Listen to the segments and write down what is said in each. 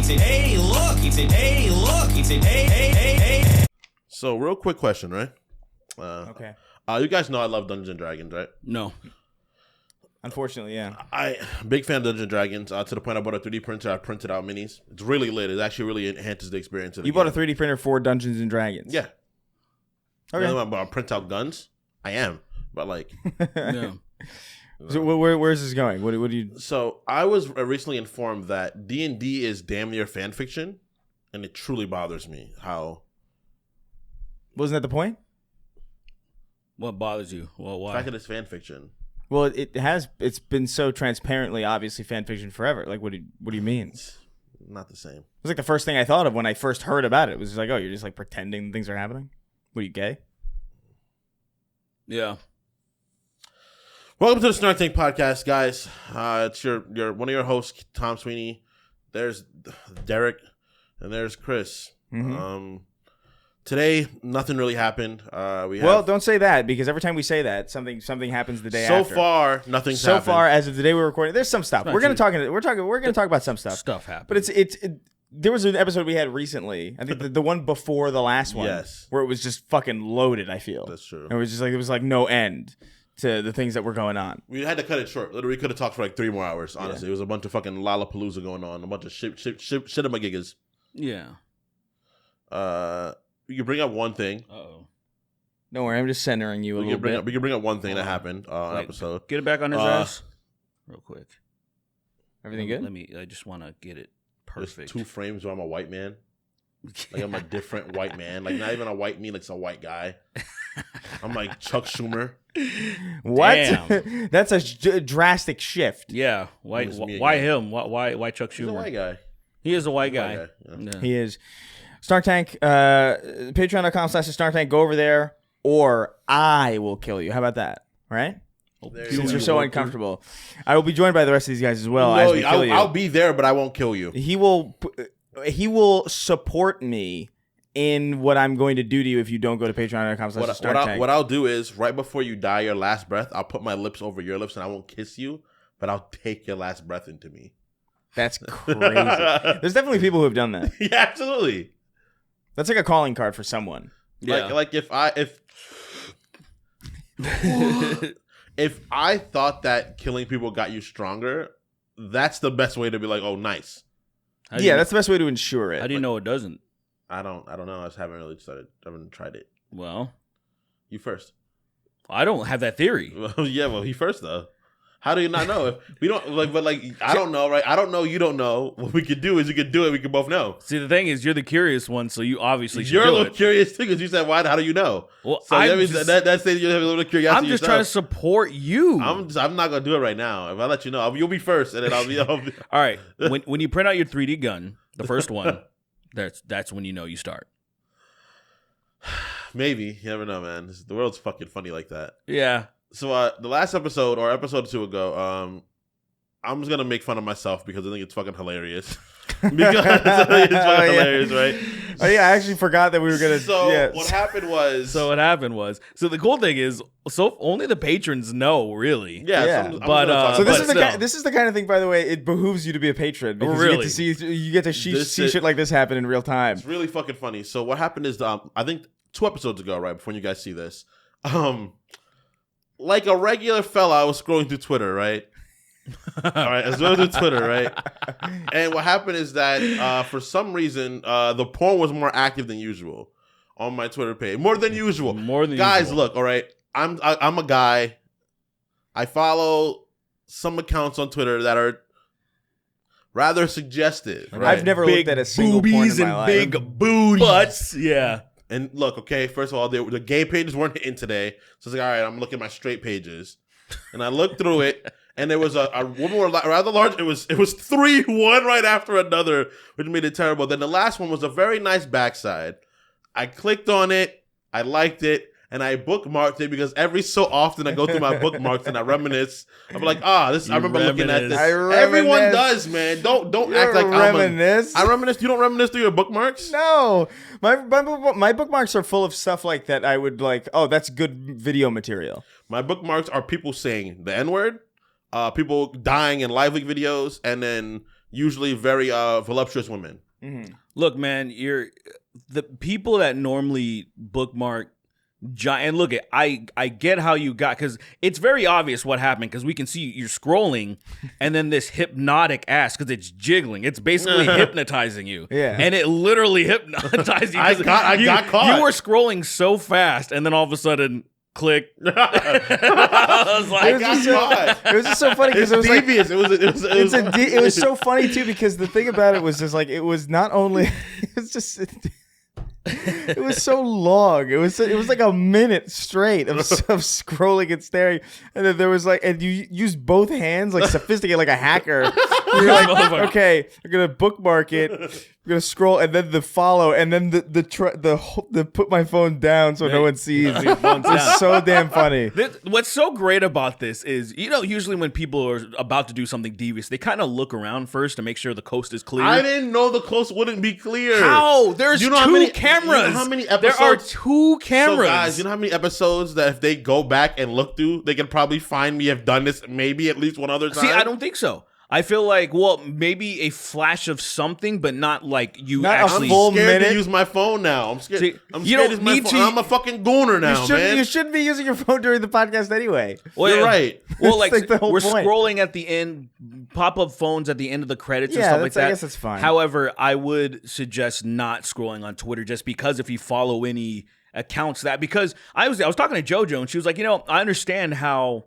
hey, look. Hey, look. Hey. So, real quick question, right? Okay. You guys know I love Dungeons and Dragons, right? No. Unfortunately, yeah. I big fan of Dungeons and Dragons. To the point I bought a 3D printer. I printed out minis. It's really lit. It actually really enhances the experience. Of the You bought a 3D printer for Dungeons and Dragons? Yeah. Okay. You know about print out guns? I am, but like. Yeah. So where's this going? What do you? So I was recently informed that D&D is damn near fan fiction, and it truly bothers me how. Wasn't that the point? What bothers you? Well, The why? fact that it's fan fiction. Well, it's been so transparently, obviously, fan fiction forever. Like, what do you mean? It's not the same. It was like the first thing I thought of when I first heard about it. It was just like, oh, you're just like pretending things are happening? What are you, gay? Yeah. Welcome to the Snark podcast, guys. It's your one of your hosts, Tom Sweeney. There's Derek, and there's Chris. Mm-hmm. Today, nothing really happened. Don't say that, because every time we say that, something happens the day so after. So far, nothing's so happened. far, as of the day we're recording, there's some stuff. We're gonna talk about some stuff. Stuff happened. But there was an episode we had recently. I think the one before the last one, yes, where it was just fucking loaded. I feel that's true. It was just like there was like no end to the things that were going on. We had to cut it short. Literally, we could have talked for like 3 more hours. Honestly, It was a bunch of fucking Lollapalooza going on, a bunch of shit-a-ma-gigas. Yeah. You can bring up one thing. Uh-oh. Don't worry, I'm just centering you a little bit. We can bring up one thing that happened on an episode. Get it back on his ass real quick. Everything good? I just want to get it perfect. There's 2 frames where I'm a white man. Like I'm a different white man. Like not even a white me, like it's a white guy. I'm like Chuck Schumer. What? Damn. That's a drastic shift. Yeah. Why him? Why Chuck Schumer? He's a white guy. He is a white guy. Yeah. He is. Snark Tank, patreon.com/SnarkTank. Go over there, or I will kill you. How about that? All right? Since you're so uncomfortable. I will be joined by the rest of these guys as well. No, as we kill you. I'll be there, but I won't kill you. He will support me in what I'm going to do to you if you don't go to patreon.com/SnarkTank. What I'll do is, right before you die your last breath, I'll put my lips over your lips and I won't kiss you, but I'll take your last breath into me. That's crazy. There's definitely people who have done that. Yeah, absolutely. That's like a calling card for someone. Yeah. Like if I thought that killing people got you stronger, that's the best way to be like, oh, nice. That's the best way to ensure it. How do you know it doesn't? I don't know. I just haven't really tried it. Well, you first. I don't have that theory. Well, he first though. How do you not know? If we don't I don't know, right? I don't know. You don't know. What we could do is you could do it. We could both know. See, the thing is, you're the curious one, so you obviously should You're do a little it. curious too, because you said, "Why? How do you know?" Well, so that's saying you have a little curiosity. I'm just trying to support you. I'm not gonna do it right now. If I let you know, you'll be first, and then I'll be. All right. When you print out your 3D gun, the first one, that's when you know you start. Maybe, you never know, man. The world's fucking funny like that. Yeah. So the last episode or episode 2 ago, I'm just gonna make fun of myself because I think it's fucking hilarious. Because it's fucking hilarious, right? Oh yeah, I actually forgot that we were gonna. So what happened was. So the cool thing is, only the patrons know, really. Yeah. So this is the kind of thing, by the way, it behooves you to be a patron because you get to see shit like this happen in real time. It's really fucking funny. So what happened is, I think 2 episodes ago, right before you guys see this, like a regular fella, I was scrolling through Twitter, right? All right, as well as Twitter, right? And what happened is that for some reason, the porn was more active than usual on my Twitter page. More than usual. Guys, look, all right. I'm a guy. I follow some accounts on Twitter that are rather suggestive. Right? I've never looked at a single porn in my life. Big booty butts. Yeah. And look, okay, first of all, the gay pages weren't hitting today. So it's like, all right, I'm looking at my straight pages. And I looked through it. And there was a woman rather large. It was 3, one right after another, which made it terrible. Then the last one was a very nice backside. I clicked on it, I liked it, and I bookmarked it because every so often I go through my bookmarks and I reminisce. I'm like, I remember looking at this. Everyone does, man. Don't act like reminisce. I reminisce. You don't reminisce through your bookmarks? No, my bookmarks are full of stuff like that. I would like. Oh, that's good video material. My bookmarks are people saying the N-word. People dying in live leak videos, and then usually very voluptuous women. Mm-hmm. Look, man, the people that normally bookmark and look at I get how you got, because it's very obvious what happened, because we can see you're scrolling and then this hypnotic ass, because it's jiggling, it's basically hypnotizing you. Yeah. And it literally hypnotized you. I got caught. You were scrolling so fast and then all of a sudden click. I was like, I got caught. It was just so funny because It's it was devious. it was so funny too, because the thing about it was just like, it was not only it was so long. It was like a minute straight of scrolling and staring, and then there was like, and you used both hands like sophisticated, like a hacker. You're like, okay, I'm gonna bookmark it, I'm gonna scroll, and then the follow, and then the put my phone down so no one sees. It was so damn funny. What's so great about this is, usually when people are about to do something devious, they kind of look around first to make sure the coast is clear. I didn't know the coast wouldn't be clear. How? There's two cameras. You know how many episodes? There are 2 cameras. So guys, you know how many episodes that if they go back and look through, they can probably find me have done this maybe at least one other time? See, I don't think so. I feel like, well, maybe a flash of something, but not like you Not actually. a full I'm scared minute. to use my phone now. I'm scared. See, I'm you scared don't to use my need phone. to- I'm a fucking gooner now, man. You shouldn't be using your phone during the podcast anyway. Well, You're right. Well, That's like the whole we're point. scrolling at the end, pop-up phones at the end of the credits and Yeah, stuff like that. I guess that's fine. However, I would suggest not scrolling on Twitter, just because if you follow any accounts because I was talking to JoJo and she was like, I understand how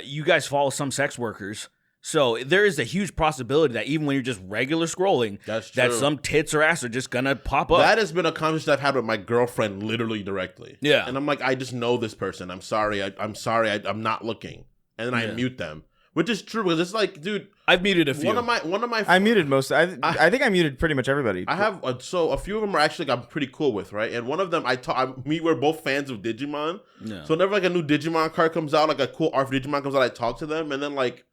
you guys follow some sex workers. So there is a huge possibility that even when you're just regular scrolling, That's that true. some tits or ass are just gonna pop up. That has been a conversation I've had with my girlfriend literally directly. Yeah. And I'm like, I just know this person. I'm sorry. I'm sorry. I'm not looking. And then I mute them, which is true, because it's like, dude, I've muted a few. one of my I muted most. I think I muted pretty much everybody. I have so a few of them are actually I'm pretty cool with, right? And one of them we're both fans of Digimon. Yeah. So whenever like a new Digimon card comes out, like a cool art Digimon comes out, I talk to them, and then like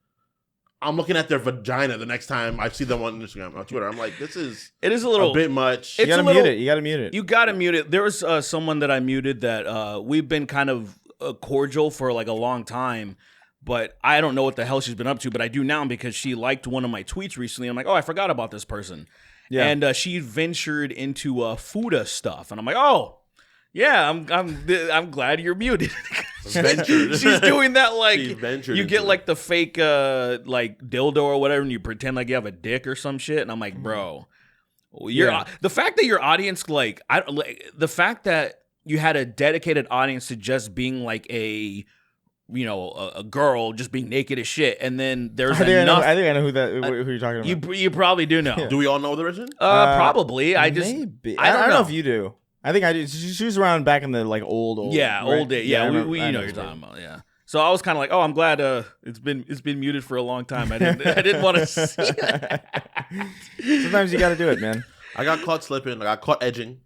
I'm looking at their vagina the next time I see them on Instagram or Twitter. I'm like, it is a little a bit much. you it's gotta a little- mute it. You gotta mute it. You gotta mute it. There was someone that I muted that we've been kind of cordial for like a long time, but I don't know what the hell she's been up to. But I do now because she liked one of my tweets recently. I'm like, oh, I forgot about this person. Yeah. And she ventured into Fuda stuff, and I'm like, oh, yeah, I'm glad you're muted. Ventured. She's doing that like She ventured you get into like the fake like dildo or whatever, and you pretend like you have a dick or some shit, and I'm like, bro. The fact that your audience the fact that you had a dedicated audience to just being like a girl just being naked as shit, and then there's enough. I think I know who you're talking about. You probably do know. Do we all know the origin? Probably. I just Maybe. I don't know know if you do. I think I do. She was around back in the like old. old right? day. Yeah, I we remember- you I know what you're talking about. Yeah. So I was kind of like, oh, I'm glad it's been muted for a long time. I didn't want to see that. Sometimes you got to do it, man. I got caught slipping. I got caught edging.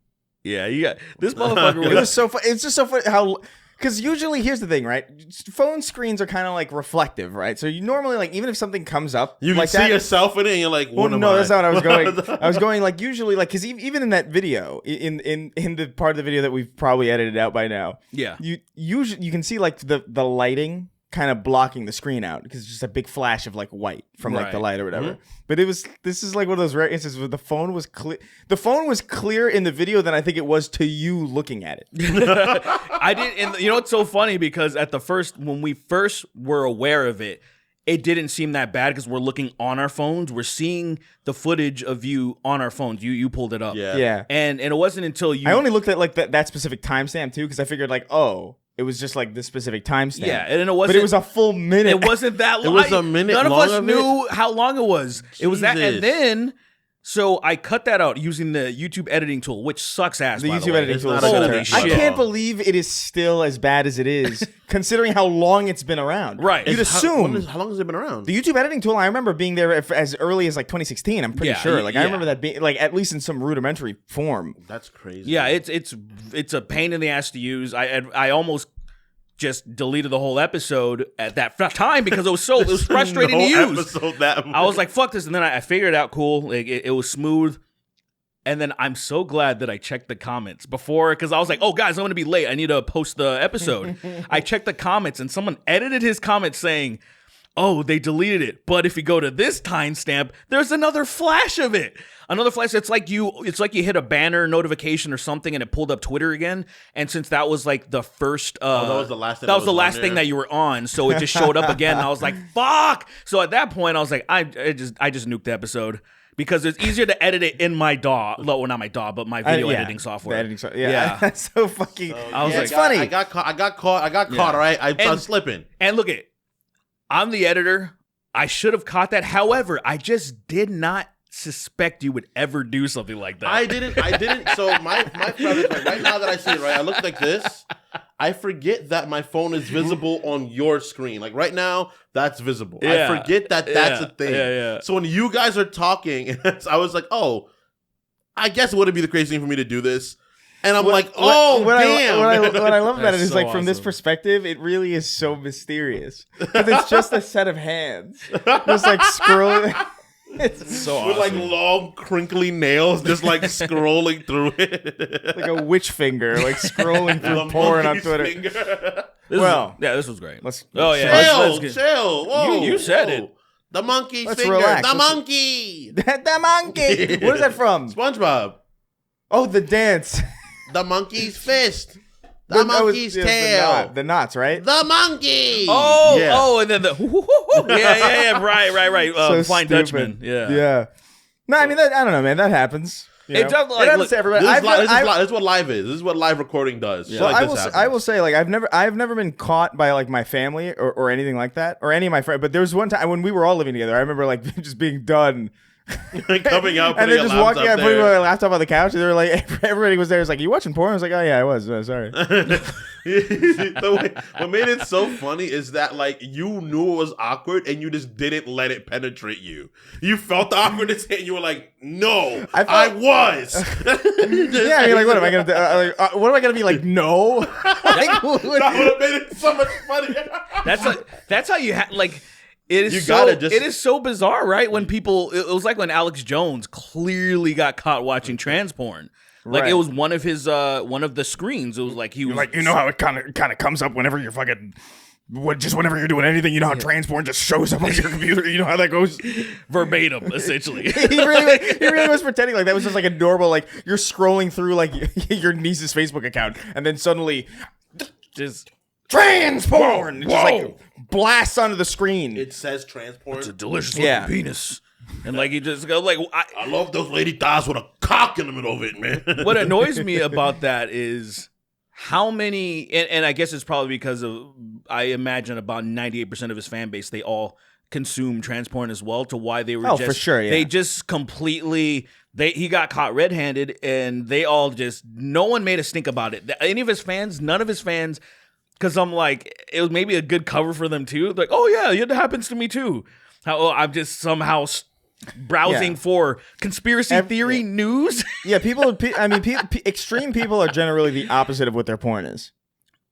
Yeah, you got this motherfucker. It was so fun. It's just so funny how. Because usually, here's the thing, right? Phone screens are kind of like reflective, right? So you normally like, even if something comes up, You like can see that, yourself in it, and you're like, well, what am no, I? that's not what I was going. I was going like usually like because even in that video, in the part of the video that we've probably edited out by now, Yeah. you can see like the lighting kind of blocking the screen out because it's just a big flash of like white from like the Right. light or whatever. But this is like one of those rare instances where the phone was clear. The phone was clear in the video than I think it was to you looking at it. I did, and you know what's so funny, because when we first were aware of it, it didn't seem that bad because we're looking on our phones. We're seeing the footage of you on our phones. You pulled it up. Yeah. And it wasn't until you. I only looked at like that specific timestamp too because I figured like, oh, it was just like this specific timestamp. Yeah, and it wasn't. But it was a full minute. It wasn't that long. It was a minute None of long us of knew how long it was. It was that, Jesus. and then. So I cut that out using the YouTube editing tool, which sucks ass. The by YouTube the way. editing It's tool. not is a good Holy idea. I shit. can't believe it is still as bad as it is, considering how long it's been around. Right. You'd assume How long has it been around? the YouTube editing tool. I remember being there as early as like 2016. I'm pretty Yeah, sure. Like I yeah. remember that being like at least in some rudimentary form. That's crazy. Yeah, it's a pain in the ass to use. I almost just deleted the whole episode at that time because it was frustrating to use. Episode that I was like, fuck this, and then I figured it out cool. Like it was smooth. And then I'm so glad that I checked the comments before, because I was like, oh, guys, I'm going to be late. I need to post the episode. I checked the comments, and someone edited his comment saying, oh, they deleted it. But if you go to this timestamp, there's another flash of it. Another flash. It's like you hit a banner notification or something, and it pulled up Twitter again. And since that was like the first, that was the last. That was the last thing that you were on. So it just showed up again. And I was like, fuck. So at that point, I was like, I just nuked the episode. Because it's easier to edit it in my DAW. Well, not my DAW, but my video editing software. The editing software. Yeah. That's so fucking. I was like, it's funny. I got caught. All right. I was slipping. And look at, I'm the editor. I should have caught that. However, I just did not suspect you would ever do something like that. I didn't. So my premise, like, right now that I see it, right, I look like this. I forget that my phone is visible on your screen. Like right now, that's visible. Yeah. I forget that that's a thing. Yeah. So when you guys are talking, I was like, oh, I guess it wouldn't be the crazy thing for me to do this. And I'm like, oh, damn. What I love about it is so like from this awesome. perspective, it really is so mysterious. Because it's just a set of hands. Just like scrolling. It's so awesome. With like long, crinkly nails, just like scrolling through it. like a witch finger, like scrolling through The porn on monkey's Twitter. finger. This was great. Let's Oh yeah, Chill, let's chill. Whoa, You said whoa. it. The monkey's Let's finger. relax. The Let's- monkey. the monkey. What is that from? SpongeBob. Oh, the dance. The monkey's fist. The monkey's tail. The knots, right? The monkey. Oh, and then the yeah, right. So Flying stupid. Dutchman. Yeah. Yeah. No, I mean, I don't know, man. That happens. You It know? does, like, happens look, to everybody. This I've- is what live is. This is what live recording does. Yeah. Shit like I this will. happens. I will say, like, I've never been caught by like my family or anything like that, or any of my friends. But there was one time when we were all living together. I remember like just being done, Coming out, and putting then a just walking out, laptop putting there. my laptop on the couch, and they were like, everybody was there. It's like, you watching porn? I was like, oh yeah, I was. Sorry. What made it so funny is that like you knew it was awkward and you just didn't let it penetrate you. You felt the awkwardness and you were like, "No, I was." Yeah, you're like, what am I gonna do? What am I gonna be like? No. Like, That would have made it so much funnier. That's how you like. It is You so gotta just- it is so bizarre, right? When people, it was like when Alex Jones clearly got caught watching trans porn. Like Right. it was one of the screens. It was like he was like, you know how it kind of comes up whenever you're fucking. Just whenever you're doing anything, you know how trans porn just shows up on your computer. You know how that goes. verbatim, essentially. he really was pretending like that was just like a normal, like you're scrolling through like your niece's Facebook account, and then suddenly Just trans porn just like blasts onto the screen. It says transport. it's a delicious Yeah. looking penis, and like you just go like. I love those lady thighs with a cock in the middle of it, man. What annoys me about that is how many, and I guess it's probably because of, I imagine about 98% of his fan base, they all consume trans porn as well, to why they were For sure, yeah. They just completely, he got caught red-handed, and they all just, no one made a stink about it. Any of his fans, none of his fans, because I'm like, it was maybe a good cover for them too. Like, oh yeah, it happens to me too. I'm just somehow browsing for conspiracy theory news. Yeah, extreme people are generally the opposite of what their porn is.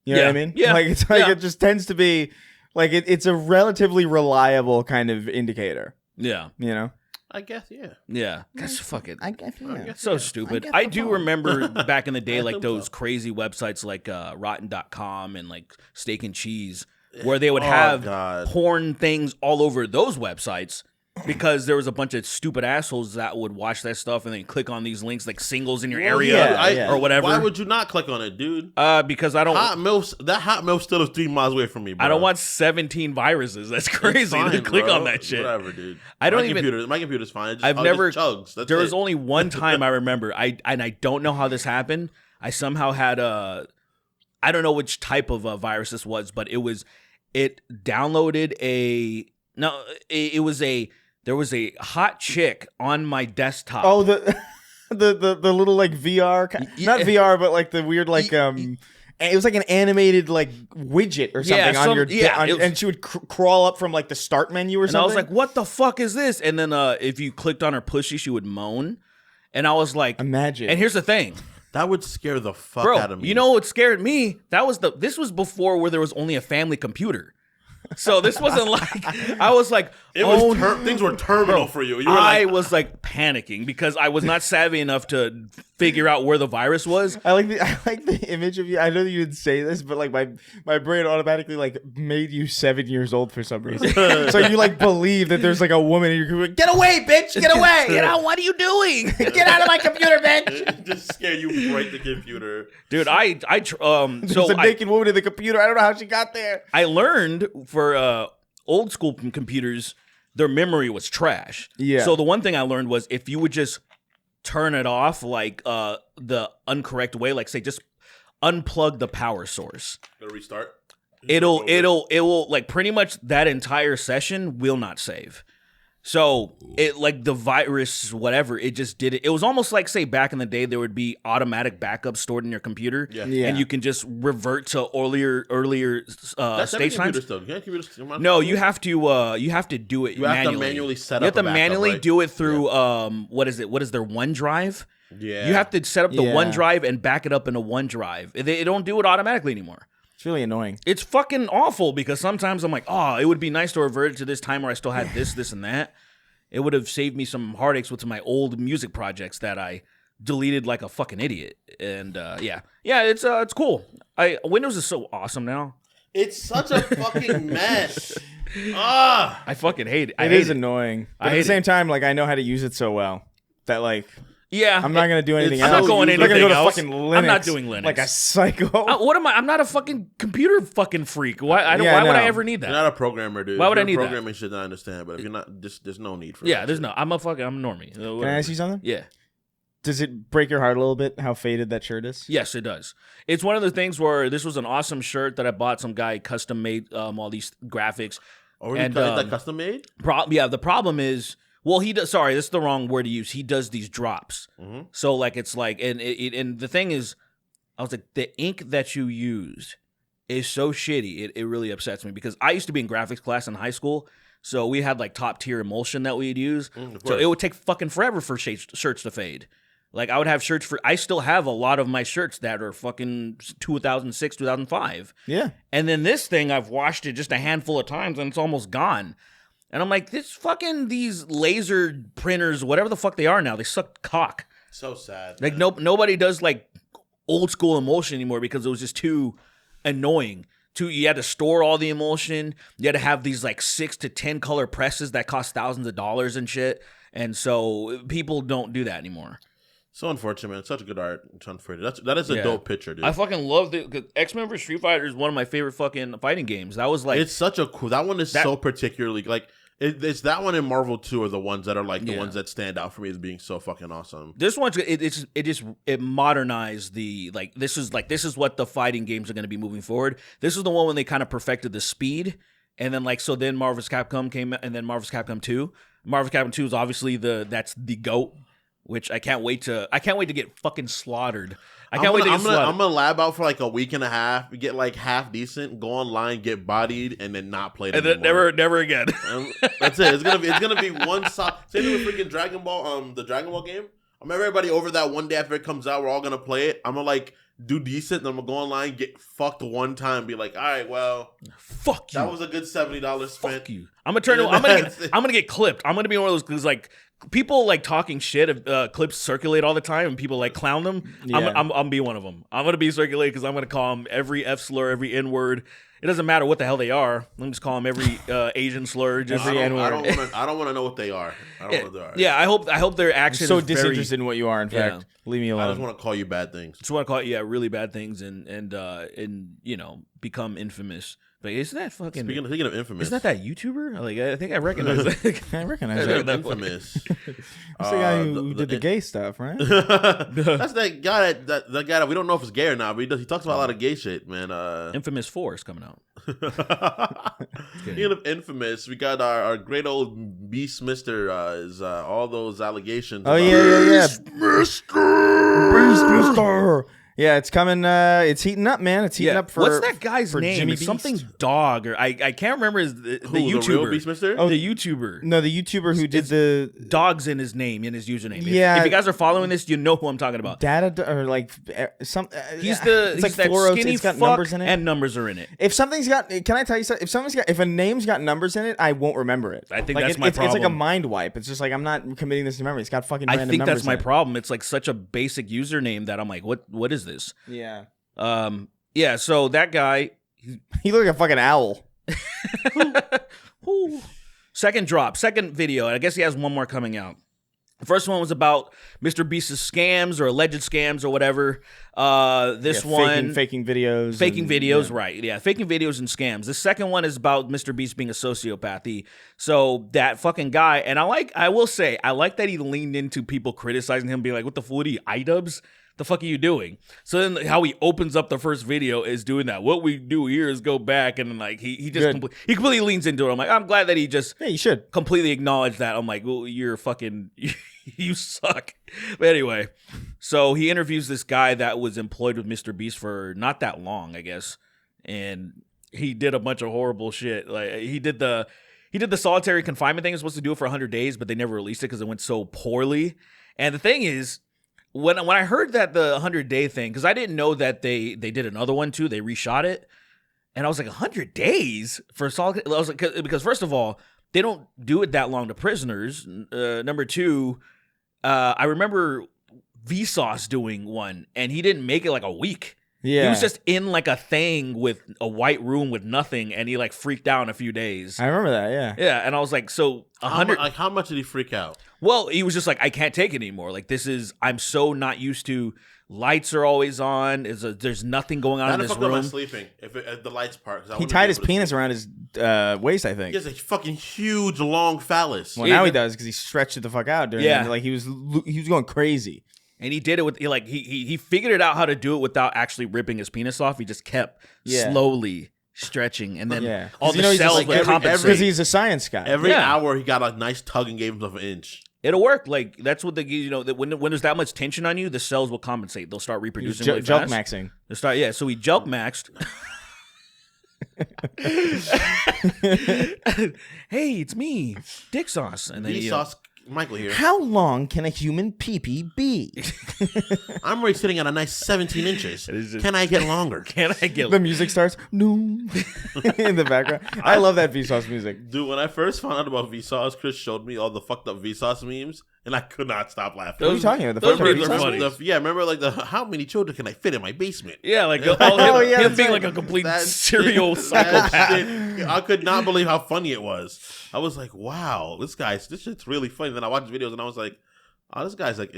You know what I mean? Yeah. Like it's like it just tends to be like it's a relatively reliable kind of indicator. Yeah. You know? I guess, yeah. Yeah. That's fucking I guess yeah. so stupid. I do remember back in the day, like those crazy websites like rotten.com and like Steak and Cheese, where they would have God. porn things all over those websites. Because there was a bunch of stupid assholes that would watch that stuff and then click on these links like singles in your area or whatever. Why would you not click on it, dude? Because I don't. That hot milk still is 3 miles away from me, bro. I don't want 17 viruses. That's crazy Fine, to click bro. on that shit. Whatever, dude. I don't My computer's fine. It just, I've never. chugs. That's there it. was only one time I remember. I don't know how this happened. I somehow had I don't know which type of a virus this was, but it downloaded there was a hot chick on my desktop. Oh, the little like VR, not VR, but like the weird like it was like an animated like widget or something on your and she would crawl up from like the start menu or and something. I was like, "What the fuck is this?" And then if you clicked on her pussy, she would moan, and I was like, imagine. And here's the thing, that would scare the fuck out of me. You know what scared me? This was before where there was only a family computer. So this wasn't like I was like, things were terminal for you. You were I like, was like panicking because I was not savvy enough to figure out where the virus was. I like the image of you. I know that you didn't say this, but like my brain automatically like made you 7 years old for some reason. So you like believe that there's like a woman in your computer. Get away, bitch! Get away! You know, what are you doing? Get out of my computer, bitch! it just scared you break the computer. Dude, There's a naked woman in the computer. I don't know how she got there. I learned for old school computers, their memory was trash. Yeah. So the one thing I learned was if you would just turn it off like the incorrect way, like say just unplug the power source. Gonna restart. It will like pretty much that entire session will not save. So it like the virus, whatever, it just did it. It was almost like say back in the day there would be automatic backups stored in your computer, and you can just revert to earlier stage times. No, you have to do it. You have to manually set up. You have to backup, manually right? do it through what is it? What is their OneDrive? Yeah, you have to set up the OneDrive and back it up into OneDrive. They don't do it automatically anymore. It's really annoying. It's fucking awful because sometimes I'm like, oh, it would be nice to revert to this time where I still had this, and that. It would have saved me some heartaches with my old music projects that I deleted like a fucking idiot. And it's cool. Windows is so awesome now. It's such a fucking mess. I fucking hate it. It is annoying. But at the same time, like I know how to use it so well that like. Yeah, I'm not gonna do anything else. I'm not going anything go to else. Fucking Linux, I'm not doing Linux like a psycho. What am I? I'm not a fucking computer fucking freak. Why would I ever need that? You're not a programmer, dude. Why would I need programming shit? I understand, but if you're not, there's no need for. Yeah, there's no. I'm a normie. Can I ask you something? Yeah. Does it break your heart a little bit how faded that shirt is? Yes, it does. It's one of the things where this was an awesome shirt that I bought. Some guy custom made all these graphics. That custom made? The problem is. Well, he does. Sorry, this is the wrong word to use. He does these drops. Mm-hmm. So, like, it's like, and the thing is, I was like, the ink that you used is so shitty. It really upsets me because I used to be in graphics class in high school, so we had like top tier emulsion that we'd use. So it would take fucking forever for shirts to fade. Like, I would have shirts I still have a lot of my shirts that are fucking 2006, 2005. Yeah. And then this thing, I've washed it just a handful of times and it's almost gone. And I'm like, these laser printers, whatever the fuck they are now, they suck cock. So sad. Like nobody does like old school emulsion anymore because it was just too annoying. You had to store all the emulsion. You had to have these like 6 to 10 color presses that cost thousands of dollars and shit. And so people don't do that anymore. So unfortunate, man. Such good art. It's unfortunate. That is a dope picture, dude. I fucking love it because X-Men vs. Street Fighter is one of my favorite fucking fighting games. That was like it's such a cool. That one is so particularly like it's that one and Marvel 2 are the ones that are like the ones that stand out for me as being so fucking awesome. This one's it modernized the like this is what the fighting games are going to be moving forward. This is the one when they kind of perfected the speed, and then like so then Marvel vs. Capcom came and then Marvel vs. Capcom 2. Marvel vs. Capcom 2 is obviously that's the GOAT. Which I can't wait to get fucking slaughtered. I'm gonna lab out for like a week and a half, get like half decent, go online, get bodied, and then not play it anymore. And then never again. That's it. It's gonna be one solid. Same thing with freaking Dragon Ball, the Dragon Ball game. I remember everybody over that one day after it comes out, we're all gonna play it. I'm gonna like do decent, then I'm gonna go online, get fucked one time, be like, all right, well, fuck you. That was a good $70 spent. Fuck you. I'm gonna get clipped. I'm gonna be one of those because like. People like talking shit. Clips circulate all the time, and people like clown them. Yeah. I'm be one of them. I'm gonna be circulated because I'm gonna call them every F slur, every N word. It doesn't matter what the hell they are. I'm just call them every Asian slur. Just every N word. I don't want to know what they are. I don't know what they are. Yeah, I hope their action. I'm so disinterested in what you are. In fact, leave me alone. I just want to call you bad things. Just want to call really bad things, and become infamous. But isn't that fucking... Speaking of infamous... Isn't that YouTuber? Like, I think I recognize that. I recognize that. Infamous. That's the guy who did the gay stuff, right? That's that guy that guy that we don't know if it's gay or not, but he talks about a lot of gay shit, man. Infamous 4 is coming out. Speaking of infamous, we got our great old Beast Mister is all those allegations. Oh, yeah. Beast Mister! Yeah, it's coming. It's heating up, man. It's heating up for. What's that guy's name? Jimmy It's something Beast. Dog or I can't remember the Who, YouTuber. the real Beastmaster? Oh, the YouTuber. No, the YouTuber who did the Dog's in his name, in his username. Yeah. If you guys are following this, you know who I'm talking about. data or like some. He's the It's he's like that 402. skinny It's got fuck, numbers in it. and numbers are in it. If something's got, can I tell you something? If a name's got numbers in it, I won't remember it. I think like that's my it's like a problem. mind wipe. It's just like I'm not committing this to memory. It's got fucking. I Random think numbers that's my in it. problem. It's like such a basic username that I'm like, what is this? Yeah. Yeah. So that guy. He looked like a fucking owl. Whew. Second video. And I guess he has one more coming out. The first one was about Mr. Beast's scams or alleged scams or whatever. This one faking videos, faking videos, right? Yeah, faking videos and scams. The second one is about Mr. Beast being a sociopath. So that fucking guy, and I will say, I like that he leaned into people criticizing him, being like, "What the fuck are you, iDubbbz? The fuck are you doing?" So then how he opens up the first video is doing that. What we do here is go back and like he just he completely leans into it. I'm like, I'm glad that he just you should completely acknowledge that. I'm like, well, you're fucking you suck. But anyway, so he interviews this guy that was employed with Mr. Beast for not that long, I guess, and he did a bunch of horrible shit. Like he did the solitary confinement thing. He was supposed to do it for 100 days, but they never released it because it went so poorly. And the thing is, when I heard that the 100-day thing, because I didn't know that they did another one too, they reshot it, and I was like, 100 days for solid. I was like, because first of all, they don't do it that long to prisoners. Number two, I remember Vsauce doing one, and he didn't make it like a week. Yeah, he was just in like a thing with a white room with nothing, and he like freaked out in a few days. I remember that. Yeah, yeah, and I was like, so 100. Like, how much did he freak out? Well, he was just like, I can't take it anymore. Like, I'm so not used to. Lights are always on. There's nothing going on in this room. Am I sleeping if the lights part? He tied his penis around his waist, I think. He has a fucking huge long phallus. Well, now he does because he stretched it the fuck out during it. Like he was going crazy. And he did it with he figured it out how to do it without actually ripping his penis off. He just kept slowly stretching, and then all the cells would compensate. Because he's a science guy. Every hour he got a nice tug and gave himself an inch. It'll work. Like that's what when there's that much tension on you, the cells will compensate. They'll start reproducing really fast. Maxing. They'll start. Yeah. So he jelk maxed. Hey, it's me, Dick Sauce, and then Vsauce. Michael here. How long can a human pee-pee be? I'm already sitting at a nice 17 inches. Can I get longer? Can I get? The music starts no in the background. I love that Vsauce music, dude. When I first found out about Vsauce, Chris showed me all the fucked up Vsauce memes, and I could not stop laughing. What are you talking about? Those memes are funny. Yeah, remember like how many children can I fit in my basement? Yeah, like him being like a complete serial psychopath. I could not believe how funny it was. I was like, wow, this shit's really funny. Then I watched videos and I was like, oh, this guy's like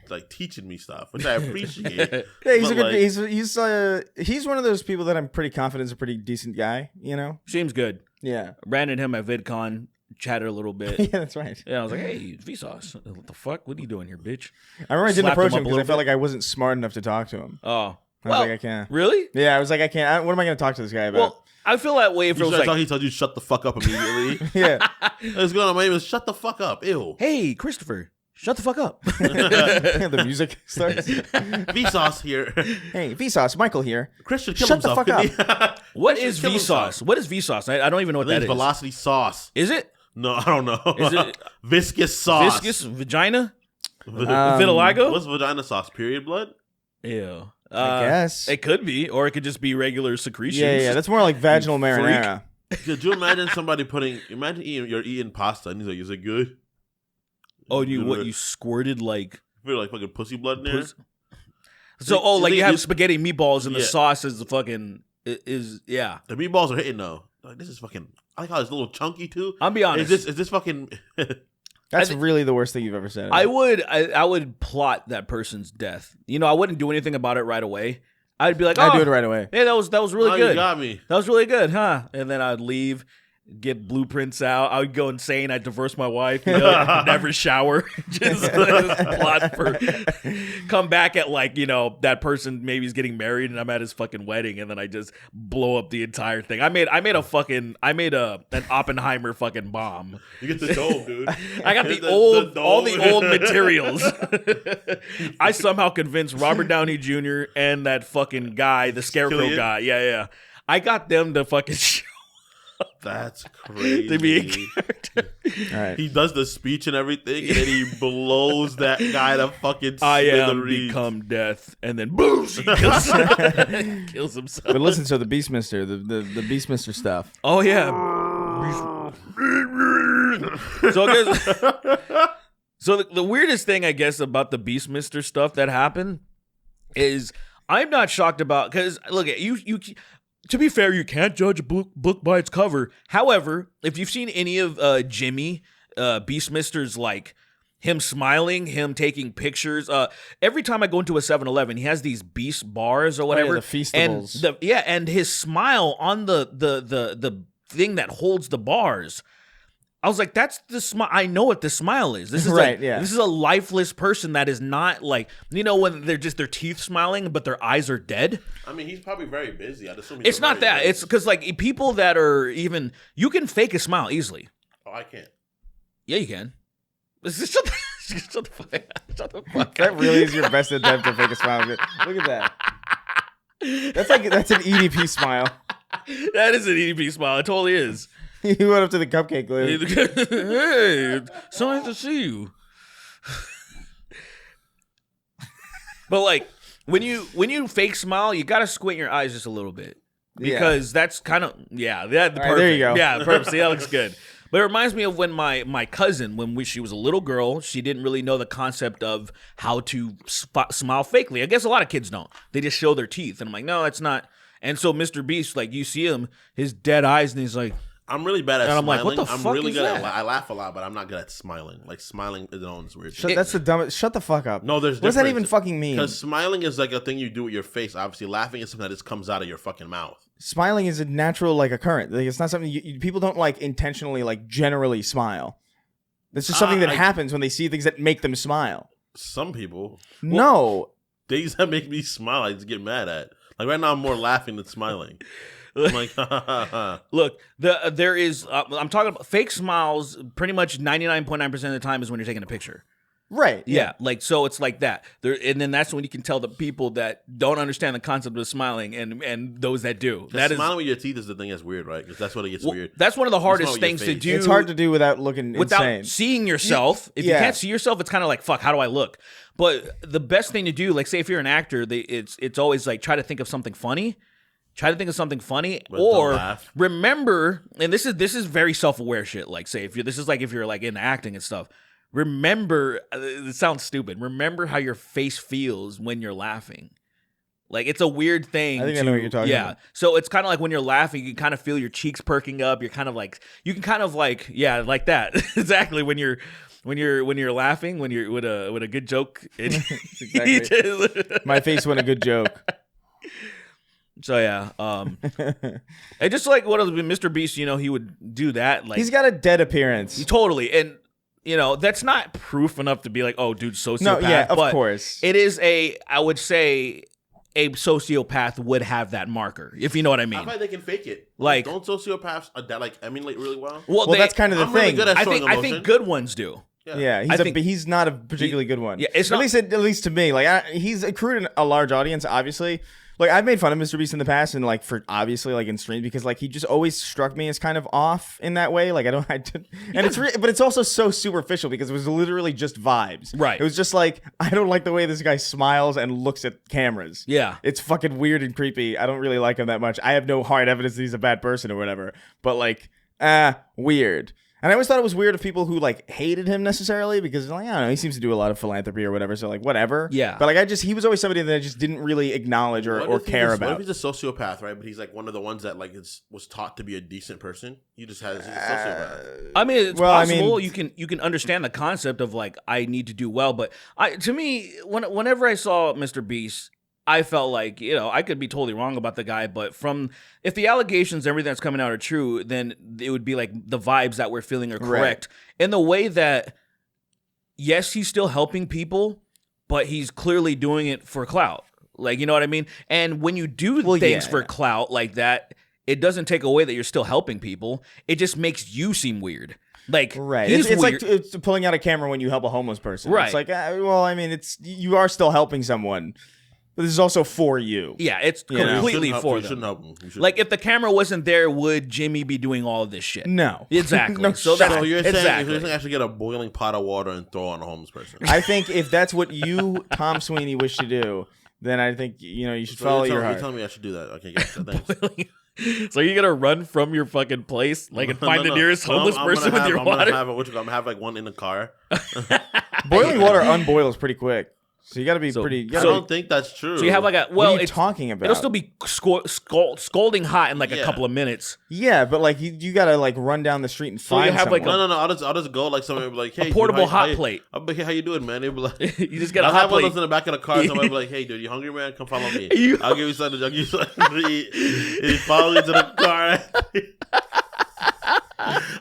like teaching me stuff, which I appreciate. Yeah, he's a good. He's one of those people that I'm pretty confident is a pretty decent guy. You know, seems good. Yeah, ran into him at VidCon, chatted a little bit. Yeah, that's right. Yeah, I was like, hey, Vsauce, what the fuck? What are you doing here, bitch? I remember I didn't approach him because I felt like I wasn't smart enough to talk to him. Oh, I was like, I can't. Really? Yeah, I was like, I can't. What am I going to talk to this guy about? Well, I feel that way if it was like he told you shut the fuck up immediately. Yeah, what's going on? My name is shut the fuck up. Ew. Hey, Christopher, shut the fuck up. The music starts. Vsauce here. Hey, Vsauce, Michael here. Christian, kill shut himself. the fuck up. What is Vsauce? What is Vsauce? I don't even know what that is. Velocity sauce. Is it? No, I don't know. Is it viscous sauce? Viscous vagina? Vitiligo? What's vagina sauce? Period blood? Ew. I guess it could be, or it could just be regular secretions. Yeah. That's more like vaginal marinara. Could you imagine somebody you're eating pasta and he's like, is it good? Oh, you squirted like fucking pussy blood in there? So, like you have spaghetti meatballs and the sauce is the fucking yeah. The meatballs are hitting though. Like this is fucking. I like how it's a little chunky too. I'll be honest. Is this fucking? That's really the worst thing you've ever said. I would plot that person's death. I wouldn't do anything about it right away. I'd be like, I'd do it right away. Hey, that was really good. You got me. That was really good, huh? And then I'd leave, get blueprints out. I would go insane. I'd divorce my wife. Never shower. Just plot for. Come back at that person maybe is getting married and I'm at his fucking wedding, and then I just blow up the entire thing. I made an Oppenheimer fucking bomb. You get the dome, dude. I got all the old materials. I somehow convinced Robert Downey Jr. and that fucking guy, the Scarecrow guy. Yeah. I got them to fucking show. That's crazy. To be a character. All right. He does the speech and everything, and then he blows that guy to fucking I am smithereens. become death, and then boom, he kills himself. But listen, so the Beastmaster, the Beastmaster stuff. Oh yeah. So I guess, the weirdest thing I guess about the Beastmaster stuff that happened is I'm not shocked about, because look at you. To be fair, you can't judge a book by its cover. However, if you've seen any of Jimmy Beastmaster's, like him smiling, him taking pictures, every time I go into a 7-Eleven, he has these Beast bars or whatever. Oh, yeah, the Feastables. And his smile on the thing that holds the bars. I was like, that's the smile. I know what the smile is. This is right. Yeah. This is a lifeless person that is not like, when they're just their teeth smiling, but their eyes are dead. I mean, he's probably very busy. I'd assume he's It's not that. busy. It's because like people that are you can fake a smile easily. Oh, I can't. Yeah, you can. Shut the fuck up. That really is your best attempt to fake a smile. Look at that. That's an EDP smile. That is an EDP smile. It totally is. He went up to the cupcake lid. Hey, so nice to see you. But like when you fake smile, you gotta squint your eyes just a little bit, because that's kind of perfect. Right, there you go. Yeah, perfect. See, that looks good. But it reminds me of when my cousin, when she was a little girl, she didn't really know the concept of how to smile fakely. I guess a lot of kids don't. They just show their teeth, and I'm like, no, that's not. And so Mr. Beast, like you see him, his dead eyes, and he's like. I'm really bad at And I'm smiling. like, what the I'm fuck really is good that? at I laugh a lot, but I'm not good at smiling. Like smiling is its own weird shit. That's the dumbest. Shut the fuck up. No, there's what does that difference. even fucking mean? Because smiling is like a thing you do with your face. Obviously, laughing is something that just comes out of your fucking mouth. Smiling is a natural occurrence. Like, it's not something people don't like intentionally generally smile. It's just something that happens when they see things that make them smile. Some people. No. Things that make me smile, I just get mad at. Like right now, I'm more laughing than smiling. I'm like, Look, there is. I'm talking about fake smiles. Pretty much 99.9% of the time is when you're taking a picture. Right. Yeah, like so it's like that. And then that's when you can tell the people that don't understand the concept of smiling and those that do. That is smiling with your teeth is the thing that's weird, right? Because that's what it gets weird. That's one of the hardest smile with your things to face. do. It's hard to do without looking without insane. seeing yourself. If you can't see yourself, it's kind of like, fuck, how do I look? But the best thing to do, like say if you're an actor, it's always like try to think of something funny. Try to think of something funny, But don't or laugh. remember. And this is very self-aware shit. Like, say if you're like in acting and stuff. Remember, it sounds stupid. Remember how your face feels when you're laughing. Like it's a weird thing. I think I know what you're talking about. So it's kind of like when you're laughing, you can kind of feel your cheeks perking up. You're kind of like like that. Exactly when you're laughing, when you're with a good joke. Exactly. My face went a good joke. So yeah, and just like what Mr. Beast, he would do that. Like he's got a dead appearance. Totally, and that's not proof enough to be like, oh, dude, sociopath. No, yeah, of but course. It is I would say a sociopath would have that marker, if you know what I mean. I feel like they can fake it. Like, don't sociopaths emulate really well? Well, that's kind of the I'm thing. really good at I showing think emotion. good ones do. Yeah, he's not a particularly good one. Yeah, it's at least to me. Like he's accrued a large audience, obviously. Like I've made fun of Mr. Beast in the past, and like for obviously like in stream because like he just always struck me as kind of off in that way. Like but it's also so superficial because it was literally just vibes. Right. It was just like I don't like the way this guy smiles and looks at cameras. Yeah. It's fucking weird and creepy. I don't really like him that much. I have no hard evidence that he's a bad person or whatever. But like, weird. And I always thought it was weird of people who like hated him necessarily because like I don't know, he seems to do a lot of philanthropy or whatever, so like whatever. Yeah. But like he was always somebody that I just didn't really acknowledge or care about. What if he's a sociopath, right? But he's like one of the ones that like was taught to be a decent person. He's a sociopath. I mean, it's possible. You can understand the concept of like I need to do well, but to me, whenever I saw Mr. Beast, I felt like, I could be totally wrong about the guy, but if the allegations and everything that's coming out are true, then it would be like the vibes that we're feeling are correct. In the way that, yes, he's still helping people, but he's clearly doing it for clout. Like, you know what I mean? And when you do things for clout like that, it doesn't take away that you're still helping people. It just makes you seem weird. Like, it's like it's pulling out a camera when you help a homeless person. Right. It's like, you are still helping someone. But this is also for you. Yeah, it's completely for them. You shouldn't help them. Like, if the camera wasn't there, would Jimmy be doing all of this shit? No. Exactly. So you're saying you actually get a boiling pot of water and throw on a homeless person? I think if that's what you, Tom Sweeney, wish to do, then I think, you should follow your heart. You're telling me I should do that. Okay, thanks. So you're gonna run from your fucking place, like, and find the nearest homeless person with your water? I'm gonna have like one in the car. Boiling water unboils pretty quick. So you got to be pretty. I don't think that's true. So you have like a what are you talking about? It'll still be scalding hot in like a couple of minutes. Yeah, but like you got to like run down the street and find. You have someone. like no. I'll just go like somebody be like, hey, a portable dude, hot plate. I'll be like, hey, how you doing, man? They'll be like, you just get a hot plate. I'll have one in the back of the car. Somebody be like, hey, dude, you hungry, man? Come follow me. I'll give you something. I'll give you something to eat. He follows into the car.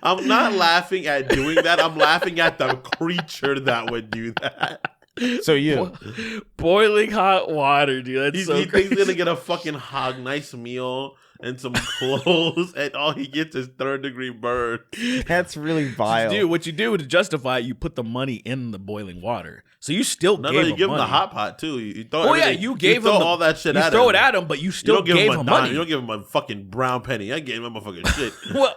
I'm not laughing at doing that. I'm laughing at the creature that would do that. So you boiling hot water, dude. That's he thinks he's gonna get a fucking nice meal and some clothes, and all he gets is 3rd-degree burn. That's really vile. Dude, what you do to justify it, you put the money in the boiling water. So you still gave him you give money. him the hot pot too. You throw you gave him all that shit at him. You throw it at him, but you still gave him money. You don't give him a fucking brown penny. I gave him a fucking shit. Well,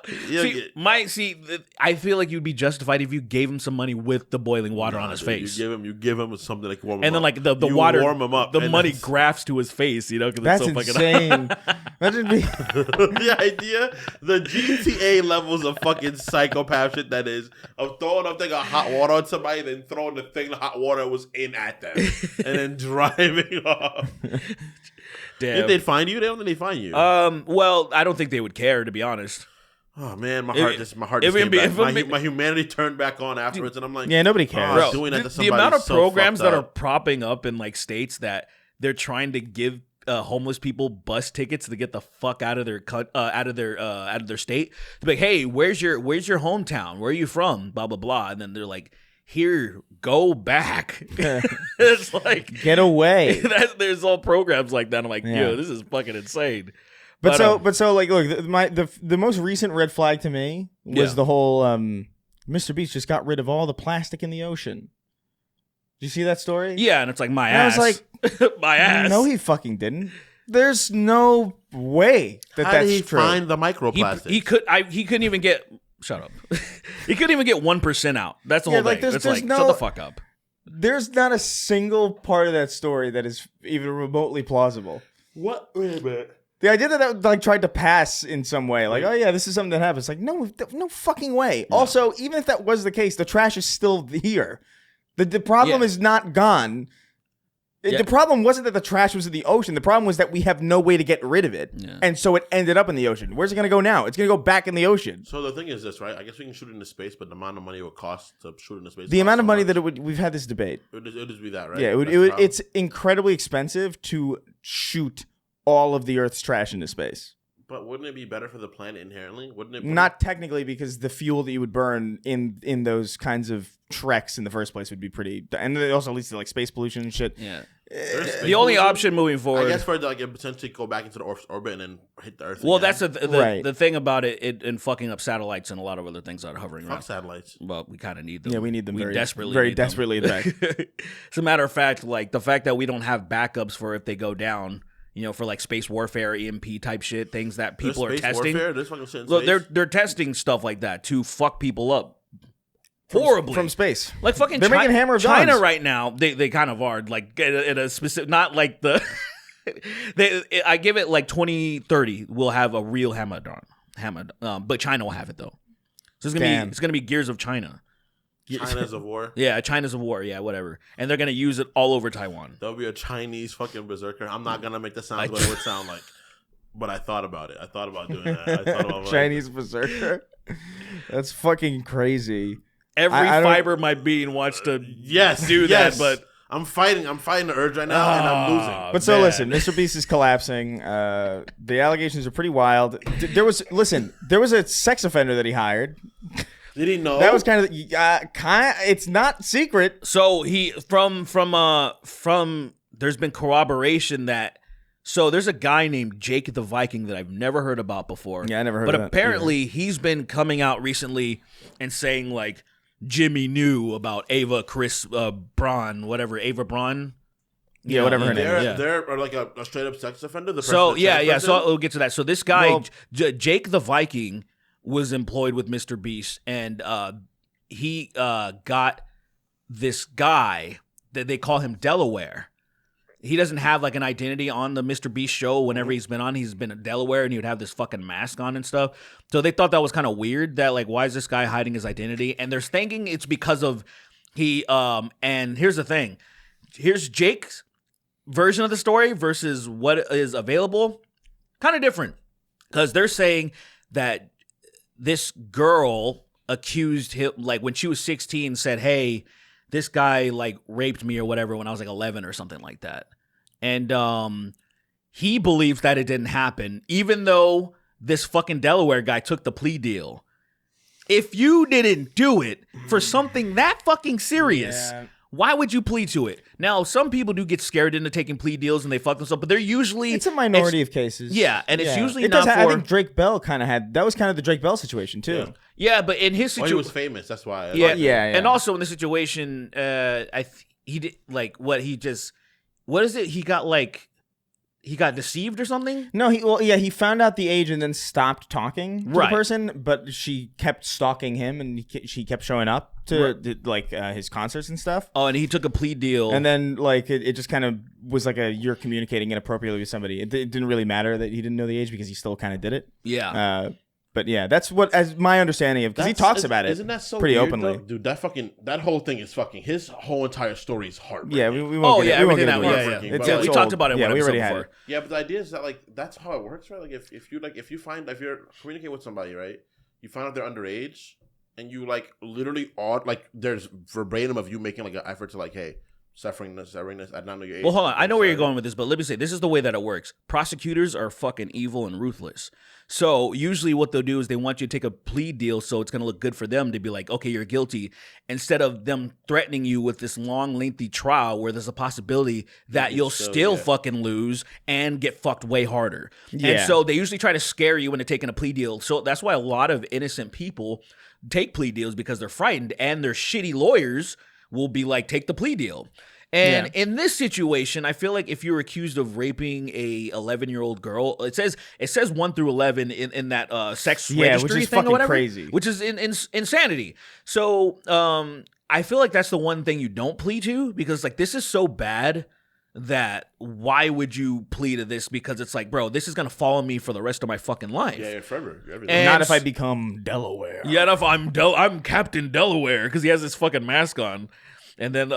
I feel like you'd be justified if you gave him some money with the boiling water on his face. You give him something like warm him and then up. like the water, warm him up, the money grafts to his face. Because that's it's so insane. Imagine me. The idea, the GTA levels of fucking psychopath shit that is of throwing a thing of hot water on somebody, then throwing the thing the hot water was in at them, and then driving off. Damn. If they'd find you, they don't think they find you. Well, I don't think they would care, to be honest. Oh man, my heart just came back. My humanity turned back on afterwards, and I'm like, yeah, nobody cares. Bro, doing that to somebody the amount of so programs that are up. propping up in like states that they're trying to give homeless people bus tickets to get the fuck out of their out of their state. They're like, hey, where's your hometown? Where are you from? Blah blah blah. And then they're like, here, go back. It's like, get away. There's all programs like that. I'm like, yo, this is fucking insane. But so like, look, the most recent red flag to me was the whole Mr. Beast just got rid of all the plastic in the ocean. Did you see that story? Yeah, and it's like my ass. I was like, my ass. No, he fucking didn't. There's no way that's How did he true. find the microplastics? He couldn't even get. Shut up. He couldn't even get 1% out. That's the whole thing. It's like, shut the fuck up. There's not a single part of that story that is even remotely plausible. What? Wait a minute. The idea that like tried to pass in some way, like, oh yeah, this is something that happens. Like, no fucking way. No. Also, even if that was the case, the trash is still here. The problem is not gone. The problem wasn't that the trash was in the ocean. The problem was that we have no way to get rid of it. Yeah. And so it ended up in the ocean. Where's it going to go now? It's going to go back in the ocean. So the thing is this, right? I guess we can shoot it into space, but the amount of money it would cost to shoot it into space. The amount of money that we've had this debate. It would just be that, right? Yeah, it's incredibly expensive to shoot all of the Earth's trash into space. But wouldn't it be better for the planet inherently? Wouldn't it? Not technically, because the fuel that you would burn in those kinds of treks in the first place would be pretty, and it also leads to like space pollution and shit. Yeah. The only option moving forward, I guess, for it to like potentially go back into the orbit and then hit the Earth. Well, again. that's the thing about it and fucking up satellites and a lot of other things that are hovering around. Satellites. Well, we kind of need them. Yeah, we need them. We desperately, very need desperately. Them. As a matter of fact, like the fact that we don't have backups for if they go down. For like space warfare, EMP type shit, things that people are testing. Warfare? There's fucking shit in Look, space? they're testing stuff like that to fuck people up horribly from space. Like fucking they're making hammer of China guns. Right now. They kind of are like in a specific, not like the. I give it like 2030. We'll have a real hammer, but China will have it though. So it's gonna be Gears of China. China's of war. Yeah, China's of war. Yeah, whatever. And they're gonna use it all over Taiwan. There'll be a Chinese fucking berserker. I'm not gonna make the sound what it would sound like, but I thought about it. I thought about doing that. I thought about Chinese berserker. That's fucking crazy. Every fiber of my being wants to do that, but I'm fighting the urge right now, and I'm losing. But so listen, Mr. Beast is collapsing. The allegations are pretty wild. There was a sex offender that he hired. Did he know? That was kind of it's not secret. So he from there's been corroboration that there's a guy named Jake the Viking that I've never heard about before. Yeah, I never heard but of that. But apparently he's been coming out recently and saying like Jimmy knew about Ava Braun, whatever, Ava Braun. Yeah, whatever her name is. They're like a straight up sex offender. So we'll get to that. So this guy, Jake the Viking, was employed with Mr. Beast, and he got this guy that they call him Delaware. He doesn't have like an identity on the Mr. Beast show. Whenever he's been on, he's been in Delaware, and he would have this fucking mask on and stuff. So they thought that was kind of weird. That like, why is this guy hiding his identity? And they're thinking it's because of he. And here's the thing: here's Jake's version of the story versus what is available. Kind of different, because they're saying that this girl accused him, like when she was 16, said, "Hey, this guy like raped me or whatever when I was like 11 or something like that." And he believes that it didn't happen, even though this fucking Delaware guy took the plea deal. If you didn't do it for something that fucking serious, why would you plead to it? Now, some people do get scared into taking plea deals and they fuck themselves, but they're usually... It's a minority of cases. Yeah, and it's usually it not for... I think Drake Bell kind of had... That was kind of the Drake Bell situation, too. Yeah, but in his situation... he was famous, that's why. Yeah. And also in the situation, he did, like, what is it? He got deceived or something? No, he found out the age and then stopped talking to the person, but she kept stalking him and she kept showing up to his concerts and stuff. Oh, and he took a plea deal. And then like it just kind of was like you're communicating inappropriately with somebody. It didn't really matter that he didn't know the age because he still kind of did it. Yeah. But yeah, that's what, as my understanding of, because he talks about it. Isn't that so pretty weird, openly, though? Dude? That whole thing is fucking. His whole entire story is heartbreaking. Yeah, we won't. Get it. We won't get into it. We talked about it. Yeah, we already had it. Yeah, but the idea is that like that's how it works, right? Like if you're communicating with somebody, right? You find out they're underage, and you like literally there's verbatim of you making like an effort to like, hey, severing this. I did not know your age. Well, hold on. I know where you're going with this, but let me say this is the way that it works. Prosecutors are fucking evil and ruthless. So usually what they'll do is they want you to take a plea deal so it's going to look good for them to be like, okay, you're guilty, instead of them threatening you with this long, lengthy trial where there's a possibility that you'll still fucking lose and get fucked way harder. Yeah. And so they usually try to scare you into taking a plea deal. So that's why a lot of innocent people take plea deals, because they're frightened, and their shitty lawyers will be like, take the plea deal. And in this situation, I feel like if you're accused of raping a 11-year-old girl, it says 1 through 11 in that sex registry which is thing fucking or whatever, crazy, which is insanity. So I feel like that's the one thing you don't plead to, because like this is so bad that why would you plead to this? Because it's like, bro, this is gonna follow me for the rest of my fucking life. Yeah, forever. And not if I become Delaware. Yeah, if I'm Captain Delaware, because he has this fucking mask on. And then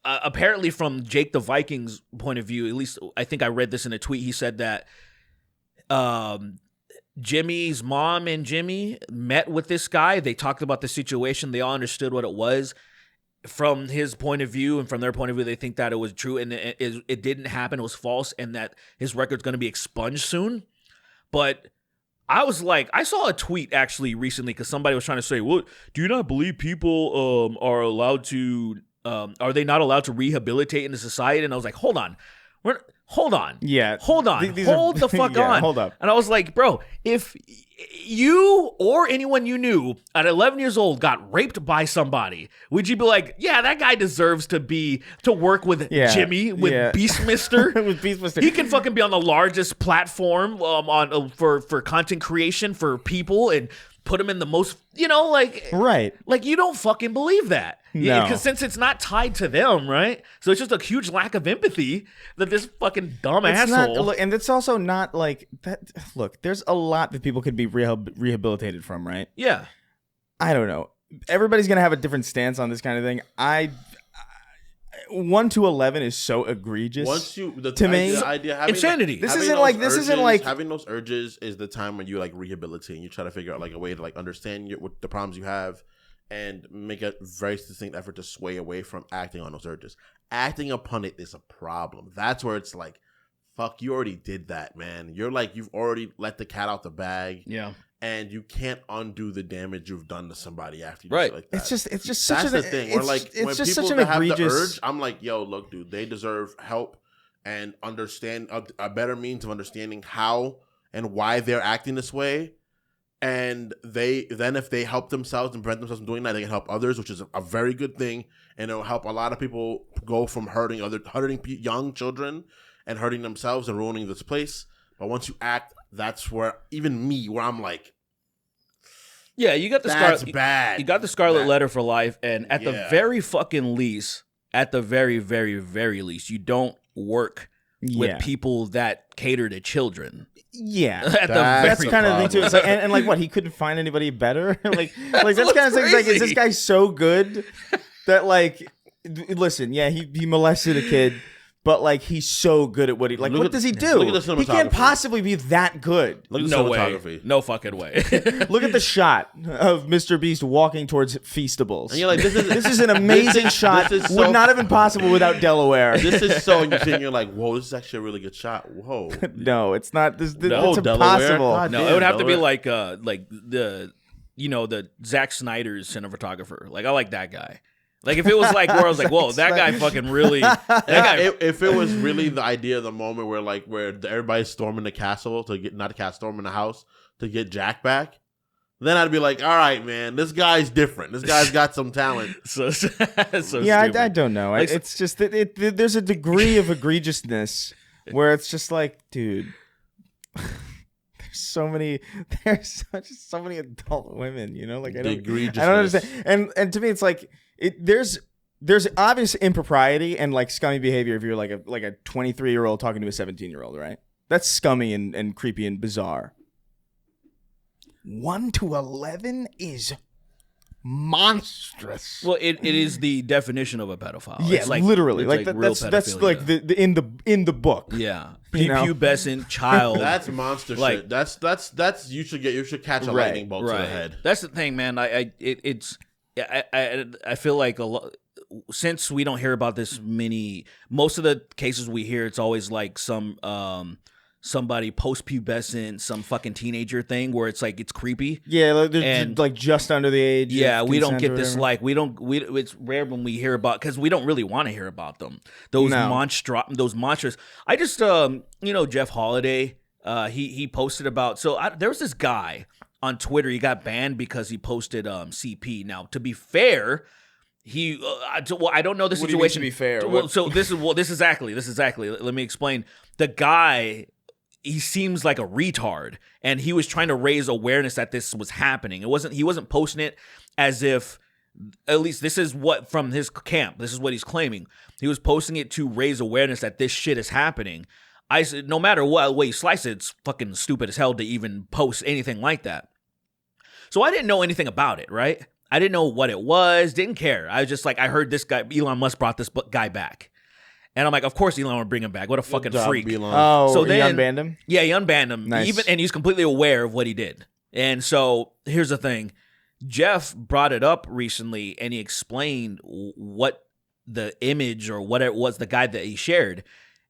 apparently from Jake the Viking's point of view, at least I think I read this in a tweet, he said that Jimmy's mom and Jimmy met with this guy. They talked about the situation. They all understood what it was. From his point of view and from their point of view, they think that it was true and it didn't happen. It was false, and that his record's going to be expunged soon. But I was like, I saw a tweet actually recently because somebody was trying to say, well, do you not believe people are allowed to... are they not allowed to rehabilitate in the society? And I was like, hold on. Hold on. Yeah. Hold on. Hold the fuck on. Hold up. And I was like, bro, if you or anyone you knew at 11 years old got raped by somebody, would you be like, yeah, that guy deserves to work with Jimmy, with Beastmister? With Beastmister. He can fucking be on the largest platform for content creation for people and put him in the most, right. Like, you don't fucking believe that. No. Because since it's not tied to them, right? So it's just a huge lack of empathy that this fucking dumb asshole. And it's also not like that. Look, there's a lot that people could be rehabilitated from, right? Yeah. I don't know. Everybody's going to have a different stance on this kind of thing. 1 to 11 is so egregious. To me, insanity. This isn't like having those urges is the time when you like rehabilitate and you try to figure out like a way to like understand what the problems you have and make a very distinct effort to sway away from acting on those urges. Acting upon it is a problem. That's where it's like, fuck, you already did that, man. You're like, you've already let the cat out the bag. Yeah. And you can't undo the damage you've done to somebody after you do Right. shit like that. It's just such That's an, the thing. It's, Or like it's when just people such an that have egregious. the urge, I'm like, yo, look, dude, they deserve help and understand a better means of understanding how and why they're acting this way. And if they help themselves and prevent themselves from doing that, they can help others, which is a very good thing. And it'll help a lot of people go from hurting young children and hurting themselves and ruining this place. But once you act, that's where even me, where I'm like, yeah, you got the that's bad. You got the Scarlet Letter for life, and at the very fucking least, at the very, very, very least, you don't work with people that cater to children. Yeah, that's kind of the thing too. It's like, and like, what, he couldn't find anybody better? like that's kind of thing. Like, is this guy so good that like, listen, yeah, he molested a kid. But like, he's so good at what he like. What does he do? Look at the cinematography. He can't possibly be that good. Look at the cinematography. Way. No fucking way. Look at the shot of Mr. Beast walking towards Feastables. And you're like, this is an amazing shot. Would not have been possible without Delaware. This is so, and you're like, whoa, this is actually a really good shot. Whoa. No, it's not. It's Delaware. impossible. God No, damn, it would have Delaware. to be like the the Zack Snyder's cinematographer. Like, I like that guy. Like, if it was like where I was like, whoa, that guy fucking really. That guy. If it was really the idea of the moment where everybody's storming the castle to get, not the castle, storming the house to get Jack back, then I'd be like, all right, man, this guy's different. This guy's got some talent. so yeah, stupid. I don't know. Like, it's just that there's a degree of egregiousness where it's just like, dude. So many adult women, like I don't understand. And to me, it's like there's obvious impropriety and like scummy behavior if you're like a 23-year-old talking to a 17-year-old, right? That's scummy and creepy and bizarre. 1 to 11 is monstrous. Well, it is the definition of a pedophile. Yeah, it's like, literally. It's like real that's pedophilia. like the in the book. Yeah, know? pubescent child. That's monster Like- shit. That's you should catch a lightning bolt to the head. That's the thing, man. I feel like a lot. Since we don't hear about this many, most of the cases we hear, it's always like somebody post-pubescent, some fucking teenager thing where it's like it's creepy. Yeah, like they're And- like just under the age. Yeah, of we don't consent get or this whatever. it's rare when we hear about, because we don't really want to hear about them. Those monsters. I just Jeff Holiday, he posted about, there was this guy on Twitter, he got banned because he posted CP. Now, to be fair, I don't know the What do you mean, to situation. be fair? Well, so this is exactly. Let me explain. The guy, he seems like a retard, and he was trying to raise awareness that this was happening. He wasn't posting it as if, at least this is what from his camp, this is what he's claiming. He was posting it to raise awareness that this shit is happening. I said, no matter what way you slice it, it's fucking stupid as hell to even post anything like that. So I didn't know anything about it, right? I didn't know what it was, didn't care. I was just like, I heard this guy, Elon Musk brought this guy back. And I'm like, of course Elon would bring him back. What a fucking freak. Oh, So he then- unbanned him? Yeah, he unbanned him. Nice. And he's completely aware of what he did. And so here's the thing. Jeff brought it up recently, and he explained what the image or what it was, the guy that he shared.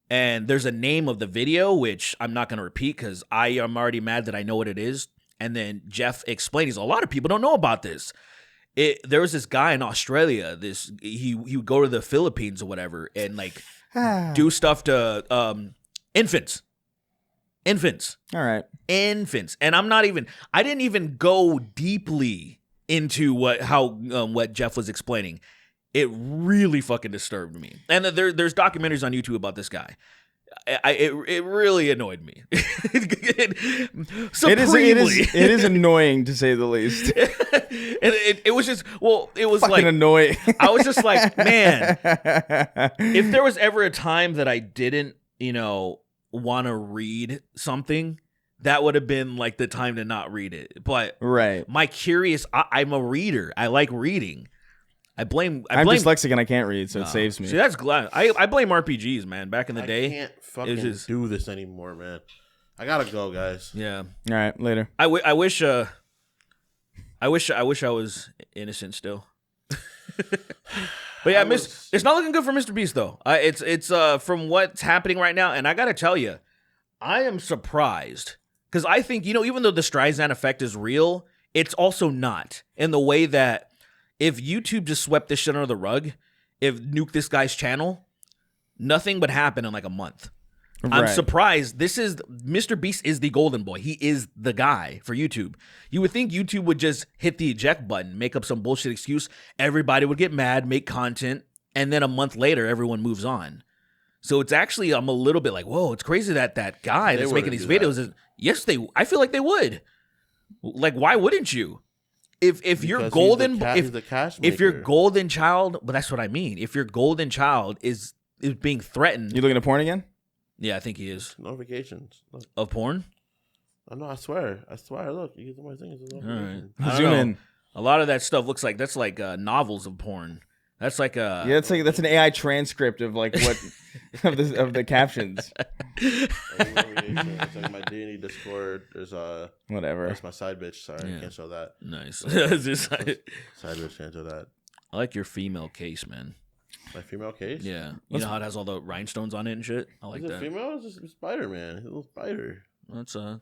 And there's a name of the video, which I'm not going to repeat because I am already mad that I know what it is. And then Jeff explained, a lot of people don't know about this. There was this guy in Australia. He would go to the Philippines or whatever and like do stuff to infants. All right. Infants. And I didn't even go deeply into what Jeff was explaining. It really fucking disturbed me. And there's documentaries on YouTube about this guy. It really annoyed me. Supremely. It is annoying to say the least. It was just, it was Fucking like annoying. I was just like, man, if there was ever a time that I didn't, want to read something, that would have been like the time to not read it. But Right. I'm a reader. I like reading. I'm I'm dyslexic and I can't read, so it saves me. See, that's glad. I blame RPGs, man. Back in the day, I can't fucking do this anymore, man. I gotta go, guys. yeah. All right, later. I wish I wish I was innocent still. But yeah, it's not looking good for Mr. Beast though. It's from what's happening right now, and I gotta tell you, I am surprised because I think even though the Streisand effect is real, it's also not in the way that if YouTube just swept this shit under the rug, if nuked this guy's channel, nothing would happen in like a month. Right. I'm surprised. Mr. Beast is the golden boy. He is the guy for YouTube. You would think YouTube would just hit the eject button, make up some bullshit excuse. Everybody would get mad, make content, and then a month later, everyone moves on. So it's actually, I'm a little bit like, whoa, it's crazy that guy that's making these videos I feel like they would. Like, why wouldn't you? If your golden if your golden child, but that's what I mean. If your golden child is being threatened, You looking at porn again? Yeah, I think he is. Notifications. Look. Of porn? I know, I swear. Look, you get my things. All right. Zoom in. A lot of that stuff looks like that's like novels of porn. That's like a that's an AI transcript of like what of the captions. It's like my D&D Discord. There's whatever. That's my side bitch. Sorry, I can't show that. Nice. Side bitch can't show that. I like your female case, man. My female case? Yeah. You know how it has all the rhinestones on it and shit? I like that. Female? It's just a spider, man. It's a little spider. It's a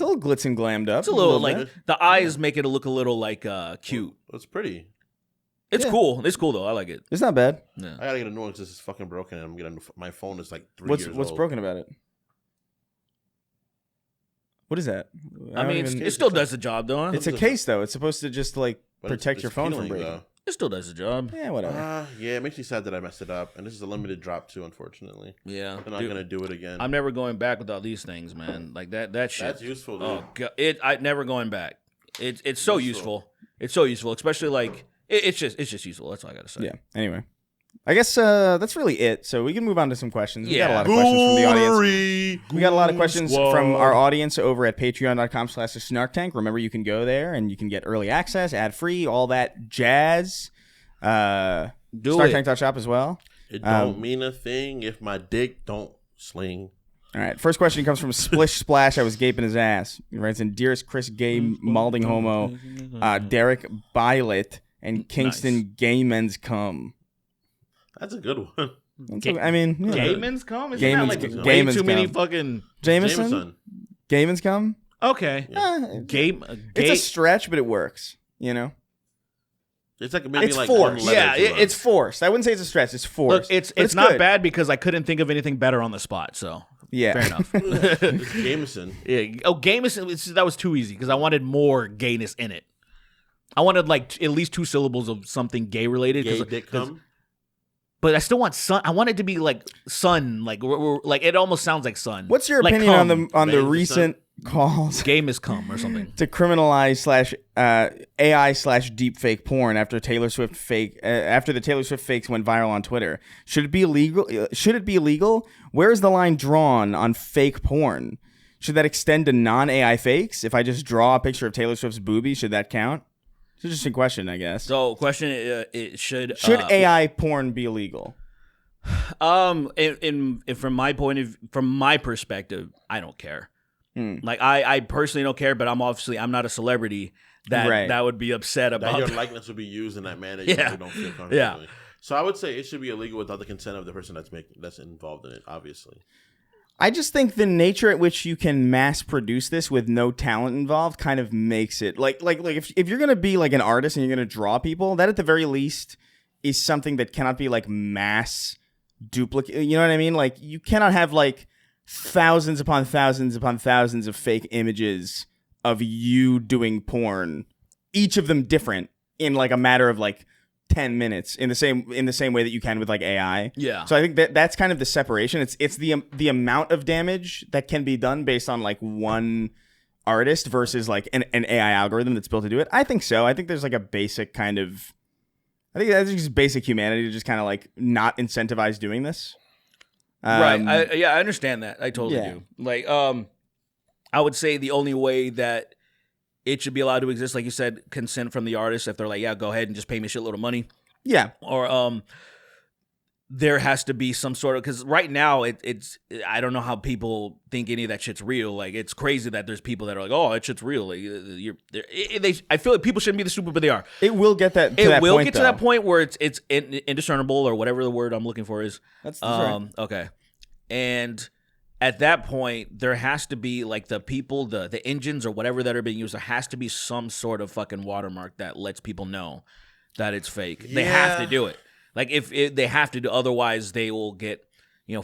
little glitz and glammed up. It's a little like the eyes make it look a little like cute. It's pretty. It's cool. It's cool though. I like it. It's not bad. Yeah. I gotta get a new one because this is fucking broken, and I'm getting my phone is like 3 years old. What's broken about it? What is that? I mean, it still does the job though. Huh? It's a case though. It's supposed to just like protect your phone from breaking. Though. It still does the job. Yeah, whatever. Yeah, it makes me sad that I messed it up, and this is a limited drop too. Unfortunately. Yeah, I'm not gonna do it again. I'm never going back with all these things, man. Like that shit. That's useful. Dude. Oh god, I never going back. It's so useful. It's so useful, especially like it's just useful. That's all I gotta say. Yeah. Anyway, I guess that's really it. So we can move on to some questions. We got a lot of questions from the audience. We got a lot of questions from our audience over at patreon.com/snarktank. Remember, you can go there and you can get early access, ad free, all that jazz. Snarktank.shop as well. It don't mean a thing if my dick don't sling. All right. First question comes from Splish Splash. I was gaping his ass. He writes in, Dearest Chris Gay Malding Homo, Derek Bylet, and Kingston Gay Men's Cum. That's a good one. I mean, Gay Men's Cum? Isn't Gayman's that like Gayman's way too many cum. fucking Jameson? Gay Men's Cum? Okay. Yeah. It's a stretch, but it works. You know? It's like maybe it's like forced. Yeah, it's forced. I wouldn't say it's a stretch. It's forced. Look, it's not bad because I couldn't think of anything better on the spot. So yeah, fair enough. It's Jameson. Yeah. Oh, Jameson. That was too easy because I wanted more gayness in it. I wanted like at least 2 syllables of something gay related. Gay dick cum. But I still want sun. I want it to be like sun. Like like it almost sounds like sun. What's your like opinion on the recent calls game is cum or something to criminalize AI/deepfake porn after the Taylor Swift fakes went viral on Twitter? Should it be illegal? Where is the line drawn on fake porn? Should that extend to non-AI fakes? If I just draw a picture of Taylor Swift's boobie, should that count? It's an interesting question, I guess. So, question: it should AI porn be illegal? From my perspective, I don't care. Like I personally don't care, but I'm not a celebrity that would be upset about that your likeness would be used in that manner. You don't feel comfortable. Yeah. So I would say it should be illegal without the consent of the person that's involved in it. Obviously. I just think the nature at which you can mass produce this with no talent involved kind of makes it like if you're gonna be like an artist and you're gonna draw people, that at the very least is something that cannot be like mass duplicate. You know what I mean? Like you cannot have like thousands upon thousands upon thousands of fake images of you doing porn, each of them different in like a matter of like 10 minutes in the same way that you can with like AI. Yeah. So I think that's kind of the separation. It's the amount of damage that can be done based on like one artist versus like an AI algorithm that's built to do it. I think so. I think there's like a basic kind of, I think that's just basic humanity to just kind of like not incentivize doing this. Right. I understand that. I totally do. Like, I would say the only way that it should be allowed to exist, like you said, consent from the artist. If they're like, yeah, go ahead and just pay me a shitload of money. Yeah. Or there has to be some sort of, because right now it's I don't know how people think any of that shit's real. Like, it's crazy that there's people that are like, oh, that shit's real. Like, I feel like people shouldn't be this stupid, but they are. It will get that. It will get to that point where it's indiscernible, or whatever the word I'm looking for is. That's right. Okay, and at that point, there has to be, like, the people, the engines or whatever that are being used. There has to be some sort of fucking watermark that lets people know that it's fake. They have to do it. Like, if they have to do, otherwise they will get,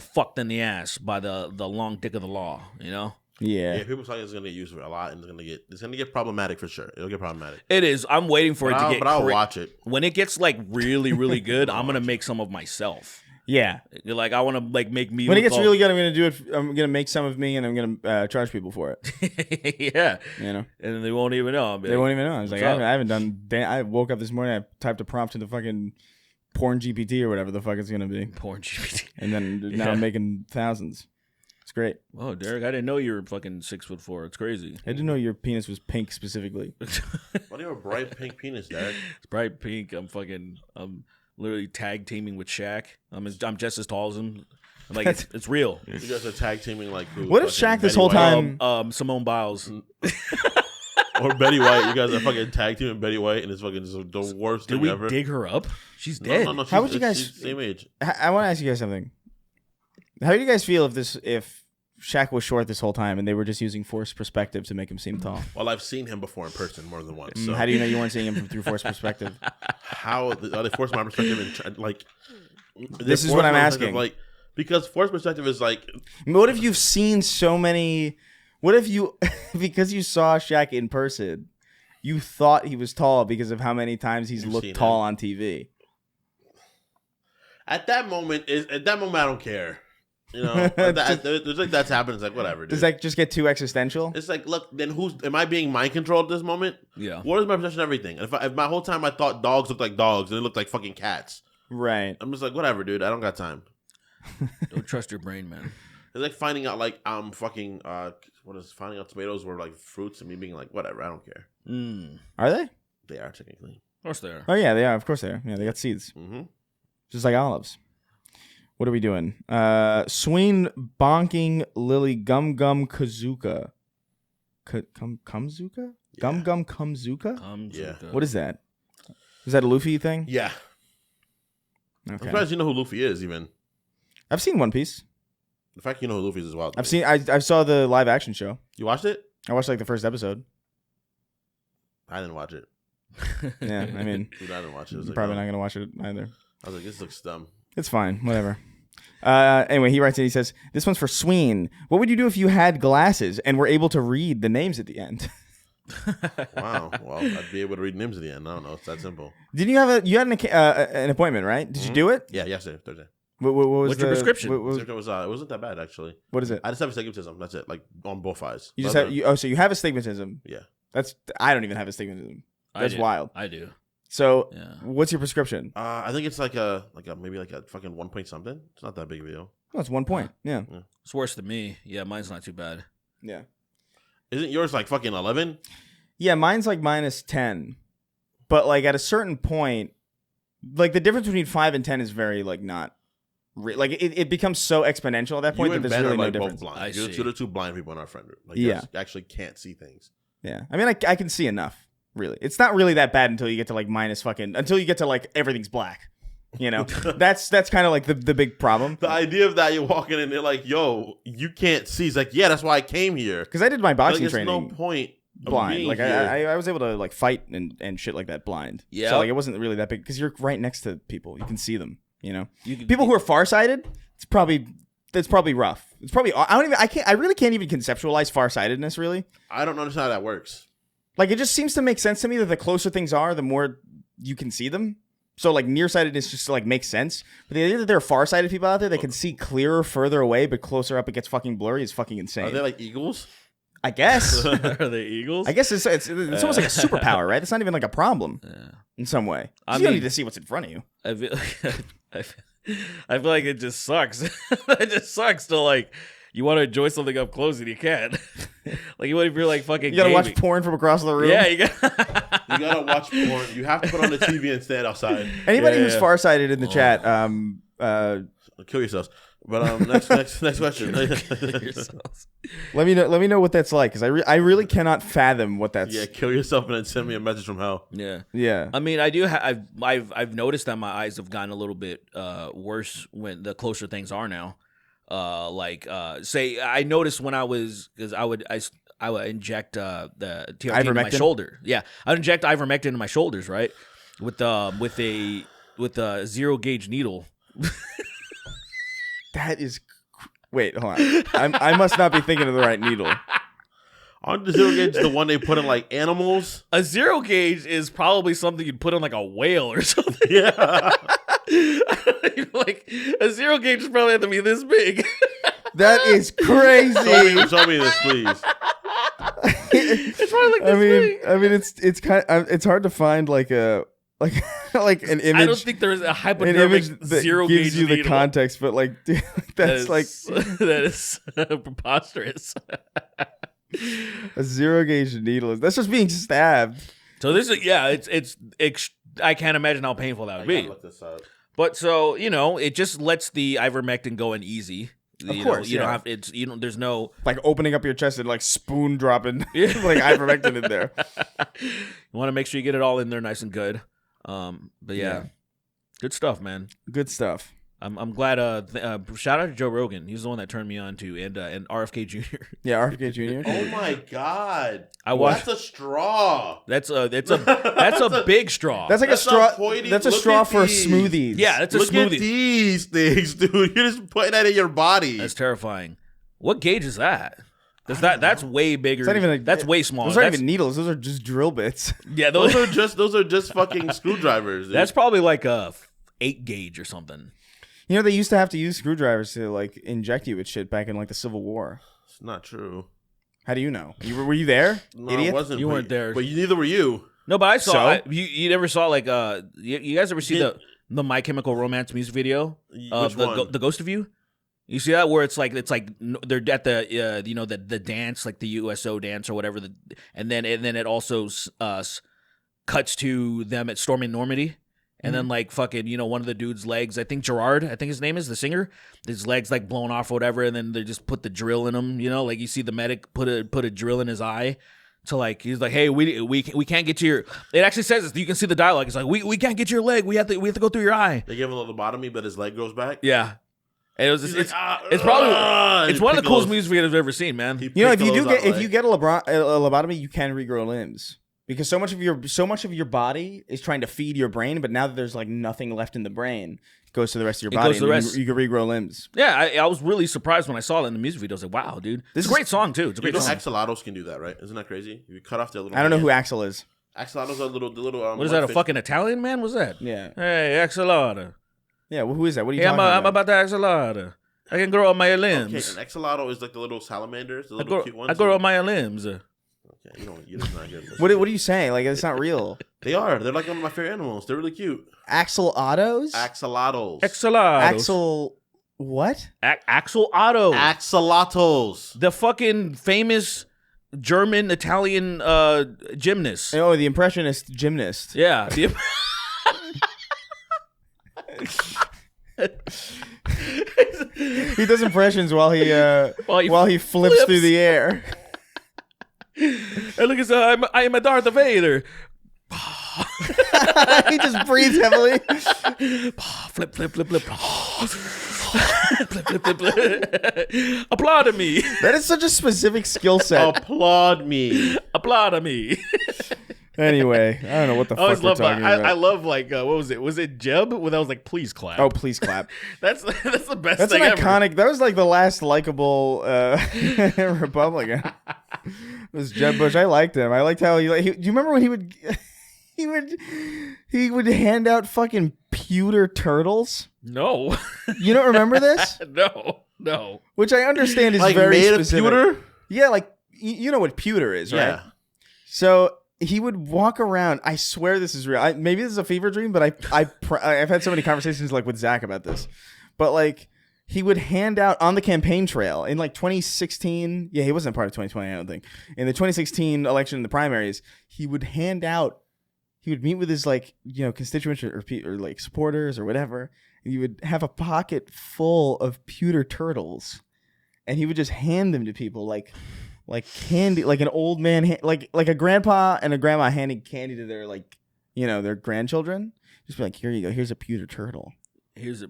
fucked in the ass by the long dick of the law. Yeah. Yeah, people saying it's gonna get used for a lot, and it's gonna get problematic for sure. It'll get problematic. It is. I'm waiting for it to get. But I'll watch it when it gets like really, really good. I'm gonna make some of myself. Yeah. Like, I want to like make me. When it gets really good, I'm gonna do it. I'm gonna make some of me, and I'm gonna charge people for it. Yeah. And they won't even know. They won't even know. I was like, I haven't done. I woke up this morning. I typed a prompt in the fucking porn GPT or whatever the fuck it's gonna be. Porn GPT. And then now I'm making thousands. It's great. Oh, Derek, I didn't know you were fucking 6'4". It's crazy. I didn't know your penis was pink specifically. Why do you have a bright pink penis, Derek? It's bright pink. I'm literally tag teaming with Shaq. I'm just as tall as him. I'm like, it's real. You guys are tag teaming like who? What if Shaq this whole time? Simone Biles. Or Betty White. You guys are fucking tag teaming Betty White, and it's fucking just the worst thing ever. Did we dig her up? She's dead. No, how would you guys? She's same age. I want to ask you guys something. How do you guys feel if Shaq was short this whole time and they were just using forced perspective to make him seem tall? Well, I've seen him before in person more than once. So. How do you know you weren't seeing him through forced perspective? How they forced my perspective and like? This is what I'm asking. Like, because forced perspective is like. What if you've seen so many? What if you, because you saw Shaq in person, you thought he was tall because of how many times he's looked tall on TV? At that moment, I don't care. There's like that's happened. It's like whatever. Dude. Does that just get too existential? It's like, look, then am I being mind controlled at this moment? Yeah. What is my perception of everything? And if my whole time I thought dogs looked like dogs and they looked like fucking cats. Right. I'm just like, whatever, dude. I don't got time. Don't trust your brain, man. It's like finding out like I'm fucking finding out tomatoes were like fruits and me being like, whatever, I don't care. Are they? They are technically. Of course they are. Oh yeah, they are. Of course they are. Yeah, they got seeds. Mm-hmm. Just like olives. What are we doing? Sween bonking Lily Gum Gum Kazuka. Kumzuka? Yeah. Gum Gum Kumzuka? Yeah. What is that? Is that a Luffy thing? Yeah. Okay. I'm surprised you know who Luffy is even. I've seen One Piece. The fact you know who Luffy is as well. I saw the live action show. You watched it? I watched like the first episode. I didn't watch it. Yeah, I mean, Dude, I didn't watch it. I'm probably not gonna watch it either. I was like, this looks dumb. It's fine, whatever. Anyway, he writes in. He says, "This one's for Sween. What would you do if you had glasses and were able to read the names at the end?" Wow. Well, I'd be able to read names at the end. I don't know. It's that simple. Didn't you have an appointment, right? Did you do it? Yeah, yesterday, Thursday. What was What's your prescription? It wasn't that bad actually. What is it? I just have astigmatism. That's it. Like on both eyes. You just have. So you have astigmatism. Yeah. I don't even have astigmatism. That's wild. I do. So what's your prescription? I think it's maybe a fucking 1 point something. It's not that big of a deal. No, it's 1 point. Yeah. It's worse than me. Yeah, mine's not too bad. Yeah. Isn't yours like fucking 11? Yeah, mine's like -10. But like at a certain point, like the difference between 5 and 10 is very like not. Like it becomes so exponential at that point that there's really no difference. Both blind. You're the two blind people in our friend group. Like, yeah, you actually can't see things. Yeah, I mean, I can see enough. Really, it's not really that bad until you get to like until you get to like everything's black. You know, that's kind of like the big problem. The idea of that you're walking in, they're like, "Yo, you can't see." It's like, yeah, that's why I came here. Because I did my boxing like, training. There's no point. Blind, like I was able to like fight and shit like that blind. Yeah, so like it wasn't really that big because you're right next to people. You can see them. You know, people who are farsighted. It's probably rough. It's probably I really can't even conceptualize farsightedness. Really, I don't understand how that works. Like it just seems to make sense to me that the closer things are, the more you can see them. So like nearsightedness just like makes sense. But the idea that there are farsighted people out there that can see clearer further away, but closer up it gets fucking blurry is fucking insane. Are they like eagles? I guess. Are they eagles? I guess it's almost like a superpower, right? It's not even like a problem in some way. You don't need to see what's in front of you. I feel like it just sucks. It just sucks to like you want to enjoy something up close and you can't. Like what if you're like fucking? You gotta gaming? watch porn from across the room. Yeah, you gotta watch porn. You have to put on the TV and stand outside. Anybody who's farsighted in the chat, Kill yourselves. But next question. Let me know what that's like, because I really cannot fathom what that's. Yeah, kill yourself and then send me a message from hell. Yeah. I mean, I do. I've noticed that my eyes have gotten a little bit worse when the closer things are now. Say I noticed when I was, because I would inject the TRT into my shoulder. Yeah, I would inject ivermectin into my shoulders, right, with a zero gauge needle. That is. Wait, hold on. I must not be thinking of the right needle. Aren't the zero gauge the one they put in like animals? A zero gauge is probably something you'd put on like a whale or something. Yeah. Like a zero gauge is probably have to be this big. That is crazy. Show me this, please. It's probably like this big. I mean, it's kind of, it's hard to find like an image. I don't think there's a hypodermic zero gauge gives you the needle. context, but like, dude, that's that is preposterous. A zero gauge needle. That's just being stabbed. So this is it's I can't imagine how painful that would be. Look this up. But so it just lets the ivermectin go in easy. Of course, you don't have there's no like opening up your chest and like spoon dropping like ivermectin in there. You want to make sure you get it all in there nice and good. But yeah. Good stuff, man. Good stuff. I'm glad. Shout out to Joe Rogan. He's the one that turned me on to, and RFK Jr. Yeah, RFK Jr. Oh my God! I watched. That's a straw. That's a big straw. That's like That's a straw. a pointy- That's a look straw at for these. smoothies. Yeah, that's a Look smoothie. at these things, dude. You're just putting that in your body. That's terrifying. What gauge is that? That's way bigger. It's not even that's way smaller. Those aren't even needles. Those are just drill bits. Yeah, those are just fucking screwdrivers. Dude. That's probably like a 8 gauge or something. You know, they used to have to use screwdrivers to like inject you with shit back in like the Civil War. It's not true. How do you know? Were you there? No, Idiot? I wasn't. You weren't there. But neither were you. No, but I saw. So? You never saw like you guys ever see the My Chemical Romance music video? Which one? The Ghost of You. You see that where it's like they're at the the dance, like the USO dance or whatever, and then it also cuts to them at storming Normandy. And then like fucking, one of the dude's legs, I think Gerard, I think his name is, the singer, his legs like blown off or whatever, and then they just put the drill in him, like you see the medic put a drill in his eye to like, he's like, hey, we can't get to your, it actually says this, you can see the dialogue, it's like, we can't get to your leg, we have to go through your eye. They give him a lobotomy, but his leg grows back. Yeah. And it was just, it's like, probably, it's one of the coolest music videos I've ever seen, man. If you get a lobotomy, you can regrow limbs. Because so much of your body is trying to feed your brain, but now that there's like nothing left in the brain, it goes to the rest of your body. You can regrow limbs. Yeah, I was really surprised when I saw that in the music video. I was like, wow, dude. This is a great song, too. It's a great song. Axolotls can do that, right? Isn't that crazy? You cut off their little... I don't know who Axel is. Axolotls are the little... what is that, a fucking Italian man? What's that? Yeah. Hey, axolotl. Yeah, well, who is that? What are you talking about? I'm about the axolotl. I can grow up my limbs. Okay, an axolotl is like the little salamanders, the little cute ones. I grow up my limbs. Okay, you're just not good. What are you saying? Like, it's not real. They are. They're like one of my favorite animals. They're really cute. Axolotls? Axolotls. Axel... What? Axolotls. Axolotls. The fucking famous German, Italian gymnast. Oh, the impressionist gymnast. Yeah. He does impressions while he flips through the air. And look, I am a Darth Vader. He just breathes heavily. Flip, flip, flip, flip. Flip, flip, flip, flip. Applaud me. That is such a specific skill set. Applaud me. Applaud me. Anyway, I don't know what the fuck we're talking about. I love like what was it? Was it Jeb? When that was like, please clap. Oh, please clap. That's the best. That's thing an ever. iconic. That was like the last likable Republican. It was Jeb Bush. I liked him. I liked how do you remember when he would hand out fucking pewter turtles? No. You don't remember this? No. Which I understand is like very made specific. Of pewter? Yeah, like you know what pewter is, right? Yeah. So he would walk around. I swear this is real. Maybe this is a fever dream, but I've had so many conversations like with Zach about this. But like he would hand out on the campaign trail in like 2016. Yeah, he wasn't part of 2020, I don't think. In the 2016 election in the primaries, he would hand out. He would meet with his like constituents or like supporters or whatever, and you would have a pocket full of pewter turtles, and he would just hand them to people like candy, like an old man, like a grandpa and a grandma handing candy to their their grandchildren. Just be like, here you go. Here's a pewter turtle. Here's a.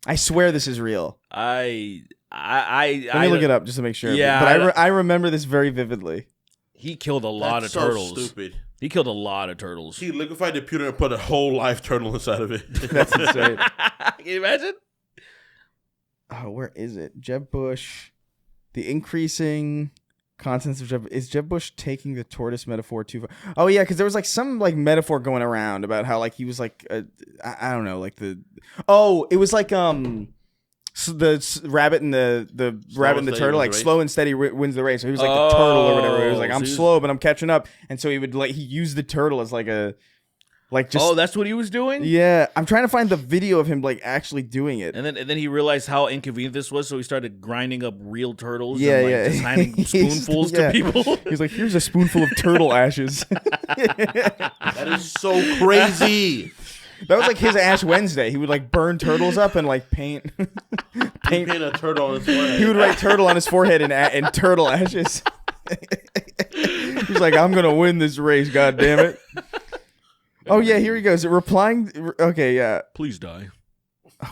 I swear this is real. Let me look it up just to make sure. Yeah, but I remember this very vividly. He killed a lot of so turtles. Stupid. He killed a lot of turtles. He liquefied the pewter and put a whole live turtle inside of it. That's insane. Can you imagine? Oh, where is it? Jeb Bush. The increasing contents of Jeb. Is Jeb Bush taking the tortoise metaphor too far? Oh, yeah, because there was some metaphor going around about how he was I don't know, it was so the rabbit and the rabbit and the turtle, slow and steady wins the race. So he was the turtle or whatever. He was I'm slow, but I'm catching up. And so he would he used the turtle as that's what he was doing? Yeah. I'm trying to find the video of him actually doing it. And then he realized how inconvenient this was, so he started grinding up real turtles and just handing spoonfuls to people. He's like, here's a spoonful of turtle ashes. That is so crazy. That was his Ash Wednesday. He would burn turtles up and paint a turtle on his forehead. He would write turtle on his forehead and turtle ashes. He's like, I'm gonna win this race, god damn it. Oh yeah, here he goes. Replying. Okay, yeah. Please die.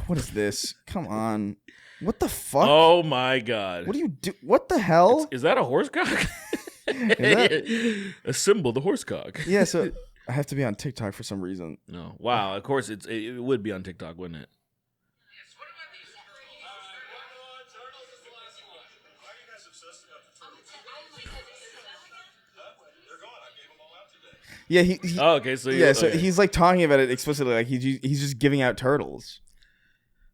What is this? Come on. What the fuck? Oh my god. What do you do? What the hell? Is that a horse cock? A symbol, the horse cock. Yeah. So I have to be on TikTok for some reason. No. Wow. Of course, it would be on TikTok, wouldn't it? Yeah, okay, so he's talking about it explicitly, he's just giving out turtles.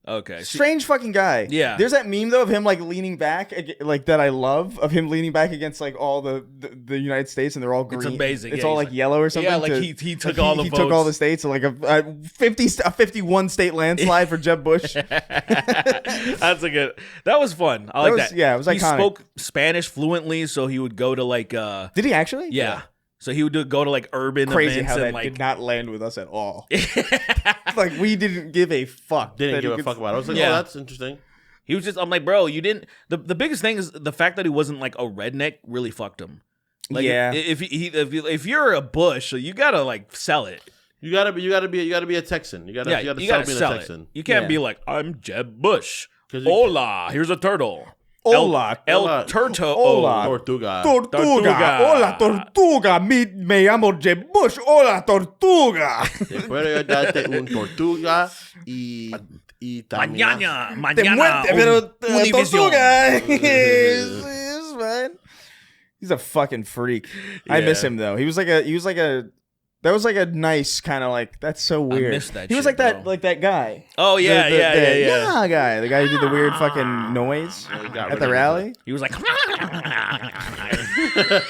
Okay, strange fucking guy. Yeah, there's that meme though of him leaning back, that I love, of him leaning back against all the United States, and they're all green. It's amazing. It's all yellow or something. Yeah, he took all the votes. He took all the states, so a 51 state landslide for Jeb Bush. That's that was fun. I like that. Yeah, it was iconic. He spoke Spanish fluently, so he would go to Did he actually? Yeah. So he would go to urban crazy events how and that did not land with us at all. We didn't give a fuck. Didn't give a fuck about it. I was like, oh, that's interesting. He was just, I'm like, bro, you didn't. The biggest thing is the fact that he wasn't a redneck really fucked him. Yeah. If you're a Bush, you gotta sell it. You gotta be a Texan. You gotta sell it. You can't be like, I'm Jeb Bush. Hola, here's a turtle. Hola, El Turto. Hola, Tortuga. Hola, Tortuga. Me llamo Jeb Bush. Hola, Tortuga. Puedo yo darte un Tortuga y mañana Tortuga. Yes, man. He's a fucking freak. Yeah. I miss him though. He was that was a nice kind of that's so weird. I miss that. He was that guy. Oh yeah, yeah guy. The guy who did the weird fucking noise at the rally. He was like,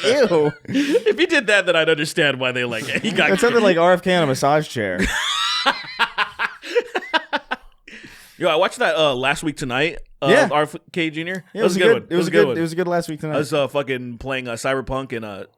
ew. If he did that, then I'd understand why they it. He got. That sounded like RFK on a massage chair. Yo, I watched that last week tonight. RFK Jr. Yeah, it was a good one. It was a good one. It was a good last week tonight. I was fucking playing Cyberpunk and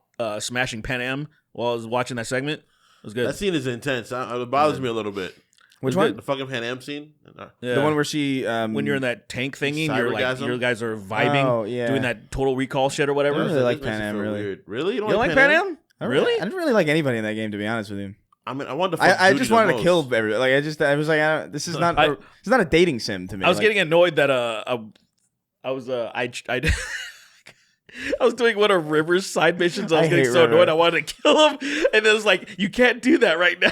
smashing Pan Am while I was watching that segment. It was good. That scene is intense. It bothers me a little bit. Which one? The fucking Pan Am scene. Yeah. The one where she when you're in that tank thingy and your guys are vibing, doing that Total Recall shit or whatever. I really like Pan Am. Really, weird. Really? You don't like Pan Am? Really? I didn't really like anybody in that game, to be honest with you. I mean, I wanted to. I just wanted to kill everybody. I was like, this is not. It's not a dating sim to me. I was getting annoyed that I was I was doing one of River's side missions. I was getting so annoyed. I wanted to kill him, and it was like, you can't do that right now.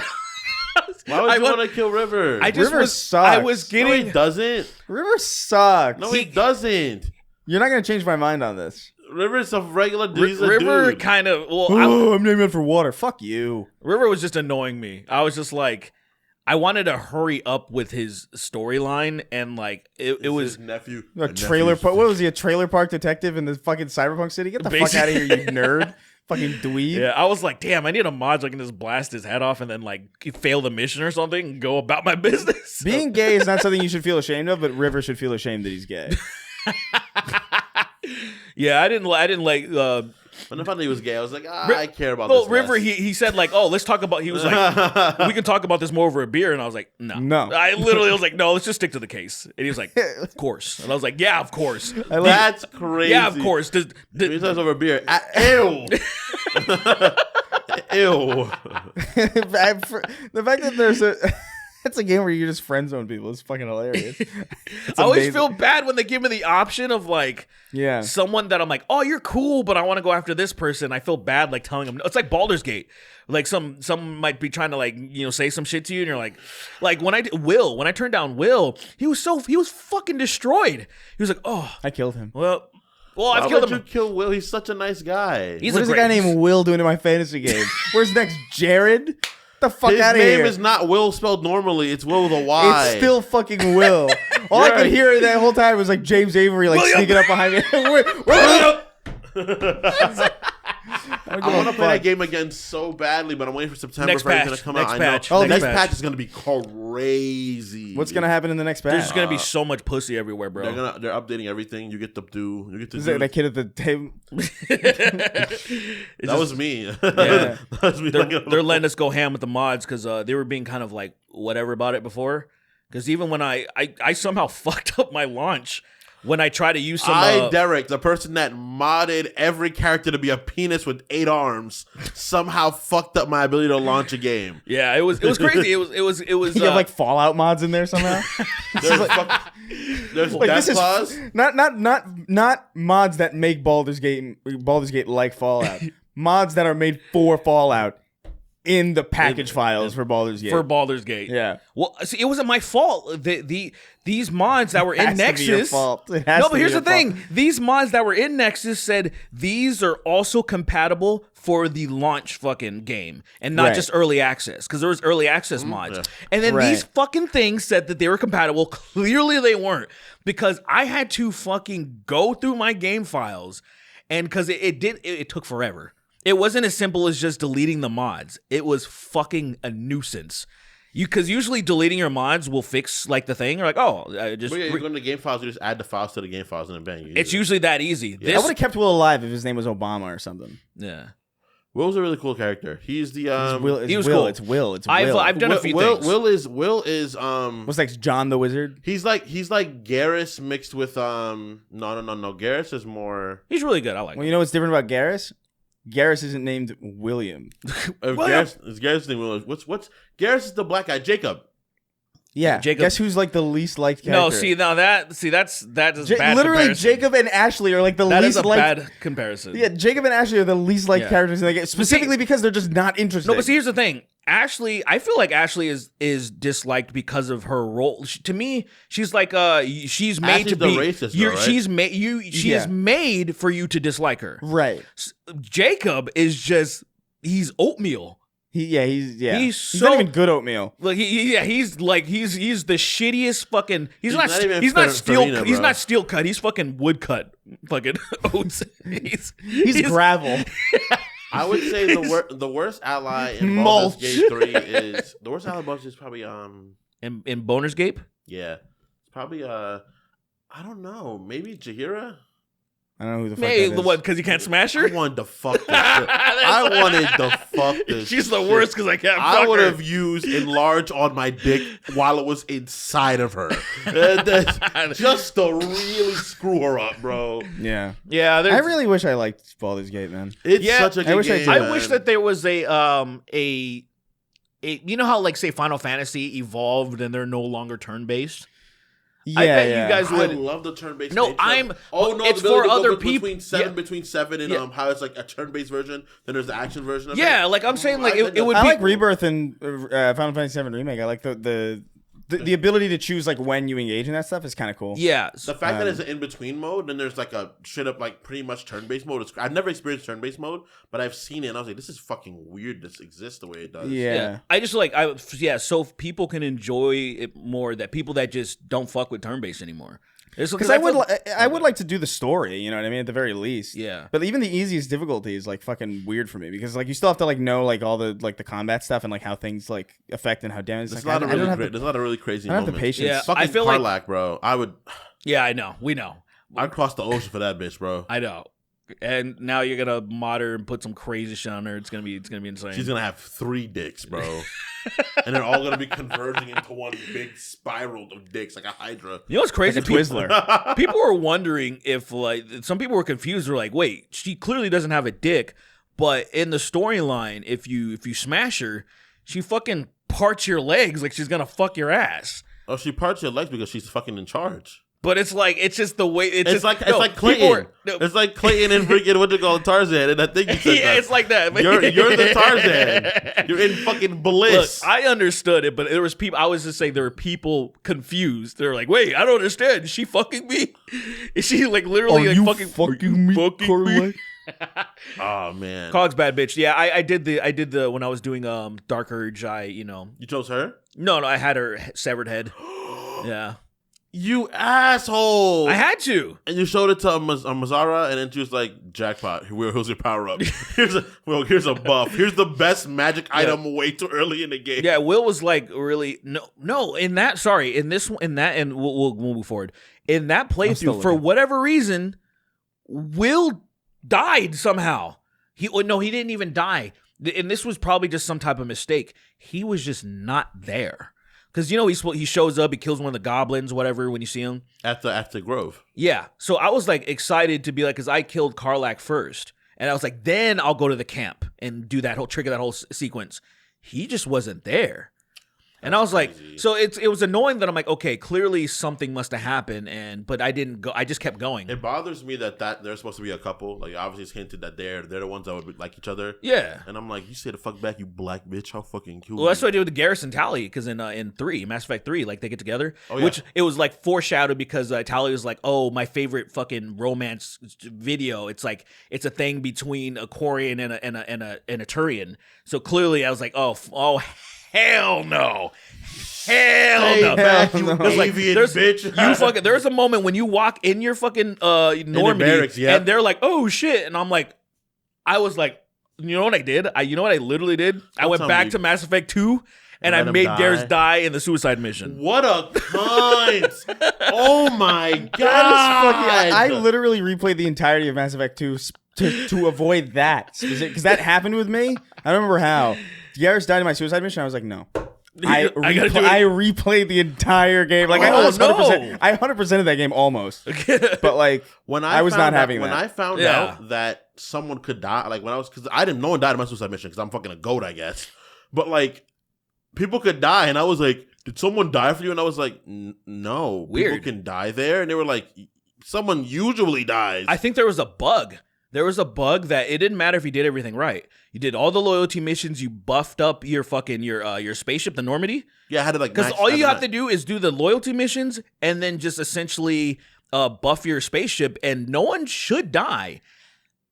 Why would you want to kill River? River sucks. I was getting. No, he doesn't. River sucks. No, he doesn't. You're not gonna change my mind on this. River's a regular dude. River kind of. Well, I'm naming it for water. Fuck you. River was just annoying me. I was just like, I wanted to hurry up with his storyline, and it was his nephew. A trailer park. What was he? A trailer park detective in the fucking Cyberpunk city? Get the fuck out of here, you nerd. Fucking dweeb. Yeah, I was like, damn, I need a mod so I can just blast his head off and then fail the mission or something and go about my business. Being gay is not something you should feel ashamed of, but River should feel ashamed that he's gay. Yeah, I didn't like When I found out he was gay, I was like, I care about this. Well, River, less. he said like, oh, let's talk about. He was like, we can talk about this more over a beer, and I was like, no. I literally was like, no, let's just stick to the case. And he was like, of course. And I was like, yeah, of course. That's crazy. Yeah, of course. Three times over a beer. Ew. Ew. The fact that there's a it's a game where you just friend zone people is fucking hilarious. I always feel bad when they give me the option of like yeah someone that I'm like, oh, you're cool, but I want to go after this person. I feel bad like telling them. It's like Baldur's Gate. Like some might be trying to like say some shit to you, and you're like when I turned down Will, he was fucking destroyed. He was like, oh, I killed him. Well, I've Why killed would him. you kill Will? He's such a nice guy. What is a guy named Will doing in my fantasy game? Where's next Jared? The fuck out of here. His name is not Will spelled normally. It's Will with a Y. It's still fucking Will. All I could hear that whole time was like James Avery like sneaking up behind me. I want to play that game again so badly, but I'm waiting for September Next for it patch. to come Next out. patch. I know. Oh, Next next patch is going to be crazy. What's gonna happen in the next patch? There's gonna be so much pussy everywhere, bro. They're updating everything. You get to do. Is that kid at the table? That was me. Yeah. That was me. They're letting us go ham with the mods because they were being kind of like whatever about it before. Because even when I somehow fucked up my launch when I try to use some. Derek, the person that modded every character to be a penis with 8 arms, somehow fucked up my ability to launch a game. Yeah, it was crazy. It was. You have like Fallout mods in there somehow. There's Like, death this clause. is not mods that make Baldur's Gate like Fallout. Mods that are made for Fallout in the package files for Baldur's Gate. For Baldur's Gate. Yeah. Well, see, it wasn't my fault. These mods that were in Has to be your Nexus. fault. It has No, to but be here's your the thing. fault. These mods that were in Nexus said these are also compatible for the launch fucking game and not Right. just early access because there was early access mods. Yeah. And then these Right. fucking things said that they were compatible. Clearly they weren't because I had to fucking go through my game files and because it took forever. It wasn't as simple as just deleting the mods. It was fucking a nuisance. Because usually deleting your mods will fix like the thing. You're like, just. But yeah, you go into game files, you just add the files to the game files and then bang. It's usually that easy. I would have kept Will alive if his name was Obama or something. Yeah. Will's a really cool character. He's the he was cool. It's Will. It's I've Will. I've done a few things. Will is What's next? John the Wizard. He's like Garrus mixed with no. Garrus is more. He's really good. I like Well, him. you know what's different about Garrus? Garrus isn't named William. Garrus name Will. What's Garrus is the black guy, Jacob. Yeah, Jacob. Guess who's like the least liked character? No, that's that is bad. Literally, comparison. Jacob and Ashley are like the That is least a liked. bad comparison. Yeah, Jacob and Ashley are the least liked Yeah. characters in the game, specifically because they're just not interesting. No, but see, here's the thing. Ashley, I feel like Ashley is disliked because of her role. To me, she's like she's made Ashley's to the be. racist, though, right? She is made for you to dislike her. right? Jacob is just he's oatmeal. He's so- not even good oatmeal. Look, he's the shittiest fucking. He's not bro. not steel cut. He's fucking wood cut. Fucking oats. He's gravel. I would say the worst ally in Mulch. Baldur's Gate 3 is the worst ally in Baldur's Gate is probably in Boner's Gape. yeah, it's probably I don't know, maybe Jaheira. I don't know who the fuck Maybe that the is. what? Because you can't smash her. I wanted to fuck this shit. I wanted to fuck this. She's the shit. worst because I can't. I fuck would her. have used enlarge on my dick while it was inside of her. Just to really screw her up, bro. Yeah, Yeah, I there's- really wish I liked Baldur's Gate, man. It's Yeah, such a good I wish I game. did. I wish that there was a you know how like say Final Fantasy evolved and they're no longer turn based. I bet you guys I would. love the turn-based. No, nature. I'm- Oh no, it's the ability for to go other people. Between seven and Yeah. how it's like a turn-based version. Then there's the action version of it. Yeah, like I'm saying, like it would I be. like Rebirth and Final Fantasy VII Remake. I like the ability to choose like when you engage in that stuff is kind of cool. Yeah, The fact that it's an in-between mode, then there's like a straight up like pretty much turn-based mode. I've never experienced turn-based mode, but I've seen it and I was like, this is fucking weird. This exists the way it does. Yeah. I just like so people can enjoy it more. That people that just don't fuck with turn based anymore. Because I would like to do the story, you know what I mean, at the very least. Yeah. But even the easiest difficulty is like fucking weird for me because like you still have to like know like all the like the combat stuff and like how things like affect and how damage. There's Like, a lot of really crazy I don't have the moments. patience. Yeah. Fucking I feel like- Karlach, bro. Yeah, I know. We know. I'd cross the ocean for that bitch, bro. I know. And now you're gonna mod her and put some crazy shit on her. It's gonna be insane. She's gonna have 3 dicks, bro. And they're all gonna be converging into one big spiral of dicks, like a hydra. You know what's crazy? Like a Twizzler. People were wondering if, like, some people were confused. They're like, wait, she clearly doesn't have a dick, but in the storyline, if you smash her, she fucking parts your legs like she's gonna fuck your ass. Oh, she parts your legs because she's fucking in charge. But it's like, it's just the way It's like Clayton. It's like Clayton and freaking what you call Tarzan, and I think you said yeah, that. it's like that. You're the Tarzan. You're in fucking bliss. Look, I understood it, but there was people. I was just saying there were people confused. They're like, "Wait, I don't understand. Is she fucking me? Is she like literally like fucking me?" Oh man, Cog's bad bitch. Yeah, I did the when I was doing Dark Urge. You chose her? No, I had her severed head. Yeah. You asshole! I had to. And you showed it to Mazara, and then she was like, "Jackpot! Here's your power up. Here's a buff. Here's the best magic item way too early in the game." Yeah, Will was like, really no. In that, and we'll move forward. In that playthrough, for whatever reason, Will died somehow. He didn't even die, and this was probably just some type of mistake. He was just not there. Because, he shows up, he kills one of the goblins, whatever, when you see him. At the Grove. Yeah. So I was, like, excited to be like, because I killed Karlach first. And I was like, then I'll go to the camp and do that trigger that whole sequence. He just wasn't there. And I was like, so it was annoying that I'm like, okay, clearly something must have happened, but I didn't go. I just kept going. It bothers me that they're supposed to be a couple. Like, obviously it's hinted that they're the ones that would like each other. Yeah. And I'm like, you say the fuck back, you black bitch. How fucking cute. Well, that's what I did with the Garrison Tally, because in Mass Effect 3, like, they get together. Oh, yeah. Which it was like foreshadowed because Tally was like, oh, my favorite fucking romance video. It's like, it's a thing between a Quarian and a Turian. So clearly I was like, oh hell no. Hell no. Back, you avian bitch. There's a moment when you walk in your fucking Normandy barracks, and they're like, oh shit. And I'm like, I was like, you know what I did? You know what I literally did? I went back to Mass Effect 2 and I made Garrus die in the suicide mission. What a cunt. Oh my God. I literally replayed the entirety of Mass Effect 2 to avoid that. Because that happened with me. I don't remember how. Garrus died in my suicide mission. I was like, no. I replayed the entire game. Like, I 100% of that game almost. But like, I was not having that. When I found out that someone could die, like because no one died in my suicide mission because I'm fucking a goat, I guess. But like, people could die, and I was like, did someone die for you? And I was like, no. Weird. People can die there, and they were like, someone usually dies. I think there was a bug. There was a bug that it didn't matter if you did everything right. You did all the loyalty missions. You buffed up your fucking your spaceship, the Normandy. Yeah, I had to like because all you have to do is do the loyalty missions and then just essentially buff your spaceship, and no one should die.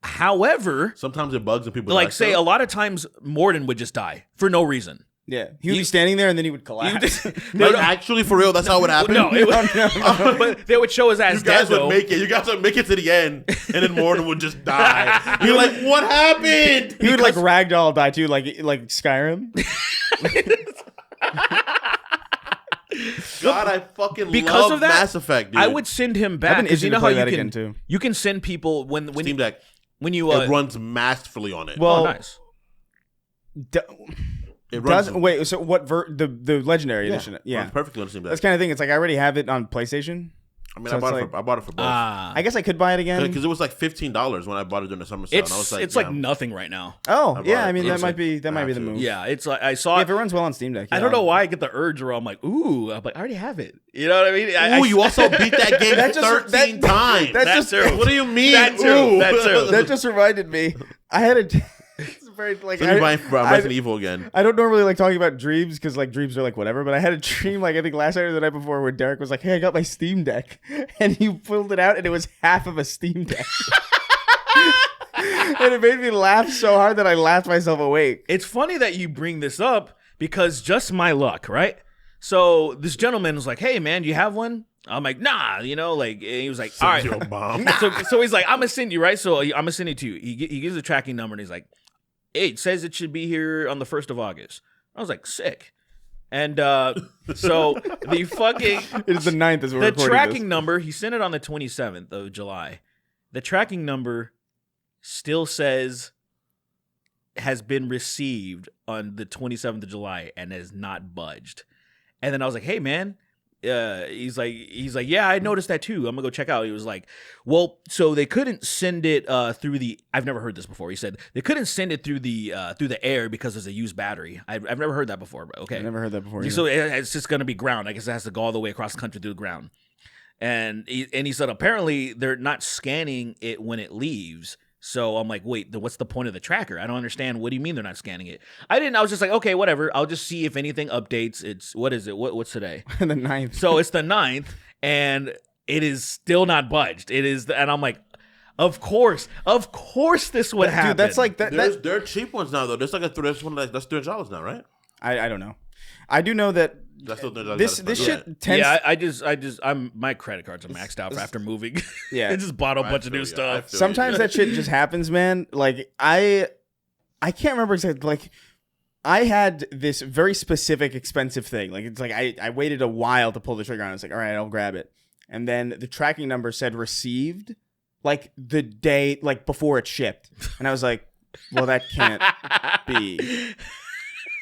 However, sometimes it bugs and people like say a lot of times Morden would just die for no reason. Yeah, he would be standing there and then he would collapse. Actually, for real, that's how it would happen. No, but they would show his ass. You guys would make it. You guys would make it to the end, and then Morden would just die. You're like, what happened? He would like ragdoll die too, like Skyrim. God, I fucking love Mass Effect, dude. I would send him back because you know how you can send people when Steam Deck when you it runs masterfully on it. Well, nice. It runs. Wait, so what? The Legendary Edition? Yeah, runs perfectly on Steam Deck. That's kind of thing. It's like I already have it on PlayStation. I mean, I bought it for both. I guess I could buy it again because it was like $15 when I bought it during the summer sale. And I was like, it's like nothing right now. Oh yeah, I mean that might be the move. Yeah, it's like I saw. If it runs well on Steam Deck, I don't know why I get the urge where I'm like, ooh, I'm like, I already have it. You know what I mean? You also beat that game 13 times. That's true. What do you mean? That's true. That just reminded me. I had a. It's very like. So you're buying Resident Evil again. I don't normally like talking about dreams because like dreams are like whatever. But I had a dream like I think last night or the night before where Derek was like, "Hey, I got my Steam Deck," and he pulled it out and it was half of a Steam Deck. And it made me laugh so hard that I laughed myself awake. It's funny that you bring this up because just my luck, right? So this gentleman was like, "Hey, man, do you have one?" I'm like, "Nah," and he was like, "All right." Bomb. So he's like, "I'm gonna send you, right?" So I'm gonna send it to you. He gives a tracking number and he's like, "Hey, it says it should be here on the 1st of August." I was like, "Sick." And so the fucking it is the 9th as we're recording tracking this. number, he sent it on the 27th of July. The tracking number still says has been received on the 27th of July and has not budged. And then I was like, hey, man. He's like, yeah, I noticed that too. I'm gonna go check out. He was like, well, so they couldn't send it through the. I've never heard this before. He said they couldn't send it through the air because there's a used battery. I've never heard that before. But okay, I never heard that before. So it's just gonna be ground. I guess it has to go all the way across the country through the ground. And he said apparently they're not scanning it when it leaves. So I'm like, wait, what's the point of the tracker? I don't understand. What do you mean they're not scanning it? I was just like, okay, whatever. I'll just see if anything updates. What is it? What's today? The 9th. So it's the 9th, and it is still not budged. And I'm like, of course this would happen. Dude, that's like that. There are cheap ones now though. There's like there's one that's $300 now, right? I don't know. I do know that That's still $300. this shit tends. Yeah, my credit cards are maxed out after moving. Yeah. I just bought a bunch of new I stuff. feel you. Sometimes that shit just happens, man. Like I can't remember exactly. Like I had this very specific expensive thing. Like it's like I waited a while to pull the trigger on. I was like, all right, I'll grab it. And then the tracking number said received, like the day like before it shipped. And I was like, well, that can't be.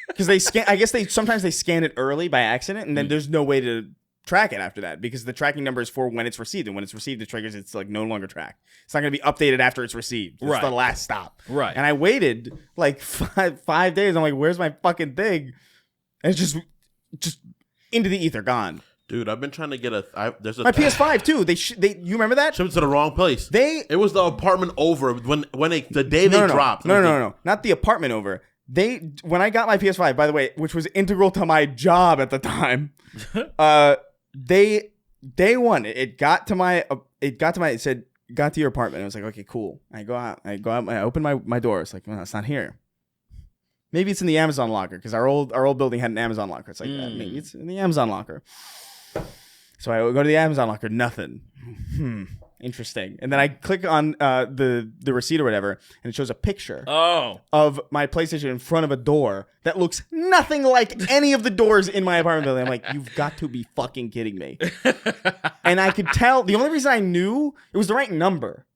Because I guess sometimes they scan it early by accident, and then there's no way to track it after that because the tracking number is for when it's received, and when it's received, it triggers it's like no longer tracked. It's not going to be updated after it's received. It's the last stop. Right. And I waited like five days. I'm like, where's my fucking thing? And it's just into the ether, gone. Dude, I've been trying to get there's a My PS5 too. They you remember that? shipped to the wrong place. It was the apartment over when the day they dropped. No, not the apartment over. When I got my PS5, by the way, which was integral to my job at the time, day one, it said got to your apartment. I was like, okay, cool. I go out, I open my door. It's like, well, it's not here. Maybe it's in the Amazon locker because our old building had an Amazon locker. It's like maybe it's in the Amazon locker. So I go to the Amazon locker, nothing. Interesting. And then I click on the receipt or whatever, and it shows a picture of my PlayStation in front of a door that looks nothing like any of the doors in my apartment building. I'm like, you've got to be fucking kidding me. And I could tell, the only reason I knew, it was the right number.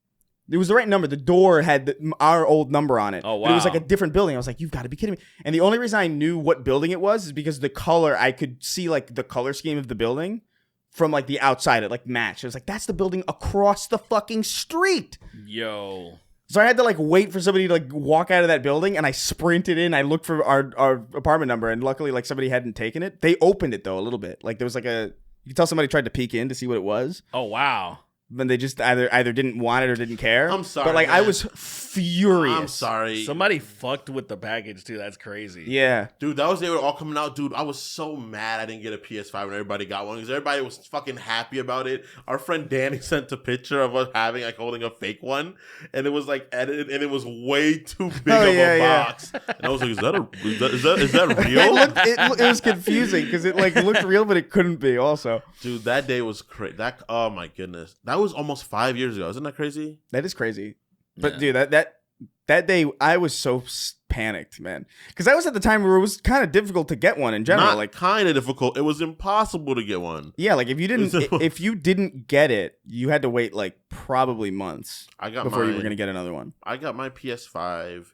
It was the right number. The door had our old number on it. Oh, wow. But it was like a different building. I was like, you've got to be kidding me. And the only reason I knew what building it was is because the color, I could see like the color scheme of the building from like the outside. It like matched. I was like, that's the building across the fucking street. Yo. So I had to like wait for somebody to like walk out of that building, and I sprinted in. I looked for our apartment number, and luckily like somebody hadn't taken it. They opened it though a little bit. Like there was like you could tell somebody tried to peek in to see what it was. Oh, wow. But they just either didn't want it or didn't care. I'm sorry, but like man. I was furious. I'm sorry. Somebody fucked with the package too. That's crazy. Yeah, Dude, that was they were all coming out. Dude, I was so mad I didn't get a PS5 when everybody got one because everybody was fucking happy about it. Our friend Danny sent a picture of us holding a fake one, and it was like edited, and it was way too big of a box. And I was like, is that real? it was confusing because it like looked real, but it couldn't be. Also, dude, that day was crazy. Oh my goodness, that was almost 5 years ago. Isn't that crazy? that is crazy. But dude, that day I was so panicked, man, because I was at the time where it was kind of difficult to get one in general. Not like kind of difficult. It was impossible to get one. yeah, like if you didn't get it, you had to wait like probably months before you were gonna get another one. I got my PS5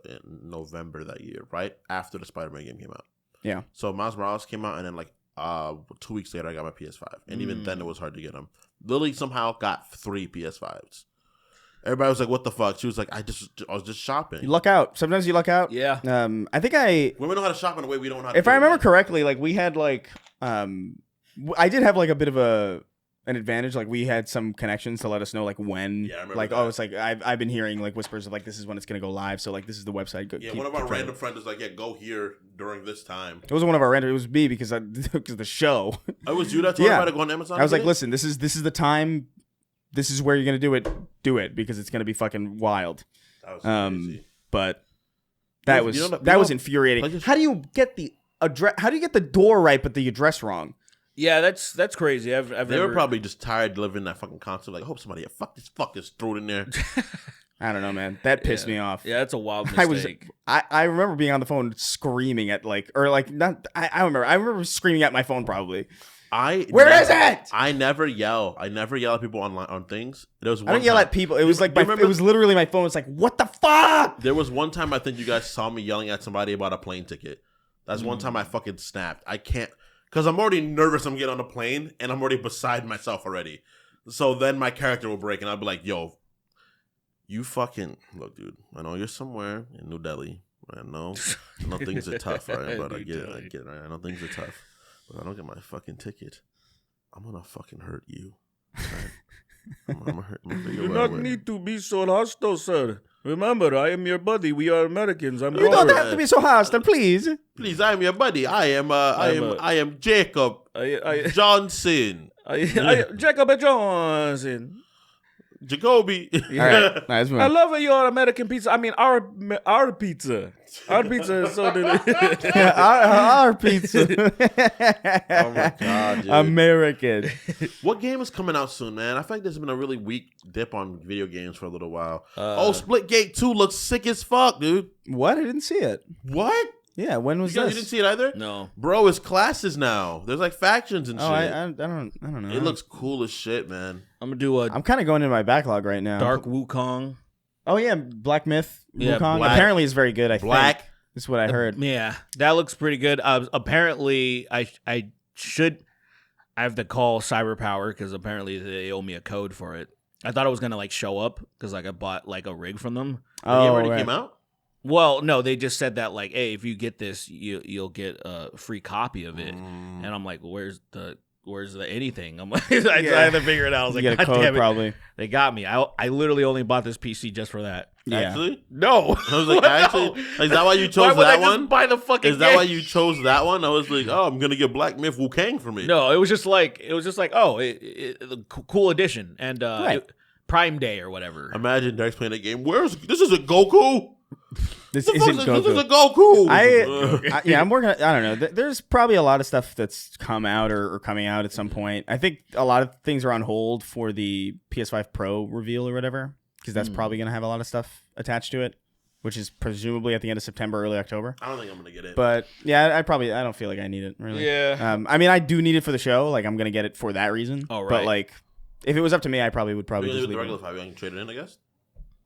in November that year, right after the Spider-Man game came out. Yeah. So Miles Morales came out, and then like 2 weeks later, I got my PS5, and even then it was hard to get them. Lily somehow got 3 PS5s. Everybody was like, "What the fuck?" She was like, "I was just shopping." You luck out. Sometimes you luck out. Yeah. I think women know how to shop in a way we don't know how to. If I remember correctly, like we had like I did have like a bit of an advantage. Like we had some connections to let us know like when. Yeah, I remember like that. Oh, it's like I've been hearing like whispers of like this is when it's gonna go live. So like this is the website. One of our random friends was like, "Yeah, go here during this time." It wasn't one of our random. It was me because of the show. It was you that told everybody to go on Amazon. I was like, listen, this is the time. This is where you're gonna do it. Do it because it's gonna be fucking wild. That was crazy. But that was infuriating. How do you get the address? How do you get the door right but the address wrong? Yeah, that's crazy. They were probably just tired of living that fucking console. Like, I hope somebody fuck this threw it in there. I don't know, man. That pissed me off. Yeah, that's a wild mistake. I remember being on the phone screaming at I remember screaming at my phone probably. Where is it? I never yell. I never yell at people online on things. There was one I don't yell time- at people. It was like remember- it was literally my phone. It's like, what the fuck? There was one time I think you guys saw me yelling at somebody about a plane ticket. That's one time I fucking snapped. I can't, because I'm already nervous. I'm getting on a plane and I'm already beside myself already. So then my character will break and I'll be like, yo, you fucking, look, dude, I know you're somewhere in New Delhi. I know things are tough, right? But I get it, right? I know things are tough. But I don't get my fucking ticket, I'm gonna fucking hurt you. Right? I'm gonna hurt you. You do not need to be so hostile, sir. Remember, I am your buddy. We are Americans. I'm You don't have to be so hostile, please. Please, I am your buddy. I am Jacob Johnson. Jacob Johnson. Jacoby. All right, nice I love your American pizza. I mean, our pizza. Our pizza is so delicious. our pizza. Oh my god, dude. American. What game is coming out soon, man? I feel like there's been a really weak dip on video games for a little while. Splitgate 2 looks sick as fuck, dude. What? I didn't see it. What? Yeah, when was You this? didn't see it either? No. Bro, it's classes now. There's like factions and shit. I don't know. It looks cool as shit, man. I'm gonna do a I'm kind of going into my backlog right now. Dark Wukong. Oh yeah, Black Myth. Yeah, Wukong. Black- Apparently, it's very good. I Black. think. That's what I heard. Yeah, that looks pretty good. Apparently, I have to call Cyberpower because apparently they owe me a code for it. I thought it was gonna like show up because like I bought like a rig from them. The game already right. came out? Well, no, they just said that like, hey, if you get this, you'll get a free copy of it. And I'm like, where's the anything? I'm like, I had to figure it out. I was You like, get a God code damn it. probably. They got me. I literally only bought this PC just for that. Yeah. Actually? No, I was like, actually, is that why you why chose would I that just one? buy the fucking? Is that game? why you chose that one? I was like, oh, I'm gonna get Black Myth Wu Kang for me. No, it was just like oh, cool edition and Right. Prime Day or whatever. Imagine Dex playing a game. This is a Goku. This The fuck isn't This is a Goku. Goku. I'm working. I don't know. There's probably a lot of stuff that's come out or coming out at some point. I think a lot of things are on hold for the PS5 Pro reveal or whatever, because that's probably going to have a lot of stuff attached to it, which is presumably at the end of September, early October. I don't think I'm gonna get it. But yeah, I don't feel like I need it really. Yeah. I mean, I do need it for the show. Like, I'm going to get it for that reason. Oh, right. But like, if it was up to me, I probably would We're gonna just leave it leave the it. regular 5. I can trade it in, I guess.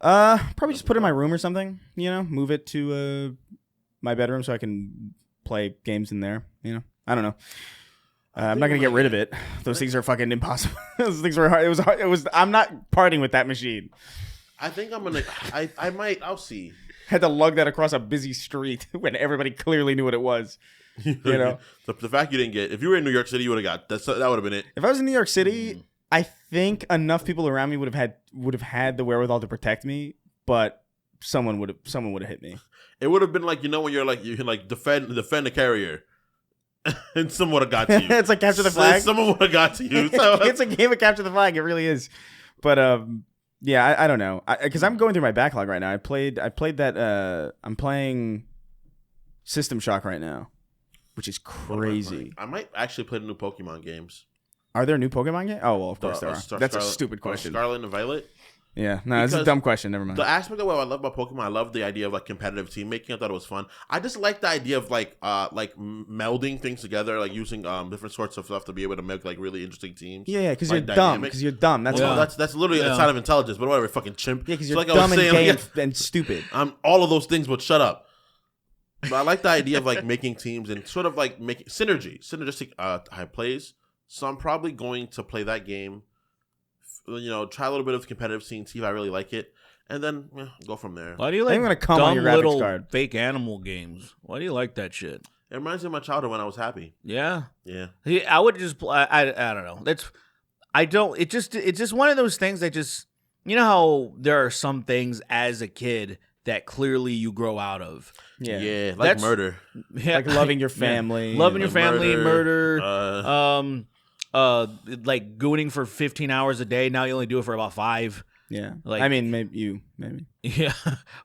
Probably just put it in my room or something. You know, move it to my bedroom so I can play games in there. You know, I don't know. I'm not gonna get rid of it. Those things are fucking impossible. Those things were hard. It was hard. It was. I'm not parting with that machine. I think I'm gonna. I might. I'll see. Had to lug that across a busy street when everybody clearly knew what it was. You know, the fact you didn't get. If you were in New York City, you would have got. That would have been it. if I was in New York City, I think enough people around me would have had the wherewithal to protect me, but someone would have hit me. It would have been like, you know, when you can like defend the carrier, and someone would have got to you. It's like capture the flag. Someone would have got to you. So It's a game of capture the flag. It really is. But yeah, I don't know, because I'm going through my backlog right now. I played that. I'm playing System Shock right now, which is crazy. I might actually play the new Pokemon games. Are there new Pokemon games? Oh well, of course there are. That's a Scarlet- stupid question. Scarlet and Violet. Yeah, no, it's a Because dumb question. Never mind. The aspect of what I love about Pokemon, I love the idea of like competitive team making. I thought it was fun. I just like the idea of like melding things together, like using different sorts of stuff to be able to make like really interesting teams. Yeah, because like you're dumb. dynamic. Because you're dumb. That's Well, all. that's literally a sign of intelligence. But whatever, fucking chimp. Yeah, because So you're like I was dumb and saying, gay like, and stupid. I'm all of those things, but shut up. But I like the idea of like making teams and sort of like making synergistic plays. So I'm probably going to play that game. You know, try a little bit of the competitive scene, see if I really like it, and then go from there. Why do you I'm like gonna come on dumb your graphics little card. fake animal games? Why do you like that shit? It reminds me of my childhood when I was happy. Yeah. Yeah. I would just play. I don't know. It's just one of those things that just, you know how there are some things as a kid that clearly you grow out of. Yeah, like That's- murder. Yeah, Like loving your family. loving your Like family, murder, murder, like gooning for 15 hours a day. Now you only do it for about 5. Yeah. Like- I mean, maybe. Yeah.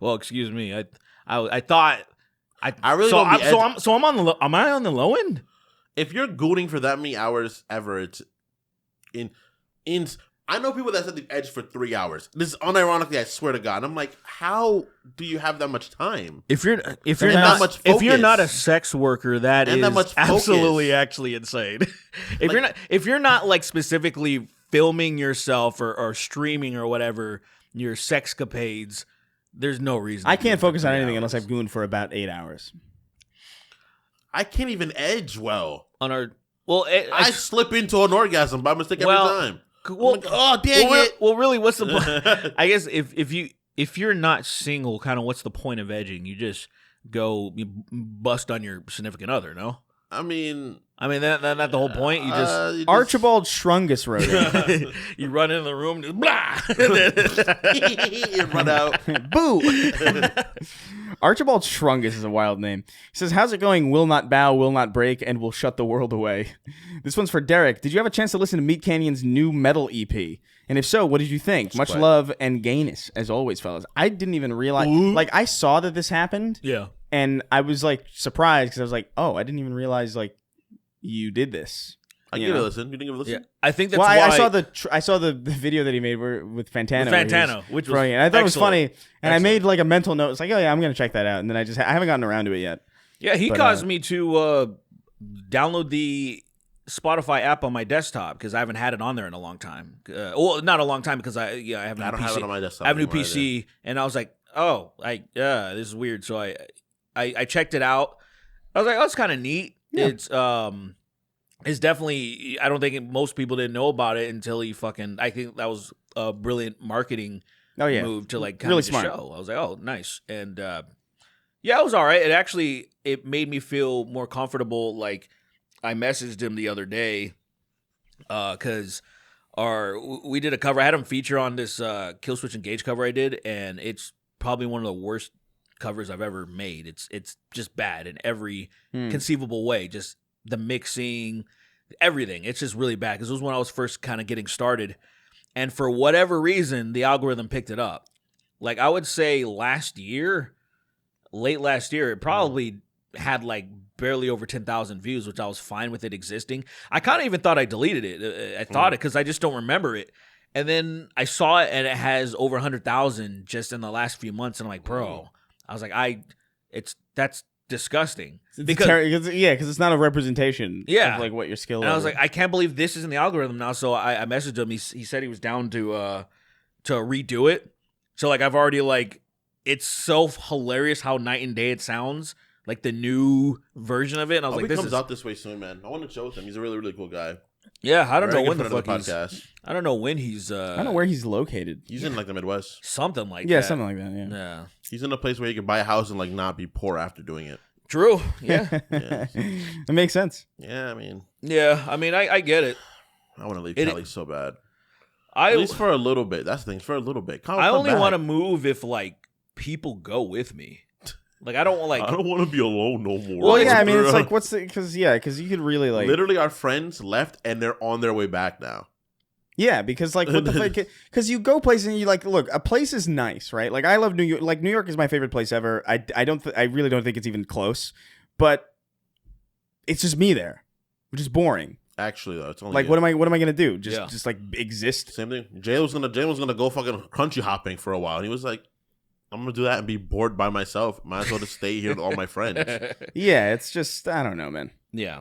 Well, excuse me. I thought. I really so don't I'm, be so I'm so I'm on the am I on the low end? If you're gooning for that many hours ever, it's I know people that said they've edged for 3 hours. This is unironically, I swear to God. And I'm like, how do you have that much time? If you're that not much if you're focus. not a sex worker, that And is that much focus. absolutely actually insane. if you're not like specifically filming yourself or streaming or whatever your sexcapades, there's no reason. I to do it can't for focus on 3 anything unless hours. I'm going for about 8 hours. I can't even edge well. On our well, I slip into an orgasm by mistake every Well, time. well, I'm like, oh, dang it. Well, really, what's the point? I guess if you're not single, kind of what's the point of edging? You just you bust on your significant other, no? I mean, that's not the whole point. You just Archibald Strungus wrote it. you run into the room, just blah. you run out. Boo! Archibald Strungus is a wild name. He says, how's it going? Will not bow, will not break, and will shut the world away. This one's for Derek. Did you have a chance to listen to Meat Canyon's new metal EP? And if so, what did you think? Much love and gayness, as always, fellas. I didn't even realize. Like, I saw that this happened. Yeah. And I was, like, surprised because I was like, oh, I didn't even realize, like, you did this. I give it a listen. You didn't give it a listen? Yeah. I think that's Well, why I saw the video that he made with Fantano. With Fantano, which was brilliant. I thought it was excellent. funny, and I made like a mental note. It's like, oh yeah, I'm gonna check that out, and then I haven't gotten around to it yet. Yeah, he But, caused me to download the Spotify app on my desktop because I haven't had it on there in a long time. Well, not a long time because I have a new I don't PC. have it on my desktop. I have a new anymore PC, and I was like, oh, this is weird. So I checked it out. I was like, oh, it's kind of neat. Yeah. It's definitely. I don't think most people didn't know about it until he fucking. I think that was a brilliant marketing Oh yeah, move to like kind Really of smart. show. I was like, oh, nice, and yeah, it was all right. It made me feel more comfortable. Like I messaged him the other day because we did a cover. I had him feature on this Kill Switch Engage cover I did, and it's probably one of the worst covers I've ever made. It's just bad in every conceivable way. Just the mixing, everything. It's just really bad because it was when I was first kind of getting started. And for whatever reason, the algorithm picked it up. Like I would say late last year, it probably had like barely over 10,000 views, which I was fine with it existing. I kind of even thought I deleted it. I thought it because I just don't remember it. And then I saw it and it has over 100,000 just in the last few months. And I'm like, bro, I was like, that's disgusting. because it's not a representation. Yeah. of like what your skill. And I was level like, I can't believe this is in the algorithm now. So I messaged him. He said he was down to redo it. So like I've already like, it's so hilarious how night and day it sounds. Like the new version of it. And I was like, He this comes is out this way soon, man. I want to chill with him. He's a really, really cool guy. yeah. I don't know Very when good the friend fuck of the podcast. I don't know when he's. I don't know where he's located. He's in like the Midwest. Something like Yeah, that. something like that. Yeah. Yeah. He's in a place where you can buy a house and like not be poor after doing it. True. Yeah. Yeah. It makes sense. Yeah, I mean, Yeah. I mean, I get it. I want to leave It- Cali so bad. I At least for a little bit. That's the thing. For a little bit. I only want to move if like people go with me. Like I don't want like. I don't want to be alone no more. Well, yeah, it's- I mean, it's like, what's the? Because you could really like. literally, our friends left and they're on their way back now. Yeah, because like what the fuck? Because you go places and you like, look, a place is nice, right? Like I love New York. Like New York is my favorite place ever. I really don't think it's even close, but it's just me there, which is boring. Actually, though, it's only Like you. what am I gonna do? Just Yeah. just like exist? Same thing. Jay was gonna go fucking country hopping for a while, and he was like, "I'm gonna do that and be bored by myself. Might as well just stay here with all my friends." Yeah, it's just I don't know, man. Yeah.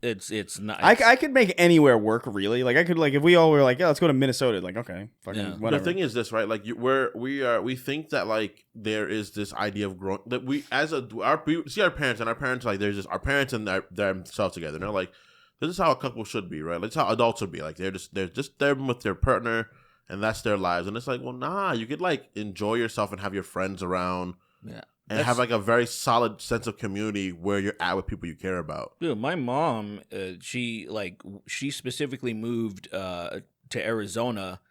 It's not. I could make anywhere work really. Like I could like if we all were like, yeah, let's go to Minnesota. Like okay, fucking Yeah. whatever. The thing is this, right? Like we think that like there is this idea of growing that we see our parents and our parents like there's just our parents and they're themselves together. And they're like, this is how a couple should be, right? Like, this is how adults should be. Like they're just there with their partner and that's their lives. And it's like, well, nah, you could like enjoy yourself and have your friends around. Yeah. And have like a very solid sense of community where you're at with people you care about. Dude, my mom, she specifically moved to Arizona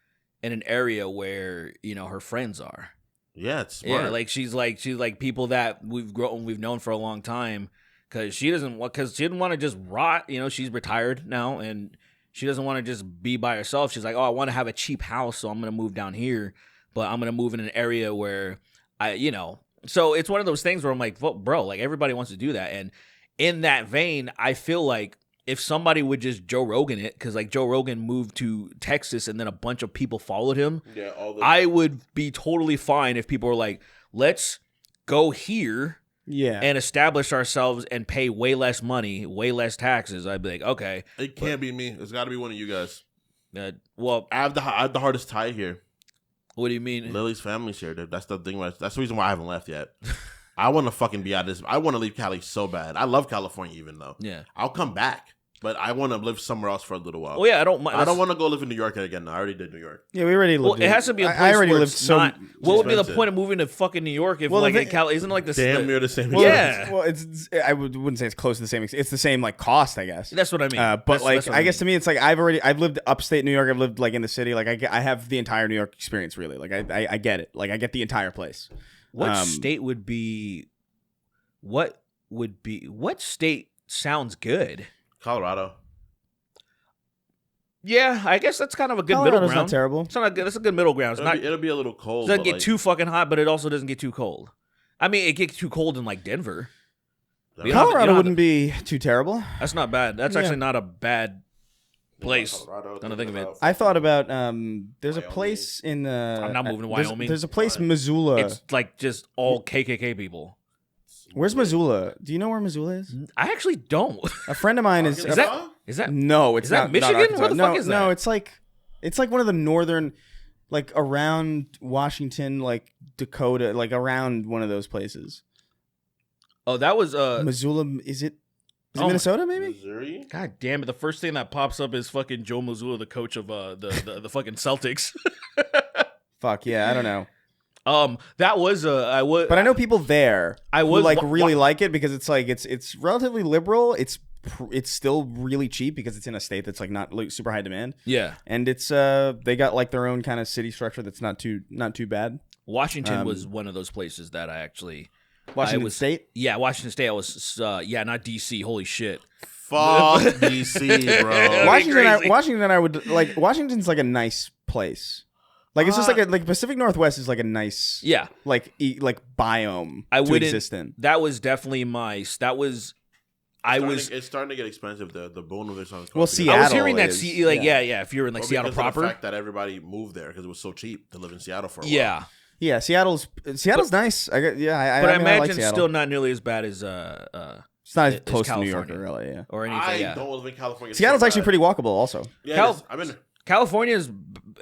in an area where her friends are. Yeah, it's smart. Yeah, like she's like people that we've known for a long time because she didn't want to just rot. She's retired now and she doesn't want to just be by herself. She's like, oh, I want to have a cheap house, so I'm gonna move down here, but I'm gonna move in an area where So it's one of those things where I'm like, well, bro, like everybody wants to do that. And in that vein, I feel like if somebody would just Joe Rogan it, because like Joe Rogan moved to Texas and then a bunch of people followed him. Yeah, I would be totally fine if people were like, let's go here and establish ourselves and pay way less money, way less taxes. I'd be like, okay. It can't be me. It's got to be one of you guys. Well, I have the hardest tie here. What do you mean? Lily's family's here, dude. That's the thing. That's the reason why I haven't left yet. I want to fucking be out of this. I want to leave Cali so bad. I love California even though. Yeah. I'll come back. But I want to live somewhere else for a little while. Oh yeah, I don't mind. I don't want to go live in New York again. I already did New York. Yeah, we already lived. Well, it has to be a place I already where lived it's so. not. What would be the expensive. point of moving to fucking New York if Well, like the in Cali isn't it like the Damn near the same. Well, Yeah. Well, I wouldn't say it's close to the same. It's the same like cost, I guess. That's what I mean. But That's like, what I guess to me, it's like I've lived upstate New York. I've lived like in the city. Like I have the entire New York experience. Really, like I get it. Like I get the entire place. What state would be? What state sounds good? Colorado. Yeah, I guess that's kind of a good middle Colorado's ground. not terrible. It's not good. That's a good middle ground. It'll be a little cold. It doesn't but, get like, too fucking hot, but it also doesn't get too cold. I mean, it gets too cold in like Denver. that- You don't have to- Colorado wouldn't be too terrible. That's not bad. That's Yeah. actually not a bad place. Colorado, Now to think of it. I thought about there's a Wyoming. place in I'm not moving to there's- Wyoming. There's a place Why? Missoula. It's like just all KKK people. Where's Missoula? Do you know where Missoula is? I actually don't. A friend of mine is. Is that? Is that? No, it's Is that not. Michigan? Not Arkansas. Where the no, fuck is no, that? it's like one of the northern, like around Washington, like Dakota, like around one of those places. Oh, that was Missoula, is it Oh, Minnesota? Maybe. Missouri. God damn it! The first thing that pops up is fucking Joe Mazzulla, the coach of the fucking Celtics. Fuck yeah, I don't know. That was I would, But I know people there. I who was like wa- really like it because it's like it's relatively liberal. It's still really cheap because it's in a state that's like not like, super high demand, yeah. and it's they got like their own kind of city structure that's not too bad. Washington was one of those places that I actually. Washington was- State. Yeah, Washington State. I was not DC. Holy shit. Fuck DC, bro. Crazy. Washington, I would like. Washington's like a nice place. Like it's just like Pacific Northwest is like a nice Yeah, like biome I to wouldn't. exist in. That was definitely my. That was. It's starting to get expensive. The bone of this on. Well, I Seattle was hearing that. is, Yeah. If you're in like Seattle because of proper. the fact that everybody moved there because it was so cheap to live in Seattle for a while. Yeah, Yeah, Seattle's nice. I but I mean, imagine like it's Seattle. still not nearly as bad as It's not as it's close to New York California. or LA. Yeah, or anything. I Yeah. don't live in California. Seattle's so actually bad. pretty walkable. Also, Yeah, Cal- it is. I'm in. California's.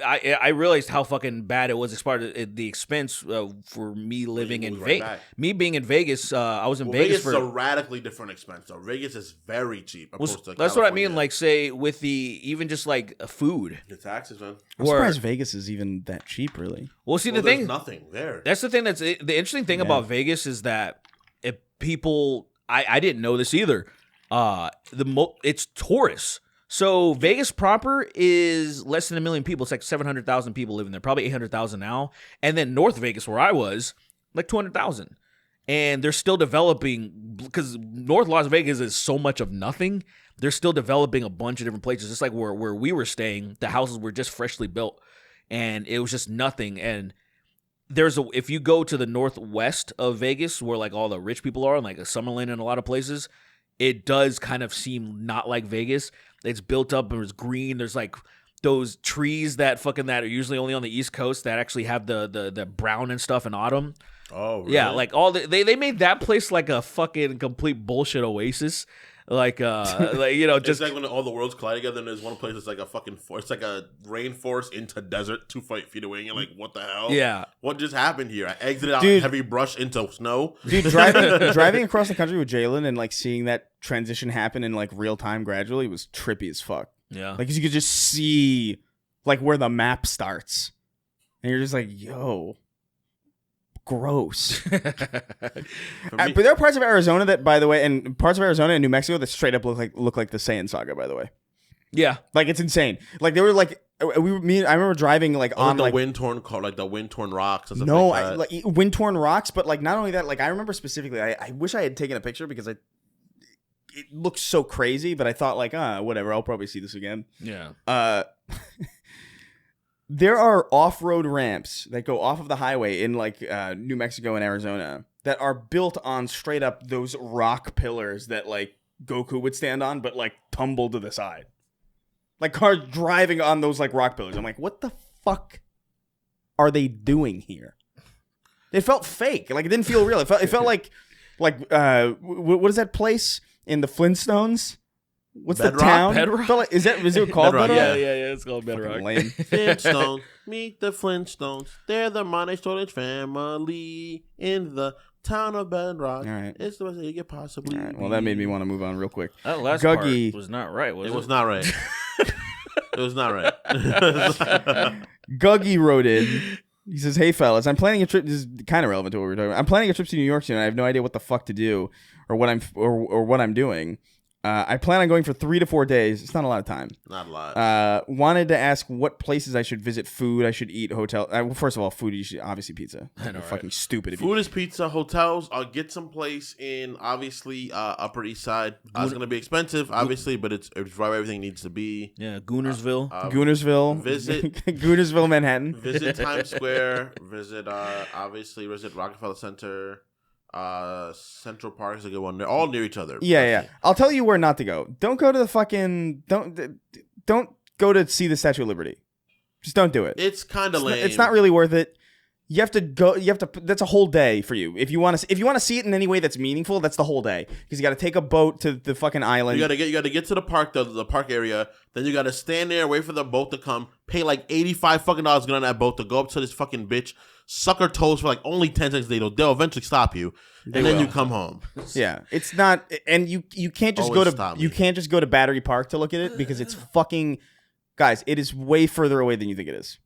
I realized how fucking bad it was as far as the expense for me living in moved right Vegas. back. Me being in Vegas, I was in Well, Vegas Vegas is a for. radically different expense. So Vegas is very cheap. Opposed to That's what I mean. California. Like, say with the even just like food. the taxes, man. I'm Or- surprised Vegas is even that cheap. Really, Well, see Well, the there's thing. nothing there. That's the thing. The interesting thing about Vegas is that if people, I didn't know this either. It's tourists. So Vegas proper is less than 1 million people. It's like 700,000 people living there, probably 800,000 now. And then North Vegas, where I was, like 200,000. And they're still developing because North Las Vegas is so much of nothing. They're still developing a bunch of different places. Just like where we were staying, the houses were just freshly built, and it was just nothing. And if you go to the northwest of Vegas, where like all the rich people are, and like Summerlin and a lot of places, it does kind of seem not like Vegas. It's built up and it's green. There's like those trees that are usually only on the East Coast that actually have the brown and stuff in autumn. Oh, really? Yeah, like they made that place like a fucking complete bullshit oasis. Like It's just like when all the worlds collide together, and there's one place that's like a fucking it's like a rainforest into desert 2 feet away, and you're like, what the hell? Yeah. What just happened here? I exited out Dude. heavy brush into snow. dude, driving across the country with Jalen and like seeing that transition happen in like real time gradually was trippy as fuck. yeah. Like, 'cause you could just see like where the map starts, and you're just like, yo. Gross. For me, But there are parts of Arizona that, by the way, and parts of Arizona and New Mexico that straight up look like the Saiyan saga, by the way. Yeah. Like, it's insane. Like, they were like, I remember driving like on the like wind torn rocks. And stuff no, like that. like wind torn rocks, but like not only that, like I remember specifically, I wish I had taken a picture because it looks so crazy, but I thought like, whatever, I'll probably see this again. Yeah. There are off-road ramps that go off of the highway in like New Mexico and Arizona that are built on straight up those rock pillars that like Goku would stand on, but like tumble to the side. Like cars driving on those like rock pillars. I'm like, what the fuck are they doing here? It felt fake. Like it didn't feel real. It felt like what is that place in the Flintstones? What's Bedrock? the town? Bedrock? Felt like, is it called Bedrock, Bedrock? Yeah. It's called Bedrock. Lame. Flintstones, meet the Flintstones. They're the Monty Storage family in the town of Bedrock. All right. It's the best that you could possibly. All right. Well, that made me want to move on real quick. That last Guggy- part was not right, was it? It was not right. It was not right. Guggy wrote in. He says, "Hey fellas, I'm planning a trip. This is kind of relevant to what we were talking about. I'm planning a trip to New York soon. I have no idea what the fuck to do or what I'm doing. I plan on going for 3 to 4 days. It's not a lot of time. Not a lot. Wanted to ask what places I should visit, food I should eat, hotel. Well, first of all, food. You should obviously pizza. I know, You're fucking stupid. If Food is pizza. Hotels. I'll get some place in obviously Upper East Side. It's gonna be expensive, obviously, but it's right where everything needs to be. Yeah, Goonersville. Goonersville, Visit Goonersville, Manhattan. visit Times Square. Visit visit Rockefeller Center. Central Park is a good one. They're all near each other. Yeah. I'll tell you where not to go. Don't go to the fucking. Don't go to see the Statue of Liberty. Just don't do it. It's kind of lame. It's not really worth it. You have to go. You have to. That's a whole day for you. If you want to see it in any way that's meaningful, that's the whole day. Because you got to take a boat to the fucking island. You gotta get to the park, the park area. Then you gotta stand there, wait for the boat to come, pay like $85 fucking dollars to get on that boat to go up to this fucking bitch, suck her toes for like only 10 seconds. They'll eventually stop you, and then you come home. Yeah, it's not, and you can't just Always go stop to me. you can't just go to Battery Park to look at it because it's fucking guys. It is way further away than you think it is.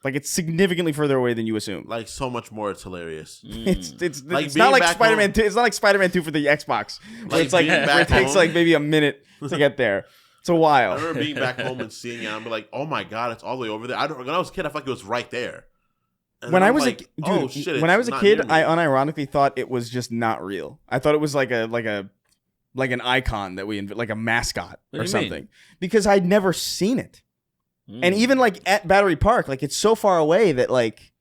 Like it's significantly further away than you assume. Like so much more. It's hilarious. It's Like it's being not like back Spider-Man home- 2. It's not like Spider-Man 2 for the Xbox. Where Like it's like being where back it takes home- like maybe a minute to get there. It's a I while. remember being back home and seeing it. I'm like, oh my god, it's all the way over there. When I was a kid, I felt like it was right there. And When then I I'm was like, a oh dude, shit, when I it's was a not kid, near me. I unironically thought it was just not real. I thought it was like an icon that like a mascot What do or you something mean? because I'd never seen it. And even like at Battery Park, like it's so far away that like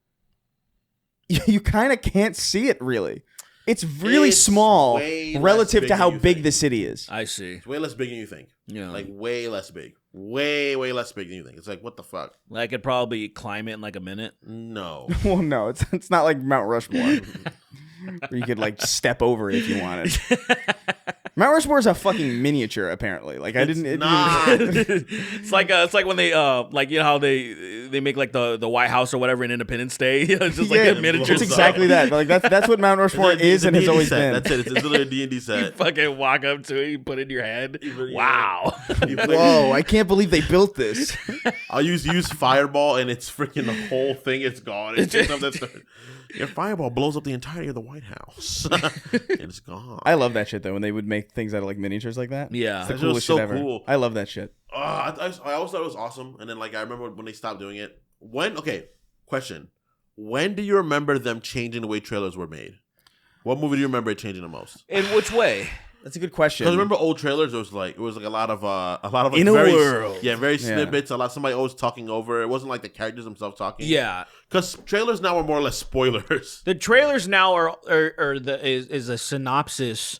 you kind of can't see it really. It's really It's small way less relative big to than how you big think. the city is. I see. It's way less big than you think. Yeah. Like way less big. Way less big than you think. It's like, what the fuck? I could probably climb it in like a minute. No. Well, no, it's not like Mount Rushmore where you could like step over it if you wanted. Mount Rushmore is a fucking miniature, apparently. Like I didn't. Nah. It's like when they like you know how they make like the White House or whatever in Independence Day. It's just like a miniature. It's exactly that. Like that's what Mount Rushmore is and has always been. That's it. It's literally a D&D You set. fucking walk up to it, you put it in your head. Yeah. Wow. Whoa! I can't believe they built this. I'll use Fireball and it's freaking the whole thing is gone. It's just something that's- your Fireball blows up the entirety of the White House. And it's gone. I love that shit though when they would make things out of like miniatures like that. Yeah. It's the That shit was coolest so shit ever. cool. I love that shit. I always thought it was awesome. And then like I remember when they stopped doing it. Question. When do you remember them changing the way trailers were made? What movie do you remember it changing the most? In which way? That's a good question. Because remember old trailers, it was like a lot of like, In a very, world. very snippets. Somebody always talking over. It wasn't like the characters themselves talking. Yeah. Because trailers now are more or less spoilers. The trailers now are is a synopsis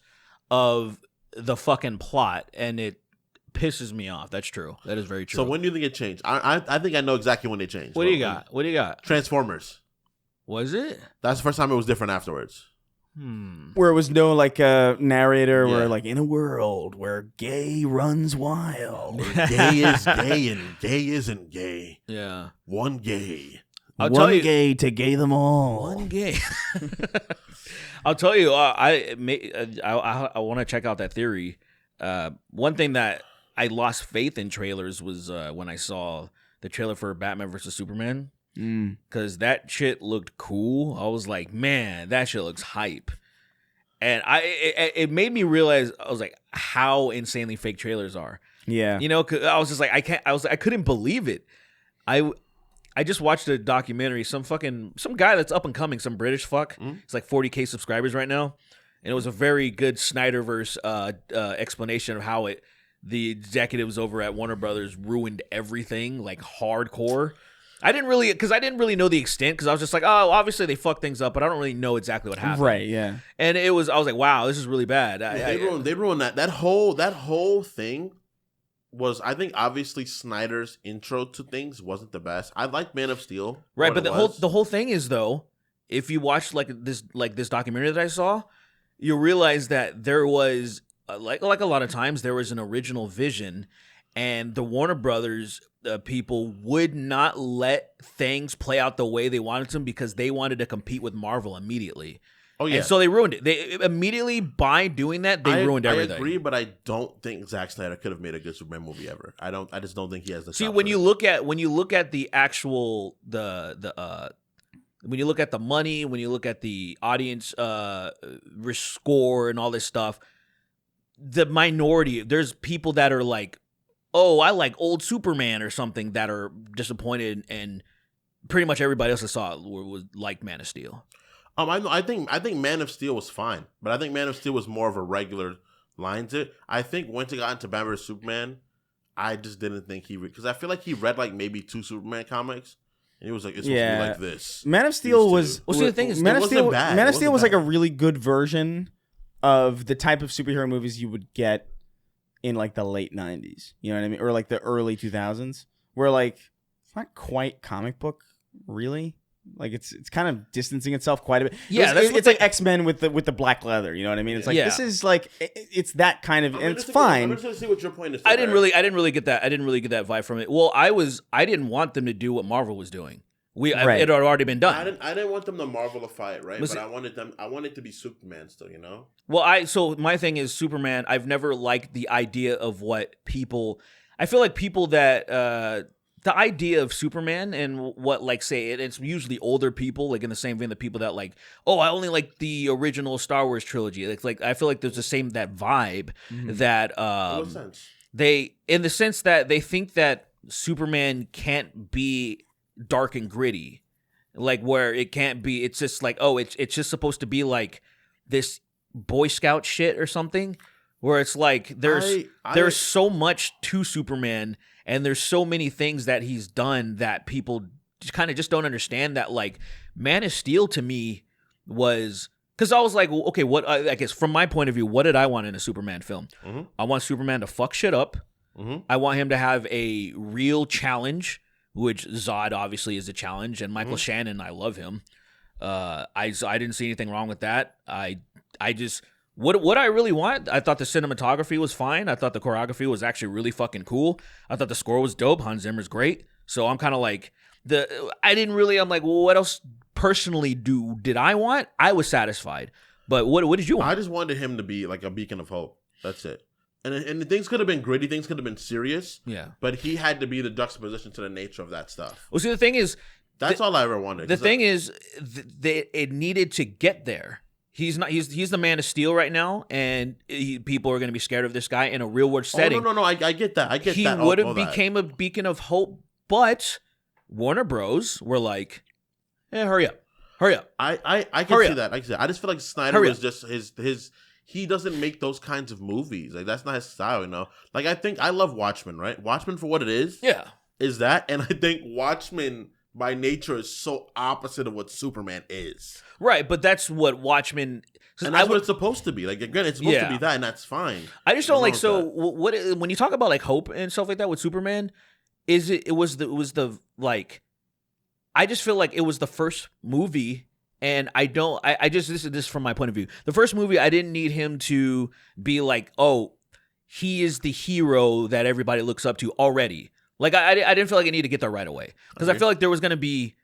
of the fucking plot, and it pisses me off. That's true. That is very true. So when do you think it changed? I think I know exactly when they changed. what do you got? What do you got? Transformers. Was it? That's the first time it was different afterwards. where it was no like narrator, Yeah. where like in a world where gay runs wild. Gay is gay and gay isn't gay. Yeah. One gay. I'll One tell you. gay to gay them all. One gay. I'll tell you. I want to check out that theory. One thing that I lost faith in trailers was when I saw the trailer for Batman vs Superman. Because that shit looked cool. I was like, man, that shit looks hype. And it made me realize, I was like, how insanely fake trailers are. Yeah. You know, 'cause I was just like, I couldn't believe it. I just watched a documentary, some guy that's up and coming, some British fuck. It's like 40K subscribers right now. And it was a very good Snyderverse explanation of how the executives over at Warner Brothers ruined everything, like hardcore. I didn't really know the extent, because I was just like, oh, obviously they fucked things up, but I don't really know exactly what happened. Right, yeah. And I was like, wow, this is really bad. They ruined that. That whole thing was, I think, obviously Snyder's intro to things wasn't the best. I like Man of Steel. Right, but the whole thing is, though, if you watch this documentary that I saw, you realize that there was like a lot of times there was an original vision, and the Warner Brothers people would not let things play out the way they wanted them, because they wanted to compete with Marvel immediately. Oh yeah, and so they ruined it. They immediately, by doing that, they ruined everything. I agree, but I don't think Zack Snyder could have made a good Superman movie ever. I just don't think he has the. See, when you look at the actual when you look at the money, when you look at the audience score and all this stuff, the minority, there's people that are like, oh, I like old Superman or something, that are disappointed, and pretty much everybody else that saw it was like Man of Steel. I think Man of Steel was fine, but I think Man of Steel was more of a regular line to it. I think once it got into Batman vs Superman, I just didn't think because I feel like he read like maybe 2 Superman comics, and he was like, it's supposed to be like this. Man of Steel was. Well, see, the thing is, Man of Steel was like a really good version of the type of superhero movies you would get in like the late 90s. You know what I mean? Or like the early 2000s, where like it's not quite comic book, really. Like it's kind of distancing itself quite a bit. Yeah, it's like X-Men with the black leather. You know what I mean? It's like this is like it's that kind of, and it's fine. I'm just to see what your point is. I didn't really get that. I didn't really get that vibe from it. Well, I didn't want them to do what Marvel was doing. It had already been done. I didn't want them to Marvelify it, right? But I wanted it to be Superman still, you know? Well, so my thing is Superman. I've never liked the idea of what people. I feel like people that. The idea of Superman and what, like, say, it's usually older people, like in the same vein, the people that like, oh, I only like the original Star Wars trilogy. Like I feel like there's the same, that vibe that in what sense? in the sense that they think that Superman can't be dark and gritty, like where it can't be. It's just like, oh, it's just supposed to be like this Boy Scout shit or something, where it's like there's so much to Superman. And there's so many things that he's done that people kind of just don't understand, that like Man of Steel to me was, because I was like, well, okay, what, I guess from my point of view, what did I want in a Superman film? Mm-hmm. I want Superman to fuck shit up. Mm-hmm. I want him to have a real challenge, which Zod obviously is a challenge, and Michael Shannon, I love him. I didn't see anything wrong with that. I just... What I really want, I thought the cinematography was fine. I thought the choreography was actually really fucking cool. I thought the score was dope. Hans Zimmer's great. So I'm kind of like, I'm like, well, what else personally did I want? I was satisfied. But what did you want? I just wanted him to be like a beacon of hope. That's it. And things could have been gritty. Things could have been serious. Yeah. But he had to be the juxtaposition to the nature of that stuff. Well, see, the thing is... That's all I ever wanted. The thing is, it needed to get there. He's not. He's the Man of Steel right now, and people are going to be scared of this guy in a real world setting. Oh, no. I get that. He would have became a beacon of hope, but Warner Bros. Were like, hurry up. I can see that. I just feel like Snyder was just his. He doesn't make those kinds of movies. Like that's not his style, you know. Like I love Watchmen, right? Watchmen for what it is. Yeah. Is that, and I think Watchmen by nature is so opposite of what Superman is. Right, but that's what Watchmen... And that's what it's supposed to be. Like, again, it's supposed to be that, and that's fine. I just don't like... So, what when you talk about, like, hope and stuff like that with Superman, it was the like... I just feel like it was the first movie, and this is from my point of view. The first movie, I didn't need him to be like, oh, he is the hero that everybody looks up to already. Like, I didn't feel like I needed to get there right away. Because I feel like there was going to be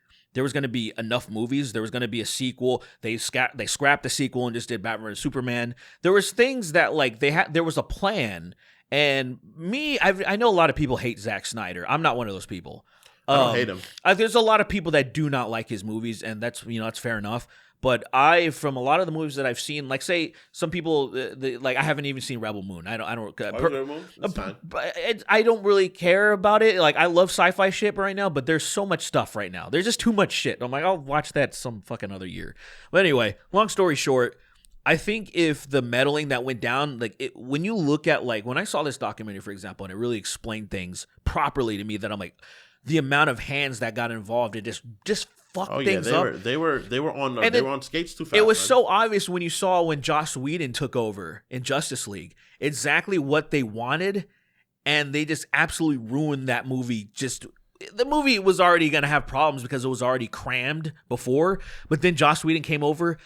enough movies. There was going to be a sequel. They scrapped the sequel and just did Batman vs Superman. There was things that, like, there was a plan. And I know a lot of people hate Zack Snyder. I'm not one of those people. I don't hate him. There's a lot of people that do not like his movies, and that's fair enough. But from a lot of the movies that I've seen, like, say some people, like, I haven't even seen Rebel Moon. I don't. Rebel Moon? That's fine. I don't really care about it. Like, I love sci-fi shit right now, but there's so much stuff right now. There's just too much shit. I'm like, I'll watch that some fucking other year. But anyway, long story short, I think if the meddling that went down, like, when you look at, like, when I saw this documentary, for example, and it really explained things properly to me, that I'm like, the amount of hands that got involved, it just fucked things up. They were on skates too fast. It was man. so obvious when you saw when Joss Whedon took over in Justice League, exactly what they wanted, and they just absolutely ruined that movie. The movie was already going to have problems because it was already crammed before, but then Joss Whedon came over,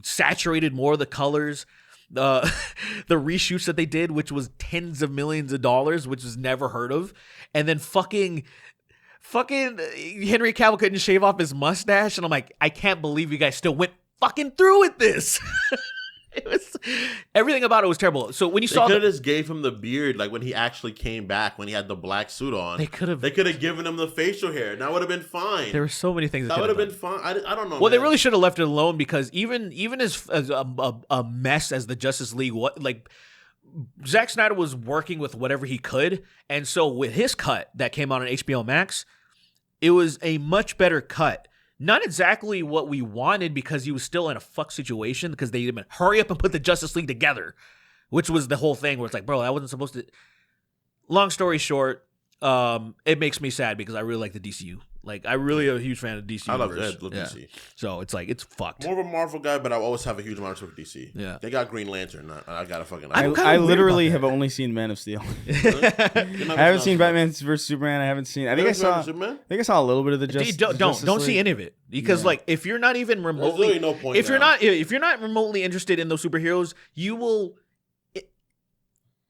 saturated more of the colors. The reshoots that they did, which was tens of millions of dollars, which was never heard of, and then fucking Henry Cavill couldn't shave off his mustache, and I'm like, I can't believe you guys still went fucking through with this. It was everything about it was terrible. So when you saw, they could have just gave him the beard, like when he actually came back when he had the black suit on. They could have given him the facial hair. That would have been fine. There were so many things that would have been fine. I don't know. Well, man. they really should have left it alone because even as a mess as the Justice League, Zack Snyder was working with whatever he could, and so with his cut that came out on HBO Max, it was a much better cut. Not exactly what we wanted because he was still in a fuck situation because they didn't hurry up and put the Justice League together, which was the whole thing where it's like, bro, that wasn't supposed to. Long story short, it makes me sad because I really like the DCU. Like, I really am a huge fan of DC. I love Universe. DC. So it's like, it's fucked. More of a Marvel guy, but I always have a huge amount of respect for DC. Yeah. They got Green Lantern. I got to fucking. I literally have only seen Man of Steel. I haven't seen Batman vs Superman. I haven't seen. I think I saw a little bit of the Justice. Don't see any of it because like if you're not even remotely, really no point if you're not remotely interested in those superheroes, you will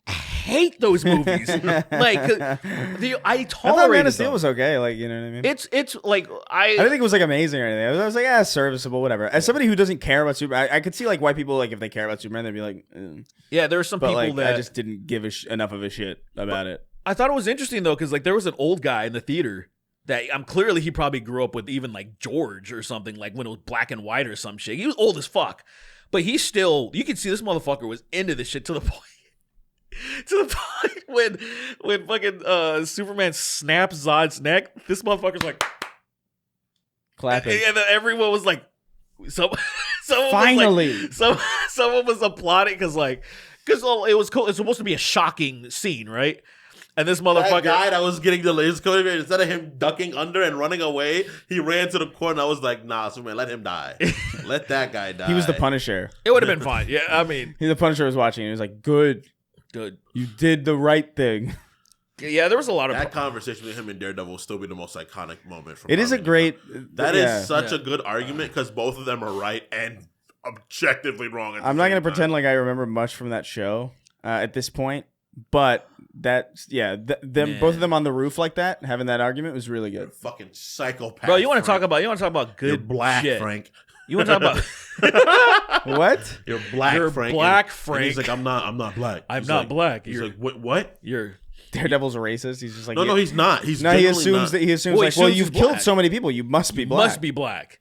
hate those movies. Like I tolerated. I thought Man of Steel was okay. Like, you know what I mean? It's like I didn't think it was like amazing or anything. I was like, serviceable, whatever. As somebody who doesn't care about Superman, I could see like why people like if they care about Superman, they'd be like, yeah. There are some people like, that I just didn't give enough of a shit about it. I thought it was interesting though because like there was an old guy in the theater that clearly he probably grew up with even like George or something like when it was black and white or some shit. He was old as fuck, but he's still you can see this motherfucker was into this shit to the point. To the point when fucking Superman snaps Zod's neck, this motherfucker's like clapping, and then everyone was like, someone finally, was like, someone was applauding because it was cool. It's supposed to be a shocking scene, right? And this motherfucker, that guy that was getting the instead of him ducking under and running away, he ran to the corner. I was like, nah, Superman, let him die. Let that guy die. He was the Punisher. It would have been fine. Yeah, I mean, the Punisher was watching. He was like, good. You did the right thing. Yeah, there was a lot of that conversation with him and Daredevil will still be the most iconic moment. From it is a great. That is such a good argument because both of them are right and objectively wrong. I'm not going to pretend like I remember much from that show at this point, but both of them on the roof like that, having that argument was really good. You're a fucking psychopath, bro. You want to talk about good You're black, shit. Frank. You want to talk about what? You're black, Frank. Black, and Frank. he's like, I'm not black. I'm not black. He's like, what? You're Daredevil's a racist. He's just like, no, he's not. He assumes that well, you've killed so many people, you must be black. Must be black.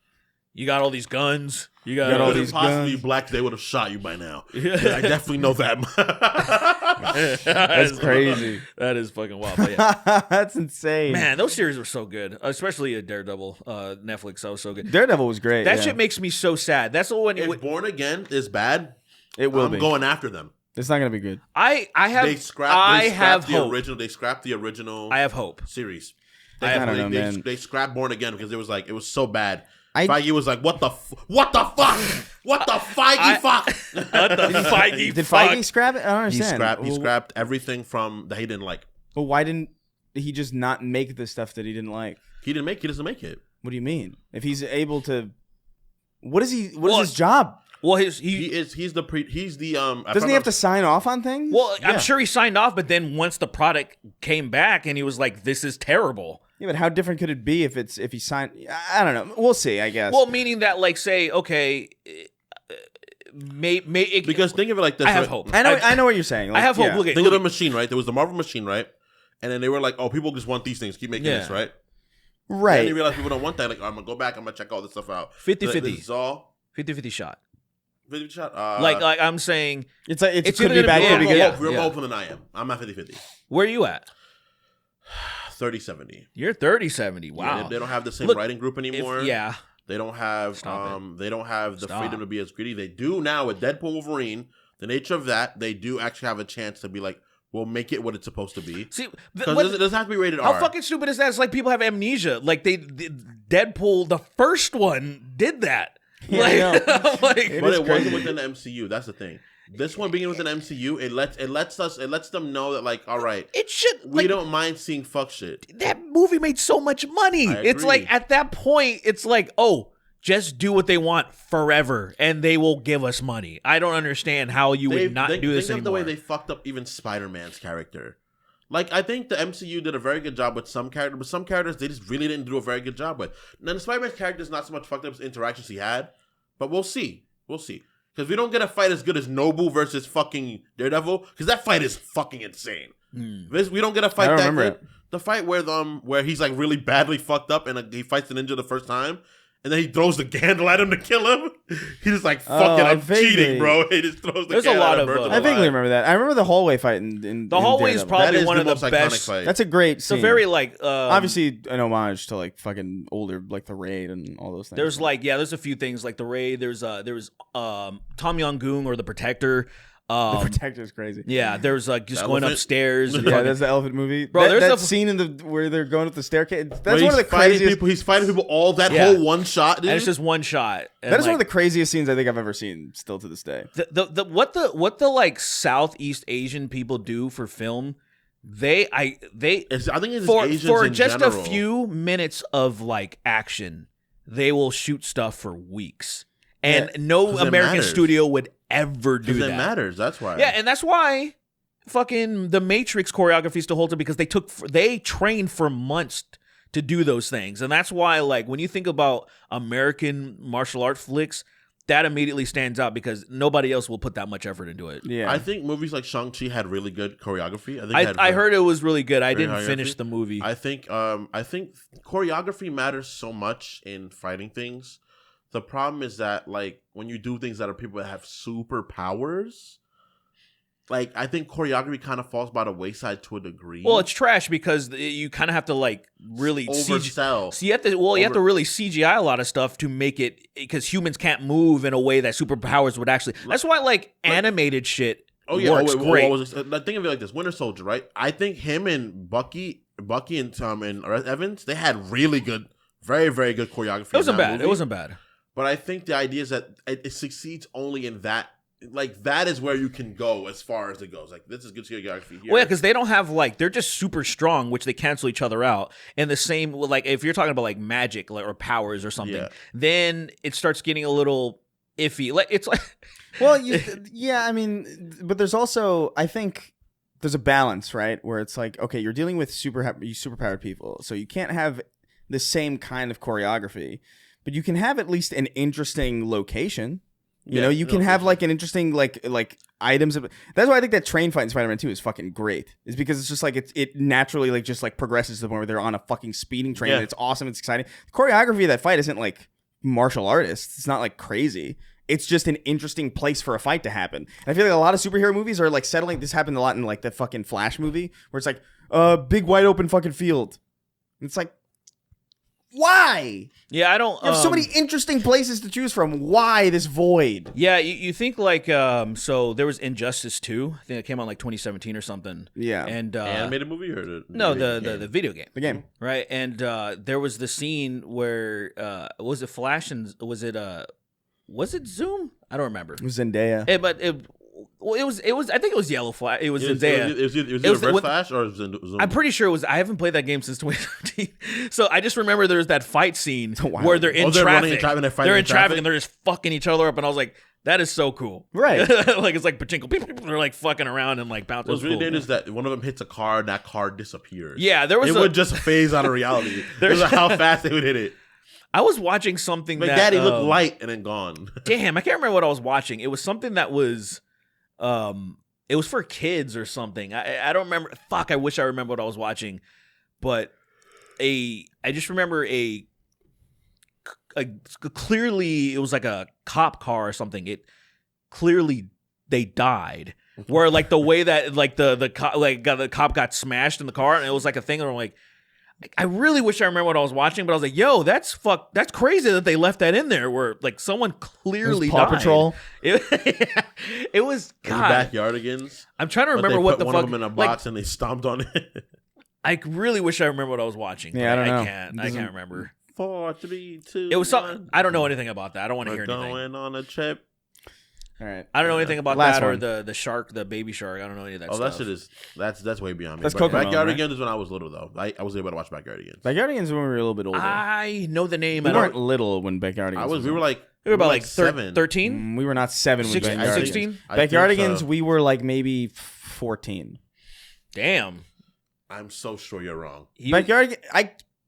You got all these guns. You got all these possibly guns. Black, they would have shot you by now. Yeah, I definitely know that. That's crazy. That is fucking wild. But yeah. That's insane. Man, those series were so good, especially Daredevil. Netflix, that was so good. Daredevil was great. That shit makes me so sad. That's the one. If Born Again is bad, it will be. I'm going after them. It's not gonna be good. I have. They scrapped the hope. original. They scrapped the original. I have hope. Series. I don't know, man. They scrapped Born Again because it was so bad. Feige was like, what the fuck? What the Feige fuck? What the Feige Did fuck? Feige scrap it? I don't understand. He scrapped everything from that he didn't like. Well, why didn't he just not make the stuff that he didn't like? He doesn't make it. What do you mean? If he's able to, what is his job? Well, he's the Doesn't he have to sign off on things? Well, yeah. I'm sure he signed off, but then once the product came back and he was like, "This is terrible." Yeah, but how different could it be if he signed? I don't know. We'll see. I guess. Well, meaning that, like, say, okay, because think of it like this. I have hope. I know what you're saying. Like, I have hope. Think of the machine, right? There was the Marvel machine, right? And then they were like, "Oh, people just want these things. Keep making this, right?" Right. And they realized people don't want that. Like, I'm gonna go back. I'm gonna check all this stuff out. 50-50. This is all 50-50 shot. 50 shot. Like I'm saying, it's could be bad. Could be good. You're more open than I am. I'm at 50-50. Where are you at? 30-70. You're 30-70. Wow. Yeah, they don't have the same writing group anymore. They don't have the freedom to be as greedy. They do now with Deadpool Wolverine. The nature of that, they do actually have a chance to be like will make it what it's supposed to be. See, Because it doesn't have to be rated how R. fucking stupid is that? It's like people have amnesia. Like Deadpool, the first one, did that. Yeah, I know. But is it crazy. wasn't within the MCU. That's the thing. This one being within the MCU, it lets them know that, like, all right, It should. we don't mind seeing fuck shit. That movie made so much money. I It's agree. like at that point, it's like, oh, just do what they want forever, and they will give us money. I don't understand how you would not do this think of the anymore. way they fucked up even Spider-Man's character. Like, I think the MCU did a very good job with some characters, but some characters they just really didn't do a very good job with. And then the Spider-Man's character is not so much fucked up as interactions he had, but we'll see. We'll see. Because we don't get a fight as good as Nobu versus fucking Daredevil, because that fight is fucking insane. We don't get a fight I don't that remember good. The fight where he's like really badly fucked up and he fights the ninja the first time, and then he throws the candle at him to kill him. He's just like, fuck it, I I'm vaguely- cheating, bro. He just throws the There's a candle lot at him, of, burns him I vaguely alive. remember that. I remember the hallway fight in The hallway is Daredevil. probably That is one the of the most iconic best. fight. That's a great It's scene. a very like obviously an homage to like fucking older, like the Raid and all those things. There's like there's a few things like the Raid. There was Tom Yong-goong or the Protector. the Protector's crazy. Yeah, there's like just The going elephant? upstairs. And Yeah, fucking- that's the elephant movie. Bro, That there's a- scene in the where they're going up the staircase. Where That's one of the he's fighting craziest. people. He's fighting people all that Yeah. whole one shot, dude. and it's just one shot. And That is one like, of the craziest scenes I think I've ever seen. Still to this day. what the like Southeast Asian people do for film. I think I think it's for Asians for in just general. a few minutes of like action, they will shoot stuff for weeks, and no 'cause it American matters. studio would ever do Because that. it matters. That's why. Yeah, and that's why fucking the Matrix choreography still holds up because they trained for months to do those things, and that's why like when you think about American martial art flicks, that immediately stands out because nobody else will put that much effort into it. Yeah, I think movies like Shang-Chi had really good choreography. I think it had I heard it was really good. I very didn't choreography. finish the movie. I think choreography matters so much in fighting things. The problem is that like when you do things that are people that have superpowers, like I think choreography kind of falls by the wayside to a degree. Well, it's trash because you kind of have to like really oversell. So you have to really CGI a lot of stuff to make it because humans can't move in a way that superpowers would actually. That's why like animated shit works great. Think of it like this: Winter Soldier, right? I think him and Bucky and Tom and Evans, they had really good, very very good choreography. It wasn't in that bad. movie. It wasn't bad. But I think the idea is that it succeeds only in that. Like that is where you can go as far as it goes. Like this is good choreography here. Well, yeah, because they don't have like they're just super strong, which they cancel each other out. And the same, like if you're talking about like magic or powers or something, Yeah. then it starts getting a little iffy. Like it's like, Well, yeah, I mean, but there's also, I think, there's a balance, right? Where it's like, okay, you're dealing with superpowered people, so you can't have the same kind of choreography, but you can have at least an interesting location. You know, you can have like an interesting like items. That's why I think that train fight in Spider-Man 2 is fucking great. Is because it's just like it naturally like just like progresses to the point where they're on a fucking speeding train. Yeah. And it's awesome. It's exciting. The choreography of that fight isn't like martial artists. It's not like crazy. It's just an interesting place for a fight to happen. And I feel like a lot of superhero movies are like settling. This happened a lot in like the fucking Flash movie where it's like big wide open fucking field. And it's like, why? yeah, I don't. You have so many interesting places to choose from. Why this void? Yeah, you think like so there was Injustice 2. I think it came out like 2017 or something. Yeah. And animated movie or no, the the video game. The game. Right, and there was the scene where was it Flash and was it Zoom? I don't remember. It was Zendaya. It was I think it was Yellow Flash. It was Zendaya. It was It was Reverse with- Flash or Zoom? I'm pretty sure it was. I haven't played that game since 2017, so I just remember there's that fight scene a while where they're ago. in they're running traffic. in traffic and they're fighting They're in in traffic traffic? and they're just fucking each other up, and I was like, that is so cool. Right. Like it's like pachinko. They're like fucking around and like bouncing. What's really dangerous is that one of them hits a car and that car disappears. Yeah, there was it would just phase out of reality. There's how fast they would hit it. I was watching something Like that Daddy looked light and then gone. Damn, I can't remember what I was watching. It was something that was, it was for kids or something. I don't remember. Fuck, I wish I remember what I was watching, but I just remember a clearly it was like a cop car or something. It clearly they died. Where like the way that like the cop got smashed in the car, and it was like a thing where I'm like, I really wish I remember what I was watching, but I was like, yo, that's crazy that they left that in there where like someone clearly Paw died. Patrol. It was God. Backyardigans. I'm trying to But remember they what put the one fuck. of them in a like, box and they stomped on it. I really wish I remember what I was watching. Yeah, but I don't know. I can't remember. 4, 3, 2. It was something. I don't know anything about that. I don't want to We're hear anything. going on a trip. All right. I don't know anything about Last that or one. the shark, the baby shark. I don't know any of that Oh, stuff. that shit is that's way beyond me. That's But Cocomelon, Backyardigans right? is when I was little though. I was able to watch Backyardigans. Backyardigans when we were a little bit older. I know the name. We I don't. weren't little when Backyardigans. We were like We were about like 7. 13, We were not 7 when 16, Backyardigans. 16. I think Backyardigans, so. we were like maybe 14. Damn. I'm so sure you're wrong.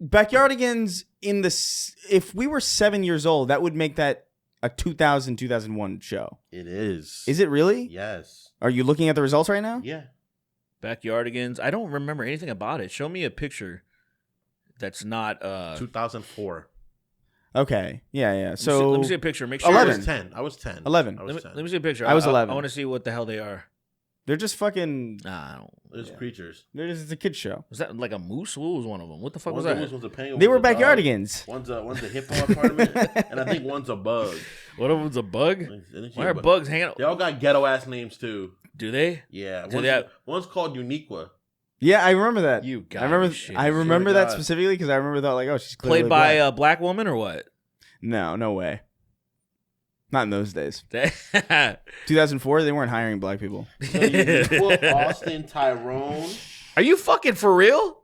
Backyardigans if we were 7 years old, that would make that a 2001 show. It is. Is it really? Yes. Are you looking at the results right now? Yeah. Backyardigans. I don't remember anything about it. Show me a picture that's not 2004. Okay. Yeah. So let me see a picture. Make sure 11. I was 10. 11. I was Let 10. me see a picture. I was 11. I want to see what the hell they are. they're just fucking. Nah, I don't. There's creatures. It's a kid's show. Was that like a moose? What was one of them? What the fuck was One's a that? moose, one's a penguin, They were one's a dog. Backyardigans. One's a hippo apartment, and I think one's a bug. One of them's a bug. Isn't she Why a are bug? bugs hanging out? They all got ghetto ass names too. Do they? Yeah. Do they have- One's called Uniqua. Yeah, I remember that. You got I remember. me shitting. I remember Swear to that God. specifically because I remember that like, oh, she's clearly Played by black. a black woman or what? No way. Not in those days. Are 2004, they weren't hiring black people. So Uniqua, Austin, Tyrone. you fucking for real?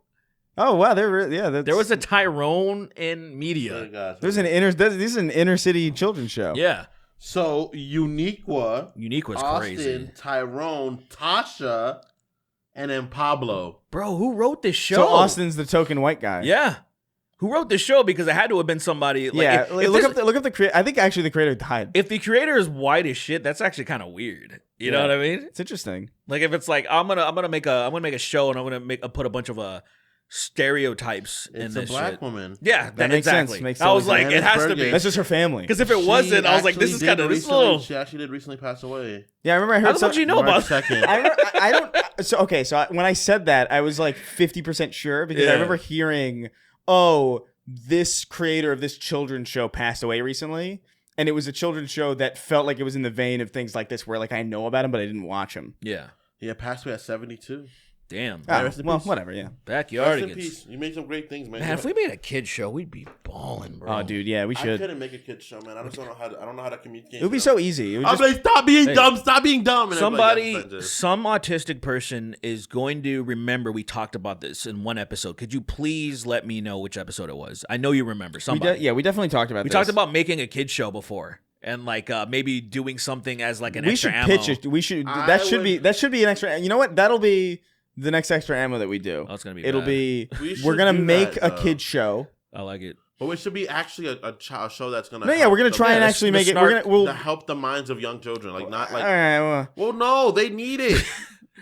Oh wow, that's, There was a Tyrone in Oh, media. gosh. This is an inner city children's show. Yeah. So Uniqua, Unique was Austin, crazy. Tyrone, Tasha, and then Pablo. Bro, who wrote this show? So Austin's the token white guy. Yeah. Who wrote this show? Because it had to have been somebody. Like, yeah. if Look up the creator. I think actually the creator died. if the creator is white as shit, that's actually kind of weird. You know Yeah. what I mean? It's interesting. Like if it's like I'm gonna make a show and I'm gonna put a bunch of stereotypes in It's a this black shit. woman. Yeah, That makes sense. exactly. Makes I was total like, sense. it has to be. Johannesburg. That's just her family. Because if it wasn't, I was like, this is kind of this little. She actually did recently pass away. Yeah, I remember I How heard the fuck do you know March about? 2nd. I remember, I don't. So okay, so when I said that, I was like 50% sure because Yeah. I remember hearing, "Oh, this creator of this children's show passed away recently," and it was a children's show that felt like it was in the vein of things like this, where like I know about him, but I didn't watch him. Yeah. Yeah, passed away at 72. Damn. Oh, rest in well, peace. whatever. Yeah. Rest in Backyardigans. peace. You made some great things, man. Man, if we made a kid show, we'd be balling, bro. Oh, dude, yeah, we I should. couldn't make a kid show, man. I just don't know how. I don't know how to communicate. It would be with so them. easy. It would I'm just, like, stop being Hey. dumb. Stop being dumb. And Somebody, everybody's like, some autistic person is going to remember we talked about this in one episode. Could you please let me know which episode it was? I know you remember. Somebody. we definitely talked about We this. talked about making a kid show before, and like maybe doing something as like an we extra should ammo. pitch it. We should. I That should be. would- That should be an extra. You know what? That'll be the next extra ammo that we do. Oh, it's gonna be. It'll bad. be. We should We're gonna do make that, a though. kid show. I like it. But it should be actually a child show that's gonna. No, yeah, help we're gonna the- try and the- actually the make it. Snark- We're gonna. We'll. to help the minds of young children, like not All like. right. Well, Well, no, they need it.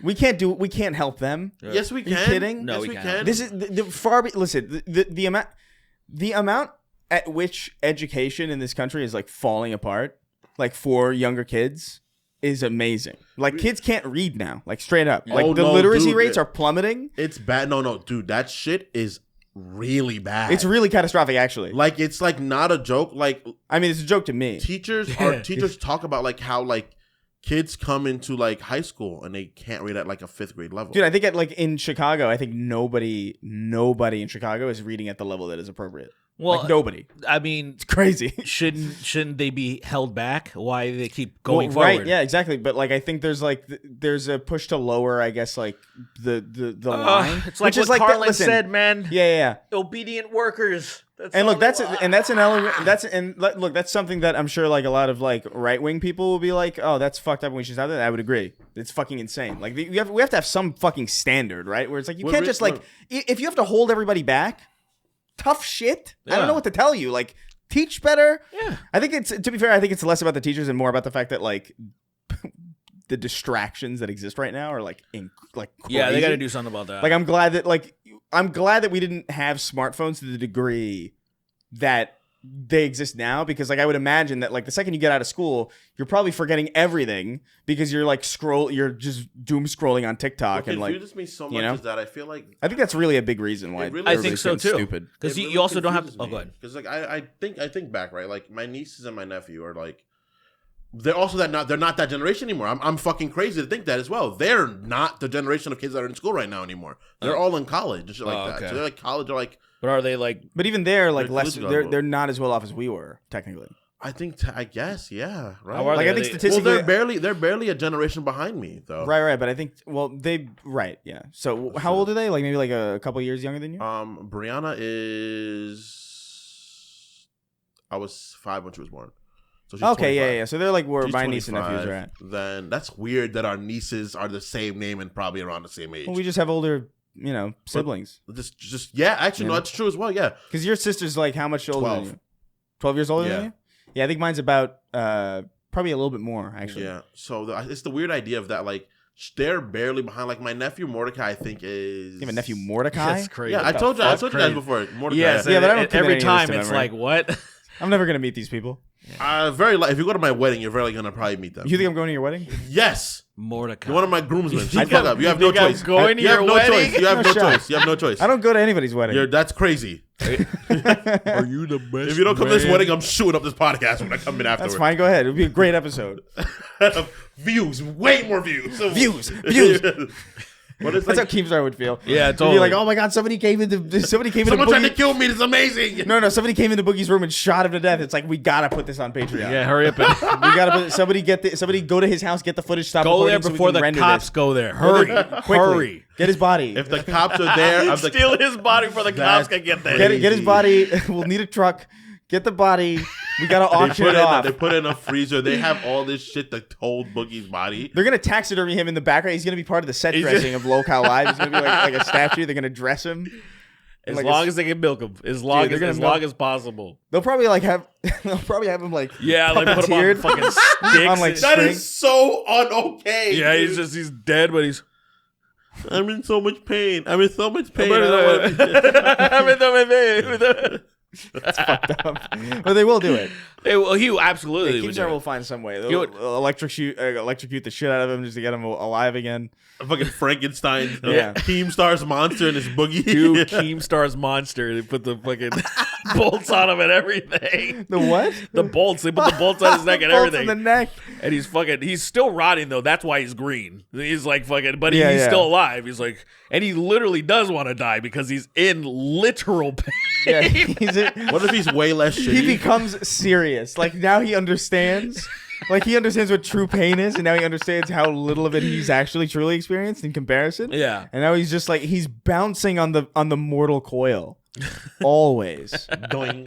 we can't do. We can't help them. Yes, we Are you can. kidding? No, yes, we we can't. can. This is the far. Listen, the amount at which education in this country is like falling apart, like for younger kids, is amazing. Like kids can't read now, like straight up. Like Oh, the no, literacy dude, rates it- are plummeting. It's bad. No, dude, that shit is really bad. It's really catastrophic, actually. like it's like not a joke. Like I mean, it's a joke to me. teachers talk about like how like kids come into like high school and they can't read at like a 5th grade level. Dude, I think in Chicago, I think nobody in Chicago is reading at the level that is appropriate. Well, Like nobody. I mean, It's crazy. shouldn't they be held back? Why do they keep going Well, forward? right? Yeah, exactly. But like, I think there's there's a push to lower, I guess, like the line. It's like which is what like Carlin listen, said, man. Yeah. Obedient workers. That's And look, all that's they want. and that's an element. Look, that's something that I'm sure like a lot of like right wing people will be like, oh, that's fucked up, and we should have that. I would agree. It's fucking insane. Like we have to have some fucking standard, right? Where it's like you can't just like if you have to hold everybody back. Tough shit. I Yeah. don't know what to tell you. Like, teach better. Yeah. I think it's, to be fair, I think it's less about the teachers and more about the fact that like the distractions that exist right now are like Yeah, they got to crazy. do something about that. Like, I'm glad that we didn't have smartphones to the degree that they exist now, because like I would imagine that like the second you get out of school, you're probably forgetting everything because you're like you're just doom scrolling on TikTok and like. What confuses me so much is that I feel like I think that's really a big reason why. Really I think so too. Stupid. Because It you also don't have. confuses Oh, me. go ahead. Because like I think back, right? Like my nieces and my nephew are like, they're also they're not that generation anymore. I'm fucking crazy to think that as well. They're not the generation of kids that are in school right now anymore. They're all in college and shit like that. okay. So they're like college, or like But are they like? But even they're like They're less. collegiate level. They're not as well off as we were technically. I think I guess yeah, right. How are Like they? I think They- Well, statistically, they're barely a generation behind me though. right. But I think yeah. So how old are they? Like maybe like a couple years younger than you. Brianna is. I was 5 when she was born. So she's Okay, 25. yeah. So they're like where She's my niece and 25. nephews are at. Then that's weird that our nieces are the same name and probably around the same age. Well, we just have older, siblings. Just yeah, actually, no, Yeah. that's true as well. Yeah, Because your sister's like how much older 12. than you? 12 years older Yeah. than you? Yeah, I think mine's about probably a little bit more actually. yeah. So it's the weird idea of that. Like they're barely behind. Like my nephew Mordecai, I think is. You have a nephew Mordecai? That's crazy. Yeah, I the told you fuck? guys before. Mordecai. Yes, Yeah, but I don't commit every any of this time to it's memory. like what? I'm never gonna meet these people. If you go to my wedding, you're very gonna probably meet them. You think I'm going to your wedding? Yes. Mordecai. You're one of my groomsmen. You Shut the fuck up. You have no think I'm choice. going to You have your no wedding? choice. You have No no shot. choice. You have no choice. I don't go to anybody's wedding. That's crazy. Are you the best? If you don't come to this man? wedding, I'm shooting up this podcast when I come in afterwards. That's fine. Go ahead. It'll be a great episode. Views, way more views. Views. What is That's how like? Keemstar would feel. Yeah, He'd totally. be like, "Oh my god, somebody came into Someone Boogie." tried to kill me. This is amazing. No, somebody came into Boogie's room and shot him to death. It's like we gotta put this on Patreon. Yeah, hurry up and We gotta put somebody go to his house, get the footage, stop go there recording so we before can the render cops this. go there. Hurry, Quickly. hurry. Get his body. If the cops are there, I'm Steal his body before the cops That's can get there. Get his body. We'll need a truck. Get the body. We gotta auction it off. They put it in a freezer. They have all this shit to hold Boogie's body. They're gonna taxidermy him in the background. He's gonna be part of the set dressing of Locale Live. He's gonna be like a statue. They're gonna dress him. As like long a- as they can milk him, as long they're gonna as milk- long as possible. They'll probably like have. They'll probably have him like. Yeah, like put him on puppeteered. fucking sticks. On, like, and- That string. is so un-okay. yeah, dude. he's dead, but he's. I'm in so much pain. I'm in so much pain. That's fucked up. But they will do it. He absolutely would Keemstar do will it. find some way. You They'll would- electrocute the shit out of him just to get him alive again. Fucking Frankenstein. Yeah. Keemstar's monster and his Boogie. Dude, Keemstar's monster. They put the fucking bolts on him and everything. The what? The bolts. They put the bolts on his neck and Bolts everything. in the neck. And he's still rotting though. That's why he's green. He's like fucking, but Yeah, he's yeah. still alive. He's like, and he literally does want to die because he's in literal pain. Yeah, What if he's way less shitty? he becomes serious. Like now he understands. Like he understands what true pain is, and now he understands how little of it he's actually truly experienced in comparison. Yeah. And now he's just like he's bouncing on the mortal coil, always. Doing.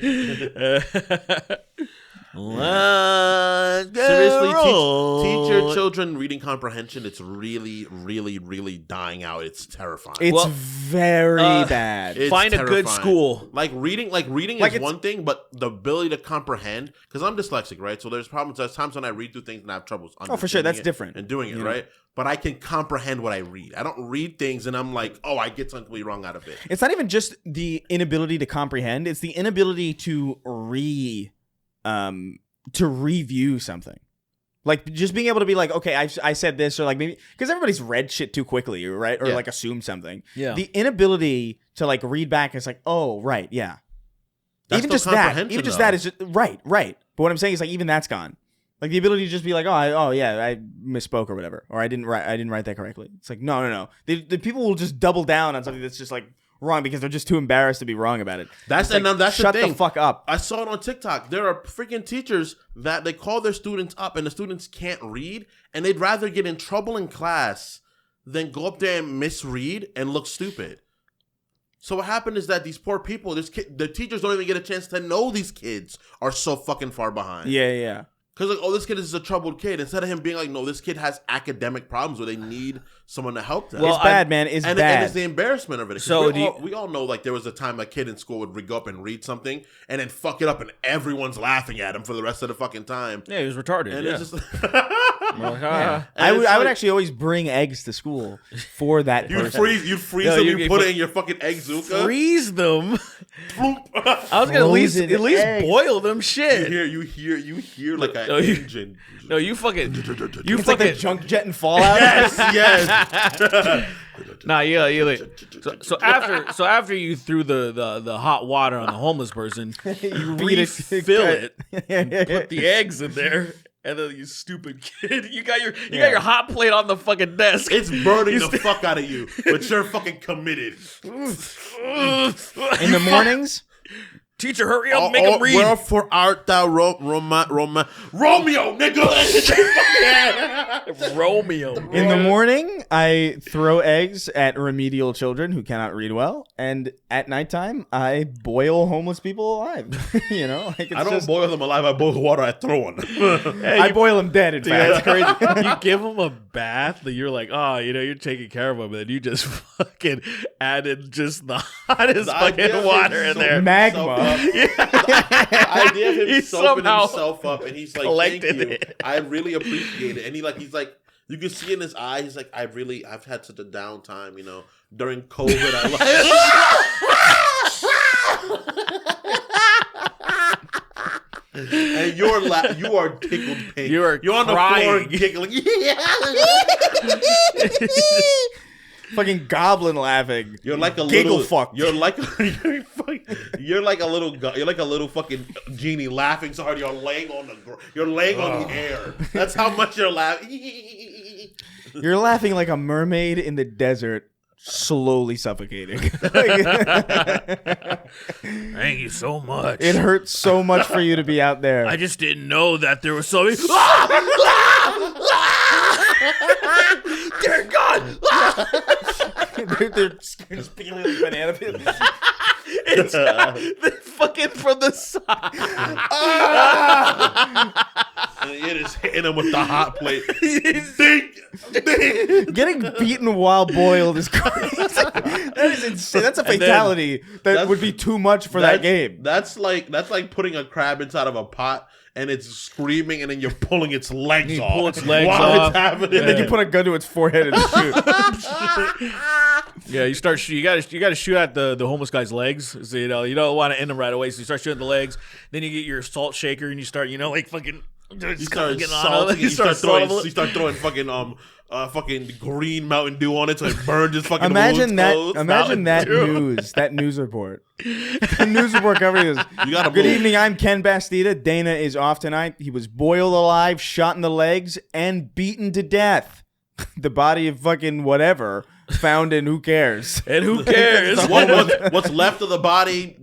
Let's go Seriously, roll. teach your children reading comprehension. It's really, really, really dying out. It's terrifying. It's Well, very bad. It's Find a good terrifying. school. Like reading Like is it's- one thing, but the ability to comprehend. Because I'm dyslexic, right? So there's problems. There's times when I read through things and I have troubles. Oh, for sure, that's understanding it different, and doing it, you know? right? But I can comprehend what I read. I don't read things and I'm like, oh, I get something wrong out of it. It's not even just the inability to comprehend; it's the inability to review something. Like just being able to be like, okay, I said this, or like maybe because everybody's read shit too quickly, right? Or Yeah. like assume something. Yeah. The inability to like read back is like, oh, right, yeah. That's Even still just that, comprehension, even just though. that is just right. But what I'm saying is like even that's gone. Like the ability to just be like, oh yeah, I misspoke or whatever, or I didn't write that correctly. It's like no. The people will just double down on something that's just like wrong because they're just too embarrassed to be wrong about it. That's It's like, and that's shut the thing. the fuck up. I saw it on TikTok. There are freaking teachers that they call their students up and the students can't read, and they'd rather get in trouble in class than go up there and misread and look stupid. So what happened is that these poor people, the teachers don't even get a chance to know these kids are so fucking far behind. Yeah. Because like, oh, this kid is a troubled kid. Instead of him being like, no, this kid has academic problems where they need someone to help them. Well, it's bad, man. It's and bad. it's the embarrassment of it. So we all know, like, there was a time a kid in school would go up and read something and then fuck it up, and everyone's laughing at him for the rest of the fucking time. Yeah, he was retarded. And yeah. it's just I would actually always bring eggs to school for that person. you freeze them, you put it in your fucking egg zuka. Freeze them. I was gonna Frozen at least eggs. boil them. Shit. You hear like an No, engine. No, you fucking. It's like the junk jet and Fallout. Yes. Nah, so after you threw the hot water on the homeless person, you refill it, put the eggs in there, and then you stupid kid, you got your hot plate on the fucking desk. It's burning the fuck out of you, but you're fucking committed. In the mornings. Teacher, hurry up, make him read. Wherefore art thou Romeo, nigga? Romeo. In the morning, I throw eggs at remedial children who cannot read well, and at nighttime, I boil homeless people alive. You know, like I don't boil them alive. I boil the water I throw on them. I boil them dead. In fact, it's crazy. You give them a bath, and you're like, oh, you're taking care of them, and then you just fucking added just the hottest fucking water in there. Magma. The idea of him He soaping somehow himself up, and he's like, "Thank collected you, it. I really appreciate it." And he's like, you can see in his eye, he's like, I've had such a downtime, during COVID. And you are tickled pink. You're on the floor giggling. Fucking goblin laughing. You're like a giggle little fuck. You're like a little fucking genie laughing so hard you're laying on the air. That's how much you're laughing. You're laughing like a mermaid in the desert, slowly suffocating. Thank you so much. It hurts so much for you to be out there. I just didn't know that there was so many. Dear God! they're just peeling like banana peels. It's they're fucking from the side. And you're just hitting him with the hot plate. Ding! Getting beaten while boiled is crazy. That is insane. That's a fatality that would be too much for that game. That's like putting a crab inside of a pot and it's screaming, and then you're pulling its legs off. Pull its legs while off. It's happening. And then you put a gun to its forehead and shoot. Yeah, you start. You gotta shoot at the homeless guy's legs. So you don't want to end him right away. So you start shooting the legs. Then you get your salt shaker and you start like fucking. You start salting. You start throwing fucking green Mountain Dew on it so it burns his fucking Imagine that. clothes. Imagine that news. That news report. The news report covering this. You gotta Good move. evening. I'm Ken Bastida. Dana is off tonight. He was boiled alive, shot in the legs, and beaten to death. The body of fucking whatever found in who cares? And who cares? What's left of the body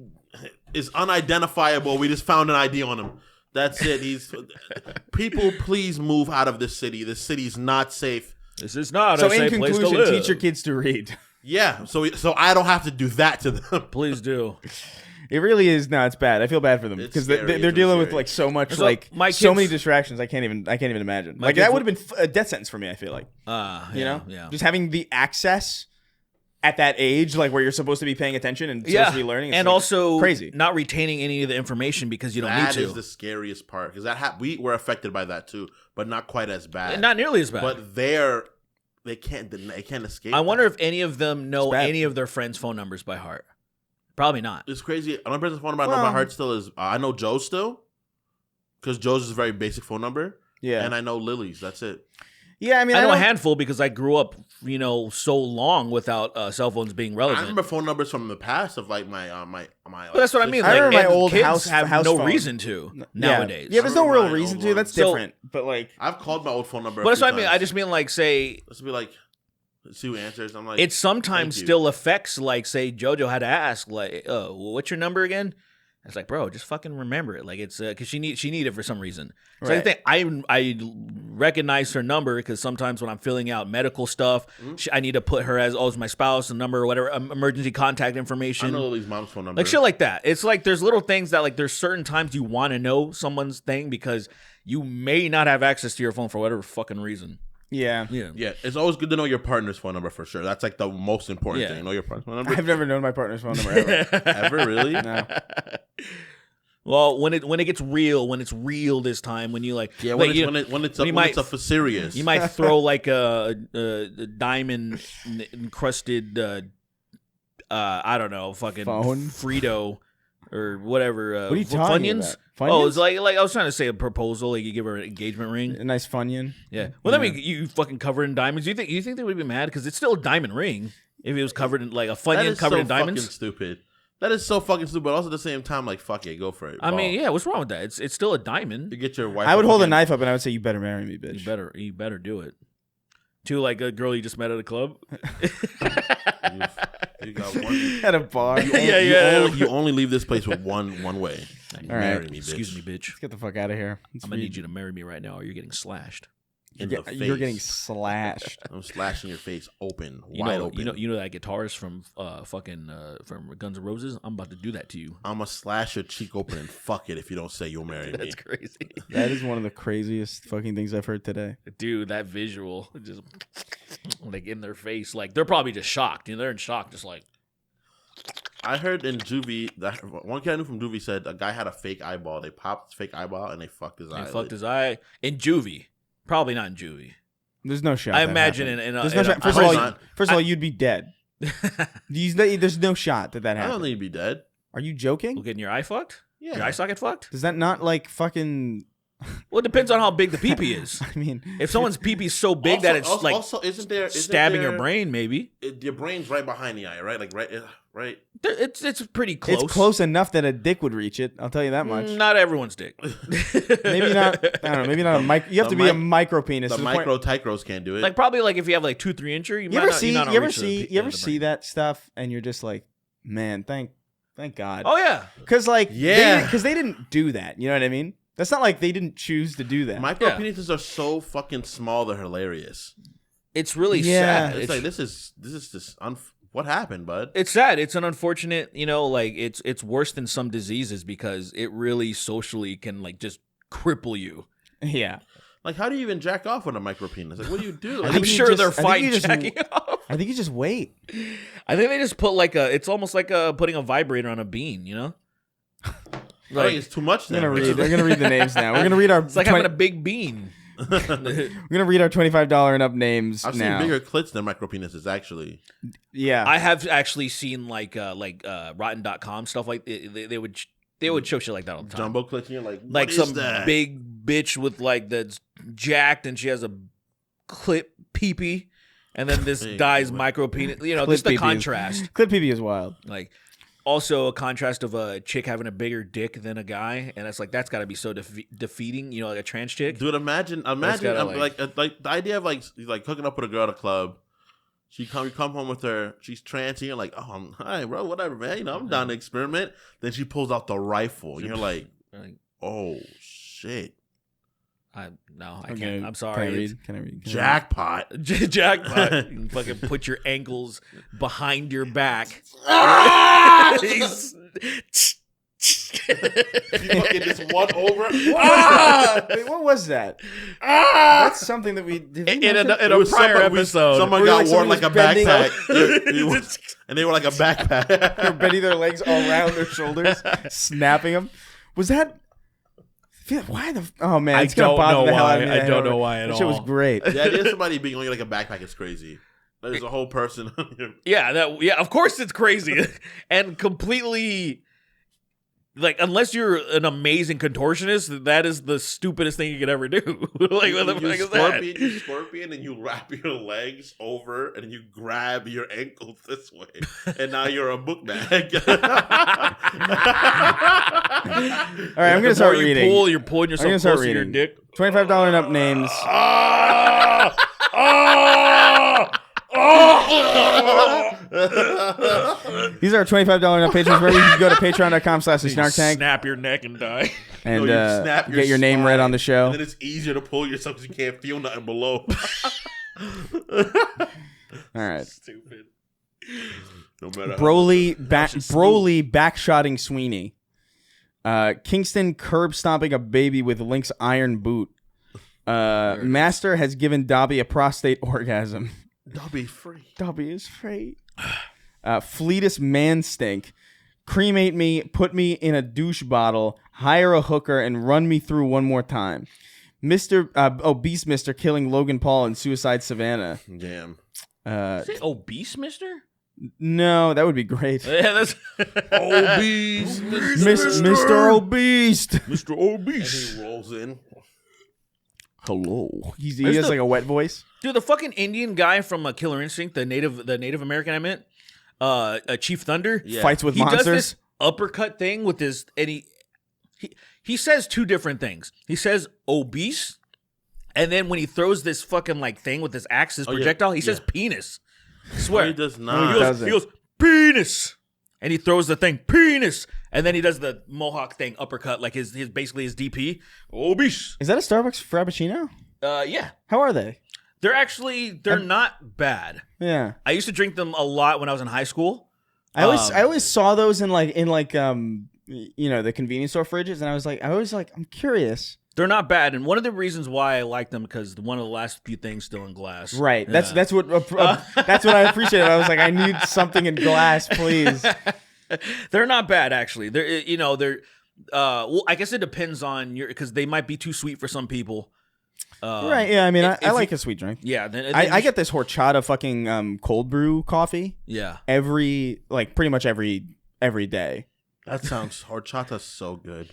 is unidentifiable. We just found an ID on him. That's it. People, please move out of this city. This city's not safe. This is not So a in safe place to conclusion, live. teach your kids to read. Yeah, so I don't have to do that to them. Please do. It really is. No, it's bad. I feel bad for them It's because scary. they're It's dealing with scary. like so much, So, like my so kids- many distractions. I can't even imagine. My Like kids that would have been a death sentence for me. I feel like you know, just having the access at that age, like where you're supposed to be paying attention and supposed to be learning, it's and like also crazy. not retaining any of the information because you don't That need is to. the scariest part because we were affected by that too, but not quite as bad. Not nearly as bad. But they can't escape. I wonder that. if any of them know It's bad. any of their friends' phone numbers by heart. Probably not. It's crazy. Another person's phone number I know by heart still is I know Joe's still because Joe's is a very basic phone number. Yeah, And I know Lily's. That's it. yeah. I mean, I know a don't- handful because I grew up, so long without cell phones being I relevant. remember phone numbers from the past of like my But that's what I mean. I Like, remember my and old kids house have no phone. reason to nowadays. Yeah, there's no I real remember my reason old to. one. That's So- different. But like, I've called my old phone number. But that's what I few mean. I times. just mean like say Let's be like, see who answers. I'm like, it sometimes thank you. still affects like say JoJo had to ask like, what's your number again? It's like, bro, just fucking remember it. Like it's because she need it for some reason. So I Right. think I recognize her number because sometimes when I'm filling out medical stuff, I need to put her as my spouse, a number or whatever, emergency contact I information. know Lily's mom's phone number. Like shit like that. It's like there's little things that like there's certain times you want to know someone's thing because you may not have access to your phone for whatever fucking reason. Yeah. Yeah, it's always good to know your partner's phone number for sure. That's like the most important thing. Know your partner's phone number. I've never known my partner's phone number ever. Ever really? No. Well, when it gets real, when it's real this time, when you like, when it's up for serious, you might throw like a diamond encrusted, I don't know, fucking phone? Frito or whatever. What are you talking Funyuns? about? Funyuns? Oh, it's like I was trying to say a proposal, like you give her an engagement ring. A nice Funyun. Yeah. Well, I mean, you fucking covered in diamonds. You think they would be mad because it's still a diamond ring if it was covered in like a Funyun covered in diamonds? Fucking stupid. That is so fucking stupid. But also at the same time, like fuck it, go for it. I mean, yeah. What's wrong with that? It's still a diamond. You get your wife. I would hold a knife up and I would say, "You better marry me, bitch." You better do it. To like a girl you just met at a club. You got one. At a bar. You only leave this place with one way. Marry me, bitch. Excuse me, bitch. Let's get the fuck out of here. I'm gonna need you to marry me right now, or you're getting slashed. In the face. You're getting slashed. I'm slashing your face open, wide open. You know that guitarist from from Guns N' Roses? I'm about to do that to you. I'm gonna slash your cheek open and fuck it if you don't say you'll marry me. That's crazy. That is one of the craziest fucking things I've heard today. Dude, that visual just like in their face, like they're probably just shocked. They're in shock, just like. I heard in juvie that one kid I knew from juvie said a guy had a fake eyeball. They popped his fake eyeball and they fucked his eye. They fucked his eye in juvie. Probably not in juvie. There's no shot. I imagine First of all, you'd be dead. There's no shot that I happened. don't think you'd be dead. Are you joking? Well, getting your eye fucked? Yeah. Your eye socket fucked? Does that not like fucking? Well, it depends on how big the pee-pee is. I mean, if someone's pee-pee is so big that it's like isn't stabbing your brain, maybe. Your brain's right behind the eye, right? Like right. It's pretty close. It's close enough that a dick would reach it. I'll tell you that much. Not everyone's dick. Maybe not. I don't know. Maybe not a micro. You have to be a micro penis. The micro tychros can't do it. Like probably like if you have like 2-3 incher, you ever see that stuff and you're just like, man, thank God. Oh yeah. Because they didn't do that. You know what I mean? That's not like they didn't choose to do that. Micro penises are so fucking small, they're hilarious. It's really sad. It's like this is what happened, bud? It's sad. It's an unfortunate, like it's worse than some diseases because it really socially can like just cripple you. Yeah. Like how do you even jack off with a micro penis? Like what do you do? I'm sure they're fine jacking off. I think you just wait. I think they just put it's almost like putting a vibrator on a bean, Like, I think it's too much. We're gonna read the names now. We're gonna read our. It's like having a big bean. We're gonna read our $25 and up names. I've now. seen bigger clits than micro penises, actually. Yeah, I have actually seen like Rotten.com stuff like they would show shit like that all the time. Jumbo clits, and you're like some big bitch with like that's jacked and she has a clip peepee, and then this guy's micro penis. Just the contrast. Clip peepee is wild. Like. Also, a contrast of a chick having a bigger dick than a guy, and that's got to be so defeating. Like a trans chick. Dude, imagine, like the idea of like hooking up with a girl at a club. You come home with her. She's trans, and you're like, oh, hi, bro, whatever, man. I'm down to experiment. Then she pulls out the rifle, and you're like, oh shit. I can't. I'm sorry. Can I read? Jackpot. Jackpot. You can fucking put your ankles behind your back. You fucking just one over. Wait, what was that? That's something that we did. In a prior episode. Someone got worn like a backpack. And they were like a backpack. They're bending their legs all around their shoulders, snapping them. Was that... Why the... Oh, man. It's going to bother the hell out of me. I don't know why at all. That shit was great. The idea of somebody being only like a backpack is crazy. There's a whole person. Yeah, of course it's crazy. And completely... Like, unless you're an amazing contortionist, that is the stupidest thing you could ever do. Like, what the fuck is that? You scorpion and you wrap your legs over and you grab your ankles this way. And now you're a book bag. All right, I'm going to start reading. You're pulling yourself closer to your dick. $25 and up names. These are our $25 and up patrons. Where you can go to patreon.com/snarktank. Snap your neck and die. And get your name read on the show. And then it's easier to pull yourself because you can't feel nothing below. All right. Stupid. No matter Broly backshotting Sweeney. Kingston curb stomping a baby with Link's iron boot. Master has given Dobby a prostate orgasm. Dobby free. Dobby is free. Fleetest man stink. Cremate me, put me in a douche bottle, hire a hooker, and run me through one more time. Beast Mister killing Logan Paul in Suicide Savannah. Damn. Say obese, mister? No, that would be great. Yeah, that's Obese. Mr. Obese. Mr. Obese. And he rolls in. Hello. He has like a wet voice. Dude, the fucking Indian guy from Killer Instinct, the Native American I meant, Chief Thunder, Fights with monsters. Does this uppercut thing with his, and he says two different things. He says obese, and then when he throws this fucking like thing with his axe, his projectile, he says penis. I swear. No, he does not. He goes penis, and he throws the thing penis, and then he does the mohawk thing uppercut like his basically his DP obese. Is that a Starbucks Frappuccino? Yeah. How are they? They're not bad. Yeah. I used to drink them a lot when I was in high school. I always saw those in the convenience store fridges, and I was like, I'm curious. They're not bad, and one of the reasons why I like them because one of the last few things still in glass. Right. Yeah. That's what I appreciate. I was like, I need something in glass, please. They're not bad actually. They're well, I guess it depends on because they might be too sweet for some people. Right. Yeah. I mean, I like a sweet drink. Yeah. Then I get this horchata fucking cold brew coffee. Yeah. Pretty much every day. That sounds horchata's so good.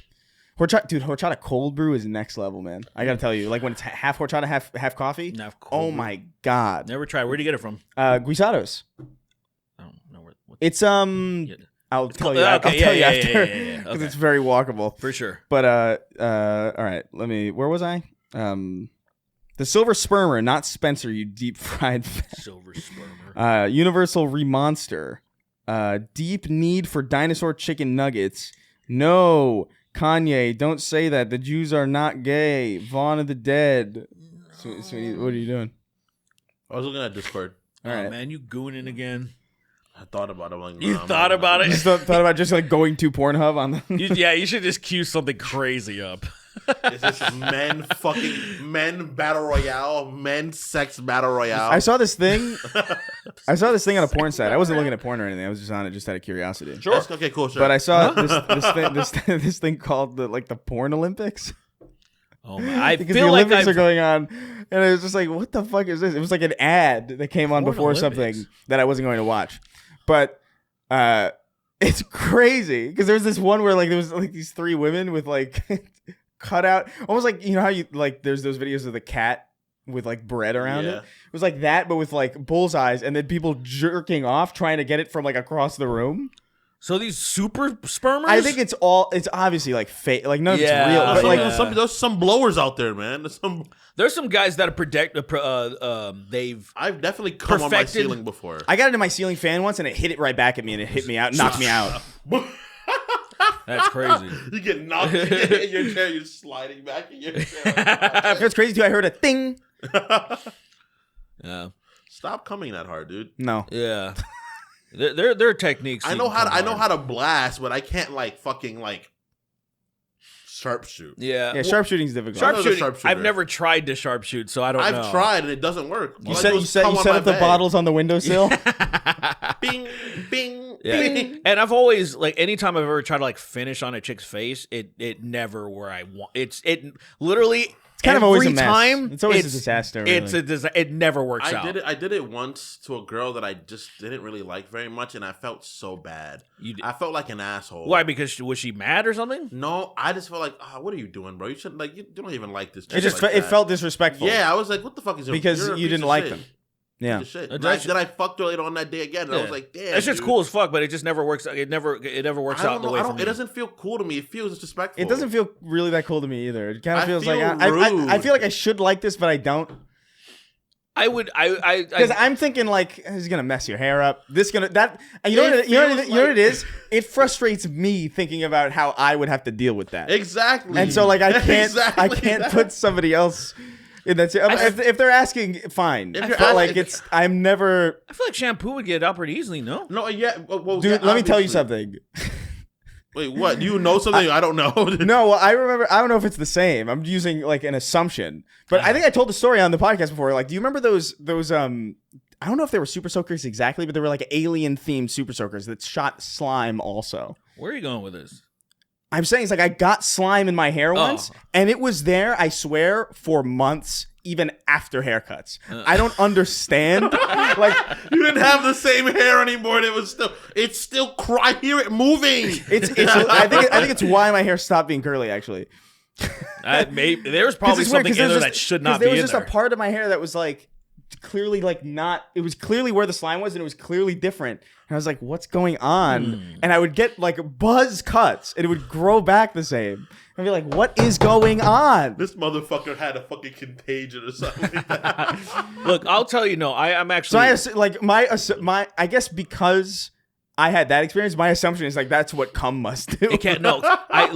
Horchata cold brew is next level, man. I gotta tell you, like when it's half horchata, half coffee. Oh my god! Never tried. Where'd you get it from? Guisados. I don't know where. It's I'll tell you after because it's very walkable for sure. But all right. Where was I? The Silver Spermer, not Spencer. You deep fried Silver Spermer. Universal Remonster. Deep need for dinosaur chicken nuggets. No. Kanye, don't say that. The Jews are not gay. Vaughn of the Dead. Sweeney, what are you doing? I was looking at Discord. All right. Man, you gooning again. I thought about it. I'm like, you thought about it? You thought about just like going to Pornhub on the... You should just cue something crazy up. Is this men battle royale, men sex battle royale? I saw this thing. On a porn site. I wasn't looking at porn or anything. I was just on it just out of curiosity. Sure. Okay, cool. Sure. But I saw this thing called the Porn Olympics. Oh my! Because the Olympics are going on, and it was just like, what the fuck is this? It was like an ad that came on before Olympics. Something that I wasn't going to watch, but it's crazy because there's this one where like there was like these three women with like. Cut out almost like how you like there's those videos of the cat with like bread around it. It was like that but with like bullseyes and then people jerking off trying to get it from like across the room. So these super spermers? I think it's obviously like fake, like none of it's real. But like there's some blowers out there, man. There's some guys that I've definitely come on my ceiling before. I got it in my ceiling fan once and it hit it right back at me and it hit me out, knocked me out. That's crazy. You get knocked in your chair, you're sliding back in your chair. It's crazy too. I heard a thing. Yeah. Stop coming that hard, dude. No. Yeah. There are techniques. I know how to blast, but I can't like fucking like sharpshoot. Yeah. Sharpshooting's difficult. Sharpshooting. I've never tried to sharpshoot, so I don't know. I've tried and it doesn't work. You set up the bottles on the windowsill. Bing, bing. Yeah. Bing. And I've always like anytime I've ever tried to like finish on a chick's face, it never where I want. It literally. It's kind of always a mess. Time, it's always a disaster. Really. It never works out. I did it once to a girl that I just didn't really like very much, and I felt so bad. I felt like an asshole. Why? Because was she mad or something? No, I just felt like, what are you doing, bro? You shouldn't like. You don't even like this. It felt disrespectful. Yeah, I was like, what the fuck is it? Because you didn't like them. Yeah. Then I fucked her later on that day again, and I was like, damn. That shit's cool as fuck, but it just never works. It never works out the way for me. It doesn't feel cool to me. It feels disrespectful. It doesn't feel really that cool to me either. It kind of feels like I feel like I should like this, but I don't. Because I'm thinking like he's gonna mess your hair up. You know what it is? It frustrates me thinking about how I would have to deal with that. Exactly. And so like I can't put somebody else. That's it. If they're asking, fine. I'm never. I feel like shampoo would get it out pretty easily. No. No. Yeah. Well, dude, let me tell you something. Wait, what? Do you know something I don't know? No, well, I remember. I don't know if it's the same. I'm using like an assumption, but I think I told the story on the podcast before. Like, do you remember those? I don't know if they were super soakers exactly, but they were like alien themed super soakers that shot slime also. Where are you going with this? I'm saying it's like I got slime in my hair once, and it was there, I swear, for months, even after haircuts. I don't understand. Like, you didn't have the same hair anymore, and it's still. I hear it moving. I think it's why my hair stopped being curly. Actually, there's probably something in there that should not be in there. There was just a part of my hair that was like clearly like not. It was clearly where the slime was, and it was clearly different. And I was like, "What's going on?" And I would get like buzz cuts, and it would grow back the same. I'd be like, "What is going on?" This motherfucker had a fucking contagion or something like that. Look, I'll tell you. No, I'm actually. So my I guess because I had that experience, my assumption is like that's what cum must do. It can't. No,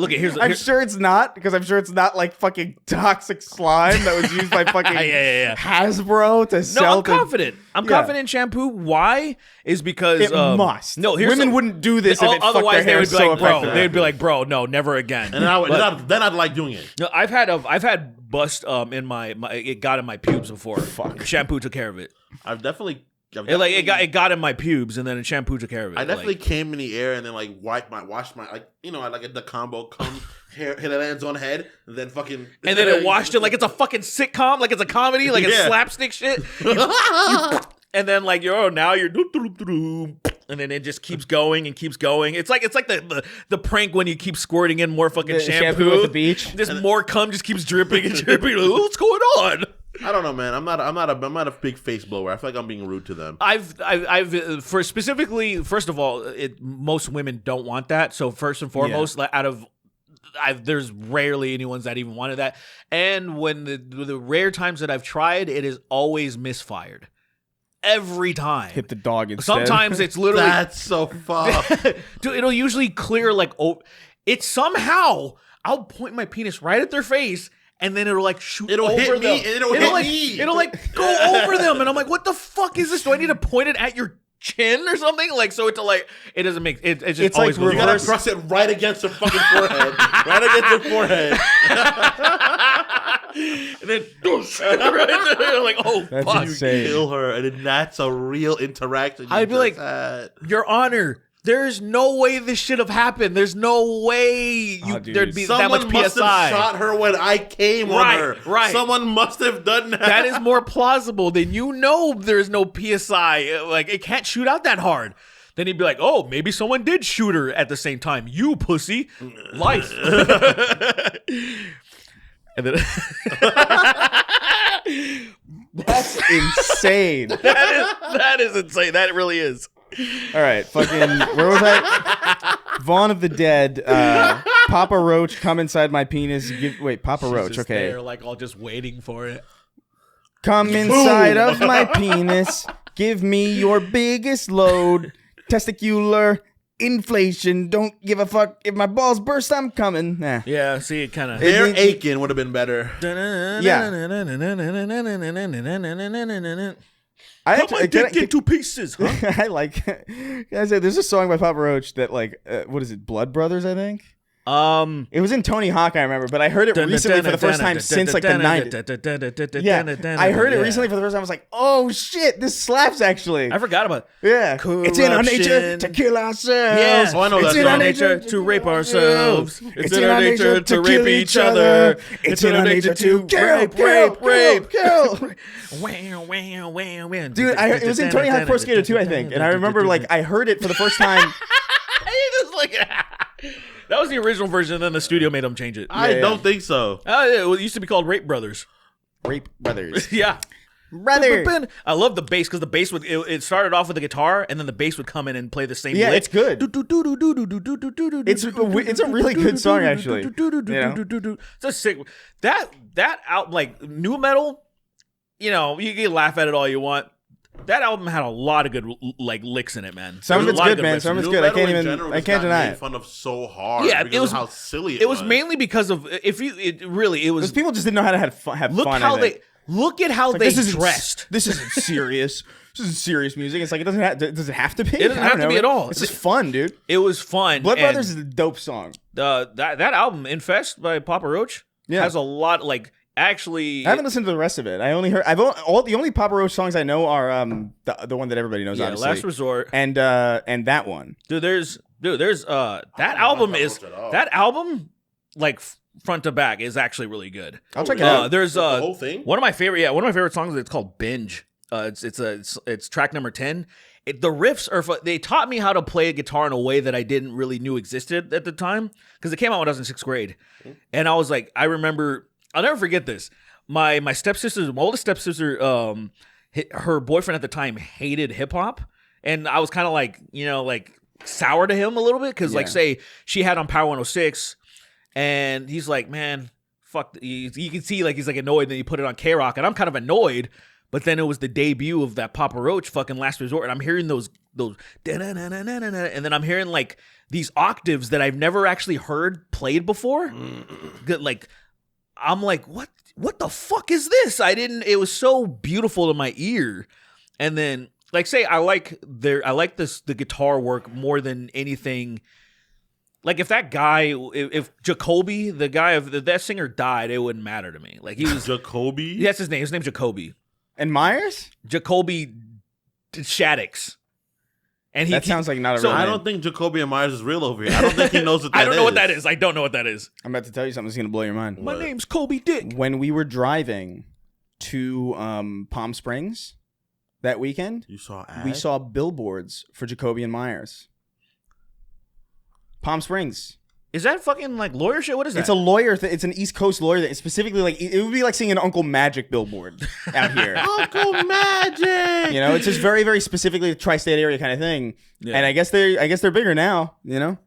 here's. I'm sure it's not, because I'm sure it's not like fucking toxic slime that was used by fucking Hasbro to sell. No, I'm confident. I'm confident in shampoo. Why? Is because it must. No, women wouldn't do this if it otherwise fucked their they would hair be like, so bro. They'd be like, bro, no, never again. And then I'd like doing it. No, I've had bust in my it got in my pubes before. Fuck. Shampoo took care of it. It got in my pubes, and then shampoo took care of it. I definitely came in the air and then like washed my I like the combo cum hair hit lands on head and then fucking and then it washed it like it's a fucking sitcom, like it's a comedy, like it's slapstick shit. And then like now you're and then it just keeps going and keeps going. It's like the prank when you keep squirting in more fucking shampoo at the beach. Just more cum just keeps dripping and dripping. What's going on? I don't know, man. I'm not a big face blower. I feel like I'm being rude to them. First of all, most women don't want that. So first and foremost, there's rarely anyone that even wanted that. And when the rare times that I've tried, it is always misfired. Every time. Hit the dog instead. Sometimes it's literally that's so far. Dude, it'll usually clear like it's somehow I'll point my penis right at their face. And then it'll like shoot over hit them. me. It'll hit me. It'll like go over them, and I'm like, "What the fuck is this? Do I need to point it at your chin or something?" Like, so it's like it doesn't make it. It's just it's always like you gotta press it right against your fucking forehead, right against your forehead, and then right there, like, oh, that's fuck. insane. You kill her, and then that's a real interaction. I'd be like, Your Honor. There's no way this should have happened. There's no way there'd be that much PSI. Someone must have shot her when I came on her. Right. Someone must have done that. That is more plausible than there's no PSI. Like, it can't shoot out that hard. Then he'd be like, oh, maybe someone did shoot her at the same time. You pussy. Life. And then That's insane. that is insane. That really is. All right, fucking, where was I? Vaughn of the Dead, Papa Roach, come inside my penis. Papa Roach, okay. They're like all just waiting for it. Come inside of my penis, give me your biggest load. Testicular inflation, don't give a fuck. If my balls burst, I'm coming. Nah. Yeah, see, it kind of... Hair Aiken would have been better. Cut my dick into pieces, huh? I like. I said there's a song by Papa Roach that like, what is it? Blood Brothers, I think. It was in Tony Hawk, I remember, but I heard it recently for the first time since like the 90s. Yeah, I heard it recently for the first time. I was like, oh shit, this slaps actually. I forgot about it. Yeah, it's in our nature to kill ourselves. Yeah, I know it's that in song. our nature to rape ourselves. It's in our nature to rape each other. It's in our nature to kill. Dude, it was in Tony Hawk Pro Skater 2, I think, and I remember like I heard it for the first time. That was the original version, and then the studio made them change it. I don't think so. It used to be called Rape Brothers. Rape Brothers. Yeah. Brother. I love the bass because the bass would it started off with the guitar and then the bass would come in and play the same lick. It's good. It's a really good song actually. It's a sick that out like new metal, you can laugh at it all you want. That album had a lot of good like licks in it, man. Some of it's good, man. Some of it's good. I can't deny it. Fun of so hard. Yeah, because of how silly it was. Mainly because of it was people just didn't know how to have fun. Look at how they dressed. This isn't serious. this is serious music. It's like, does it have to be? It doesn't have to be at all. It's just fun, dude. It was fun. Blood and Brothers is a dope song. that album, Infest by Papa Roach, has a lot, like, actually. I haven't listened to the rest of it. I only heard, the only Papa Roach songs I know are the one that everybody knows, obviously. Last Resort. And that one. Dude, there's that album, like, front to back is actually really good. I'll check it out. There's the whole thing. one of my favorite songs. It's called Binge. It's track number 10. The riffs are. They taught me how to play a guitar in a way that I didn't really knew existed at the time, because it came out when I was in 6th grade, and I was like, I remember. I'll never forget this. My stepsister, my oldest stepsister, her boyfriend at the time hated hip hop, and I was kind of like, like sour to him a little bit, because like, say she had on Power 106. And he's like, man, fuck. You can see, like, he's like annoyed. And then you put it on K-Rock, and I'm kind of annoyed. But then it was the debut of that Papa Roach fucking Last Resort, and I'm hearing those, and then I'm hearing like these octaves that I've never actually heard played before. Like, I'm like, what the fuck is this? It was so beautiful to my ear. And then, like, say I like the guitar work more than anything. Like, if that guy, if Jacoby, the guy of that singer died, it wouldn't matter to me. Like, he was Jacoby. That's his name. His name's Jacoby. And Myers? Jacoby Shaddix. And that sounds like not a real name. I don't think Jacoby and Myers is real over here. I don't think he knows what that is. I don't know what that is. I don't know what that is. I'm about to tell you something that's going to blow your mind. My name's Kobe Dick. When we were driving to Palm Springs that weekend, you saw ads? We saw billboards for Jacoby and Myers. Palm Springs. Is that fucking like lawyer shit? What is that? It's a lawyer. It's an East Coast lawyer that specifically, like, it would be like seeing an Uncle Magic billboard out here. Uncle Magic. It's just very, very specifically the tri-state area kind of thing. Yeah. And I guess they're bigger now. Or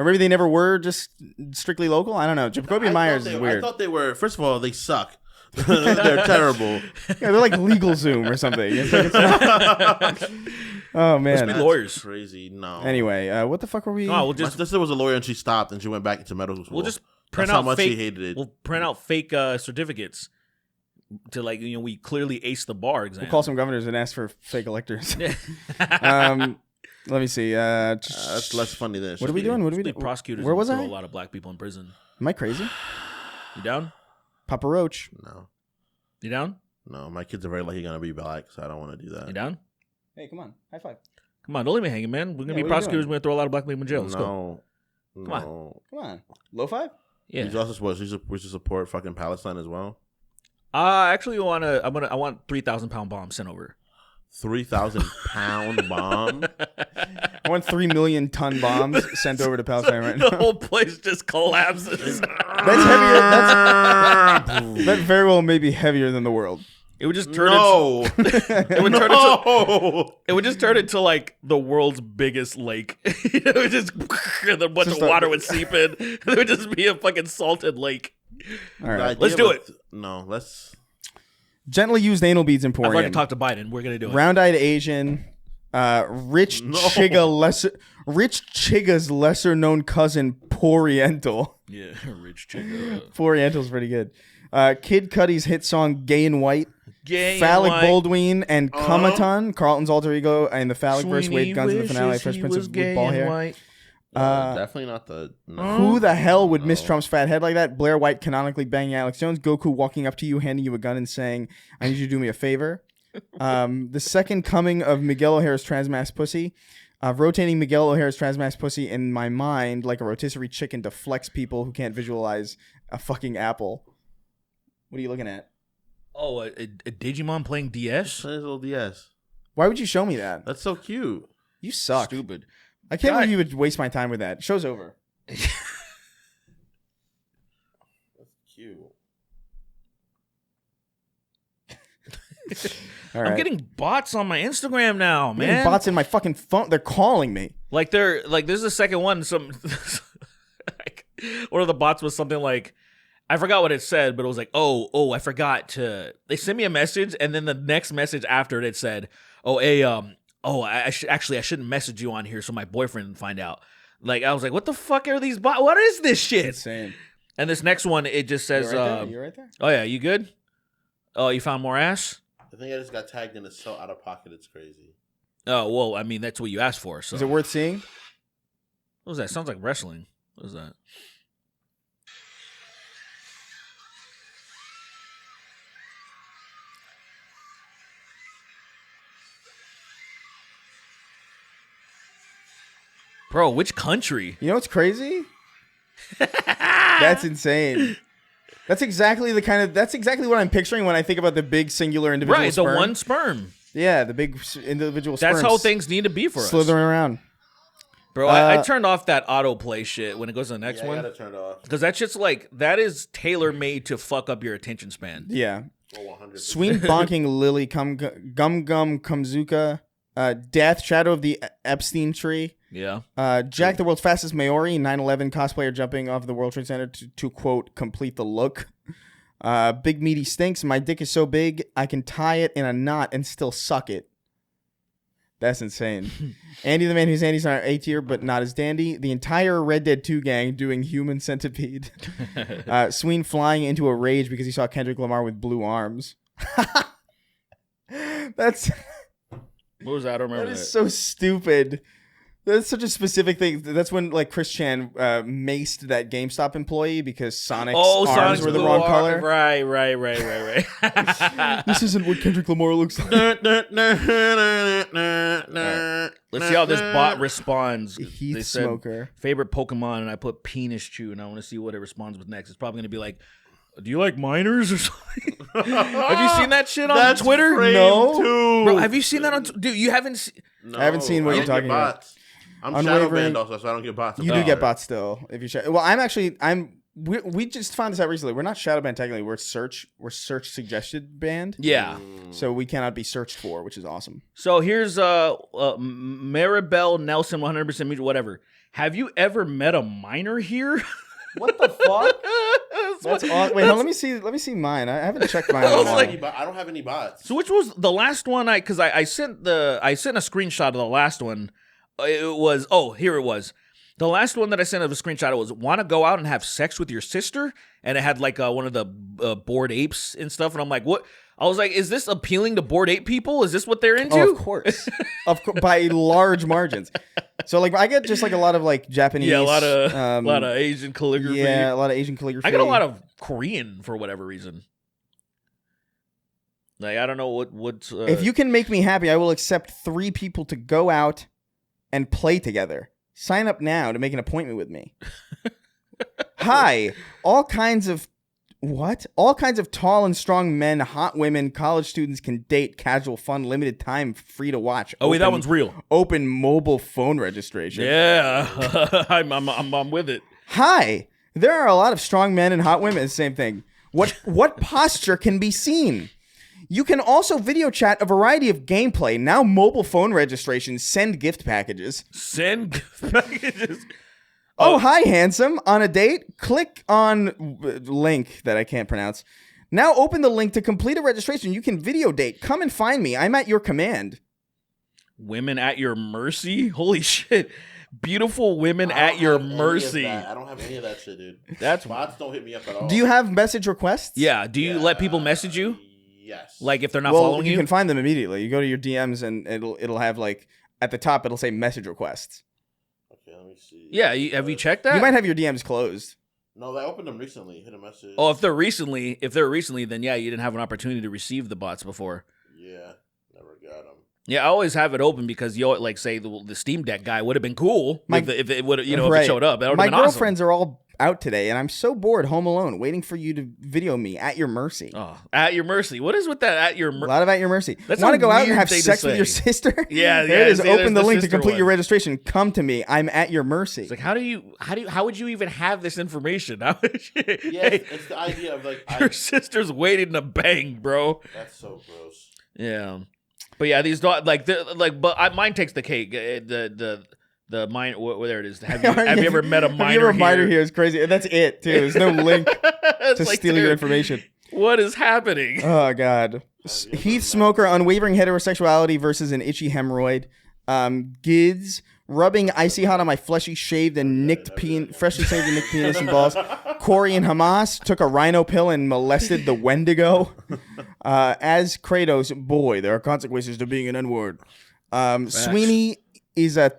maybe they never were, just strictly local. I don't know. Jacoby and Myers is weird. I thought they were. First of all, they suck. They're terrible. Yeah, they're like LegalZoom or something. Oh man, must be lawyers. Crazy. No. Anyway, what the fuck were we? My sister was a lawyer and she stopped and she went back into medical school. We'll just print That's out how much fake. she hated it. We'll print out fake certificates to, like, we clearly aced the bar exam. We'll call some governors and ask for fake electors. Let me see. That's less funny than what are we doing? What are we doing? Prosecutors. Where was throw I? A lot of black people in prison. Am I crazy? You down? Papa Roach. No. You down? No, my kids are very lucky gonna be black, so I don't want to do that. You down? Hey, come on, high five. Come on, don't leave me hanging, man. We're gonna be what are you prosecutors. doing? We're gonna throw a lot of black people in jail. Let's go. No. Come on. Low five? Yeah. He's also supposed to support fucking Palestine as well. Actually, I want 3,000-pound bombs sent over. 3,000-pound bomb. I want 3 million ton bombs sent over to Palestine right now. The whole place just collapses. That's heavier. That very well may be heavier than the world. It would just turn. It would just turn into like the world's biggest lake. It would just and a bunch of water would seep in. It would just be a fucking salted lake. All right, let's do it. Let's. Gently used anal beads emporium. I've already talked to Biden. We're gonna do it. Round-eyed Asian, Rich Chiga's lesser known cousin, Poriental. Yeah, Rich Chiga. Poriental's pretty good. Kid Cudi's hit song "Gay and White." Gay Phallic and White. Baldwin and Comaton, Carlton's alter ego, and the Phallic verse Wade Guns in the finale, Fresh Prince of with ball hair. Definitely not the. No. Who the hell would miss Trump's fat head like that? Blair White canonically banging Alex Jones. Goku walking up to you, handing you a gun, and saying, "I need you to do me a favor." The second coming of Miguel O'Hara's transmass pussy. Rotating Miguel O'Hara's transmass pussy in my mind like a rotisserie chicken to flex people who can't visualize a fucking apple. What are you looking at? Oh, a Digimon playing DS? His little DS. Why would you show me that? That's so cute. You suck. Stupid. I can't believe you would waste my time with that. Show's over. That's cute. All right. I'm getting bots on my Instagram now, I'm getting man. bots in my fucking phone. They're calling me. Like this is the second one. Like, one of the bots was something like, I forgot what it said, but it was like, oh, I forgot to. They sent me a message, and then the next message after it said, I shouldn't message you on here so my boyfriend would find out. Like, I was like, what the fuck are these bots? What is this shit? Insane. And this next one, it just says, You right there? oh yeah, you good? Oh, you found more ass? I think I just got tagged in. It's so out of pocket. It's crazy. Oh well, I mean that's what you asked for. So Is it worth seeing? What was that? Sounds like wrestling. What was that? Bro, which country? You know what's crazy? That's insane. That's exactly what I'm picturing when I think about the big singular individual Right, sperm. the one sperm. Yeah, the big individual sperm. That's how things need to be for us. slithering around. Bro, I turned off that autoplay shit when it goes to the next I one. gotta turn it off. Because that's just like, that is tailor-made to fuck up your attention span. Yeah. Oh, 100%. Sween bonking Lily Gum Kumzuka. Death, Shadow of the Epstein Tree. Yeah. Jack, the world's fastest Maori, 9/11 cosplayer jumping off the World Trade Center to quote, complete the look. Big meaty stinks. My dick is so big, I can tie it in a knot and still suck it. That's insane. Andy the Man Who's Andy's on A tier, but not as dandy. The entire Red Dead 2 gang doing Human Centipede. Sween flying into a rage because he saw Kendrick Lamar with blue arms. That's... What was that? I don't remember That is so stupid. That's such a specific thing. That's when like Chris Chan maced that GameStop employee because Sonic's arms were the wrong color. Right. This isn't what Kendrick Lamar looks like. Let's see how this bot responds. Heath They said, Smoker. favorite Pokemon, and I put penis chew, and I want to see what it responds with next. It's probably going to be like, do you like minors or something? Have you seen that shit on Twitter? No. Bro, have you seen that on dude, you haven't seen... No, I haven't seen what I you're don't talking get about. bots. I'm shadow Unwavering- banned also, so I don't get bots. You do get bots still if you check. Well, we just found this out recently. We're not shadow banned technically. We're search suggested banned. Yeah. So we cannot be searched for, which is awesome. So here's Maribel Nelson, 100% mutual, whatever. Have you ever met a minor here? What the fuck? That's awesome. Wait, let me see mine. I haven't checked mine. I don't have any bots. So which was the last one? Because I sent a screenshot of the last one. It was here it was. The last one that I sent of a screenshot was want to go out and have sex with your sister, and it had like one of the bored apes and stuff. And I'm like, what? I was like, is this appealing to bored ape people? Is this what they're into? Oh, of course, by large margins. So like I get just like a lot of like Japanese, a lot of Asian calligraphy. Yeah, a lot of Asian calligraphy. I got a lot of Korean for whatever reason. Like I don't know what. If you can make me happy, I will accept 3 people to go out and play together. Sign up now to make an appointment with me. Hi, all kinds of tall and strong men, hot women, college students can date, casual fun, limited time, free to watch. Oh, wait, that one's real. Open mobile phone registration. Yeah, I'm with it. Hi, there are a lot of strong men and hot women. Same thing. What posture can be seen? You can also video chat a variety of gameplay. Now mobile phone registration. Send gift packages. Send gift packages. Oh, hi, handsome. On a date? Click on link that I can't pronounce. Now open the link to complete a registration. You can video date. Come and find me. I'm at your command. Women at your mercy? Holy shit. Beautiful women at your mercy. I don't have any of that shit, dude. Bots don't hit me up at all. Do you have message requests? Yeah. Do you let people message you? Yes. Like if they're not following you? You can find them immediately. You go to your DMs and it'll have like at the top it'll say message requests. Okay, let me see. Yeah, have you checked that? You might have your DMs closed. No, I opened them recently. Hit a message. Oh, if they're recently, then yeah, you didn't have an opportunity to receive the bots before. Yeah, never got them. Yeah, I always have it open because you like say the Steam Deck guy would have been cool if it would if it showed up. That would have been awesome. My girlfriends are all out today, and I'm so bored home alone, waiting for you to video me at your mercy. Oh, at your mercy. What is with that at your mercy? A lot of at your mercy. That's Want to a go out and weird have thing to sex with say. your sister? Yeah, there it is. see, Open the link to sister complete one. your registration. Come to me. I'm at your mercy. It's like how would you even have this information? Yeah, it's the idea of like your sister's waiting to bang, bro. That's so gross. Yeah, but yeah, these but mine takes the cake. The mine, there it is. Have you ever met a minor? Have you ever minor here? It's crazy. That's it too. There's no link to like, steal your dude, information. What is happening? Oh God. Heath Smoker, unwavering heterosexuality versus an itchy hemorrhoid. Gids rubbing icy hot on my freshly shaved and nicked penis and balls. Corey and Hamas took a rhino pill and molested the Wendigo. As Kratos, boy, there are consequences to being an N-word. Sweeney is a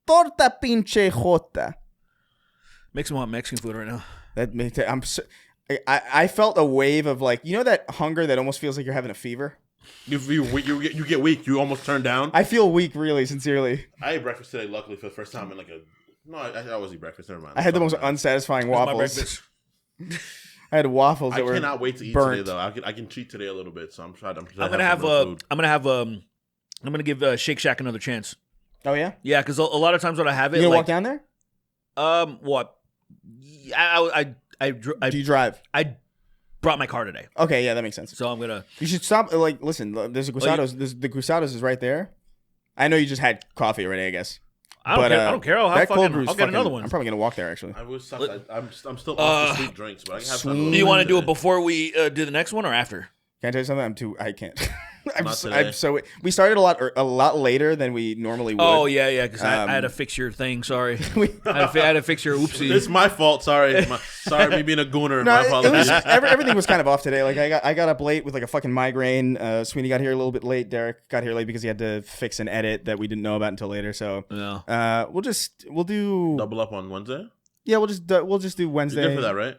torta pinche jota. Makes me want Mexican food right now. I felt a wave of like, you know that hunger that almost feels like you're having a fever? You get weak. You almost turn down. I feel weak, really, sincerely. I ate breakfast today, luckily, for the first time in like a... No, I always eat breakfast. Never mind. I had the most unsatisfying My waffles. breakfast. I had waffles that I were cannot wait to eat burnt. today, though. I can cheat today a little bit, so I'm trying. I'm gonna give Shake Shack another chance. Oh, yeah? Yeah, because a lot of times when I have it, You gonna like, walk down there? What? Do you drive? I brought my car today, Okay, yeah, that makes sense. so I'm gonna. You should stop. Like, listen, there's a Guisados. The Guisados is right there. I know you just had coffee already, I guess. I don't care. I don't care. I'll that cold fucking. brew's I'll get another one. I'm probably gonna walk there actually. I was. I'm still off the sweet drinks, but I can have some. Sween. Do you want to do it before we do the next one or after? Can I tell you something? I can't. Not today. We started a lot later than we normally would. Oh yeah, because I had to fix your thing. Sorry, I had to fix your oopsie. It's my fault. Sorry, sorry, me being a gooner. My apologies. Everything was kind of off today. Like I got up late with like a fucking migraine. Sweeney got here a little bit late. Derek got here late because he had to fix an edit that we didn't know about until later. So Yeah. we'll do Double up on Wednesday. Yeah, we'll just do Wednesday. You're good for that, right?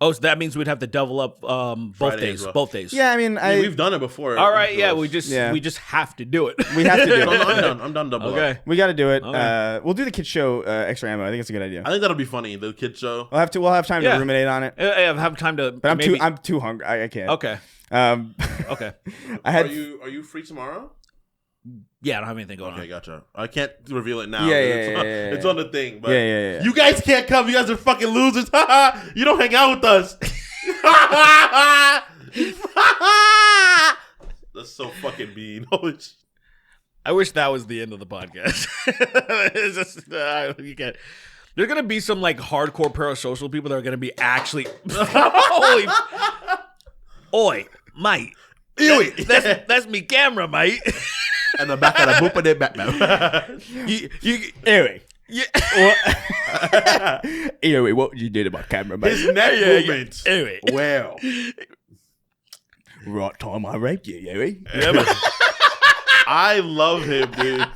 Oh, so that means we'd have to double up both Friday days. as well. Both days. Yeah, I mean, We've done it before. All right. Yeah, we just have to do it. we have to do No, it. I'm done. Double Okay. up. We got to do it. Okay. We'll do the kids show extra ammo. I think it's a good idea. I think that'll be funny. The kid show. We'll have time to Yeah. ruminate on it. I have time to. But I'm too hungry. I can't. Okay. Okay. I had. Are you free tomorrow? Yeah, I don't have anything going Okay, on. gotcha. I can't reveal it now. Yeah, It's on the thing. But Yeah. You guys can't come. You guys are fucking losers. You don't hang out with us. That's so fucking mean. Holy shit. I wish that was the end of the podcast. It's just, you can't. There's gonna be some like hardcore parasocial people that are gonna be actually. Holy. Oi, mate. That's me camera, mate. And the back of the boop of Batman. Anyway. Yeah. Anyway, what did you do to my camera, mate? His neck movements. Anyway. Well. Right time I raped you, Yui. Yeah, but- I love him, dude.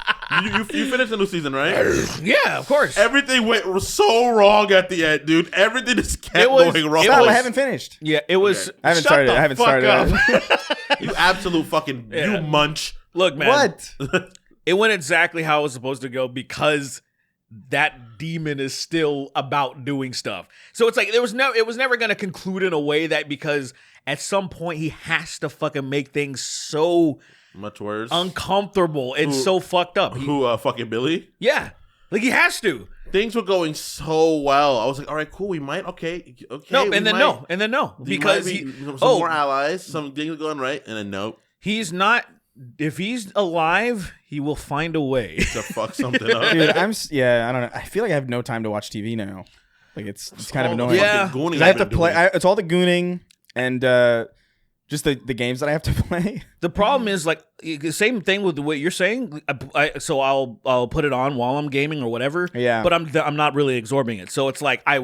You finished the new season, right? yeah, of course. Everything went so wrong at the end, dude. Everything just kept going wrong. Stop, I haven't finished. Yeah, it was. I haven't Shut started. the I haven't fuck started. up. You absolute fucking you munch. Look, man. What? It went exactly how it was supposed to go because that demon is still about doing stuff. So it's like it was never going to conclude in a way that because at some point he has to fucking make things so Much worse. uncomfortable and so fucked up. Fucking Billy? Yeah. Like he has to. Things were going so well. I was like, all right, cool. We might. Okay. No, we and then might- no. And then no. we Because might he be some more allies. Some things are going right. And then nope. he's not. If he's alive, he will find a way. To fuck something up. Dude, I don't know. I feel like I have no time to watch TV now. Like it's kind of All the annoying. Yeah. fucking gooning 'Cause I have to I've been play. doing. It's all the gooning and just the games that I have to play. The problem is like the same thing with what you're saying. So I'll put it on while I'm gaming or whatever. Yeah. But I'm not really absorbing it. So it's like I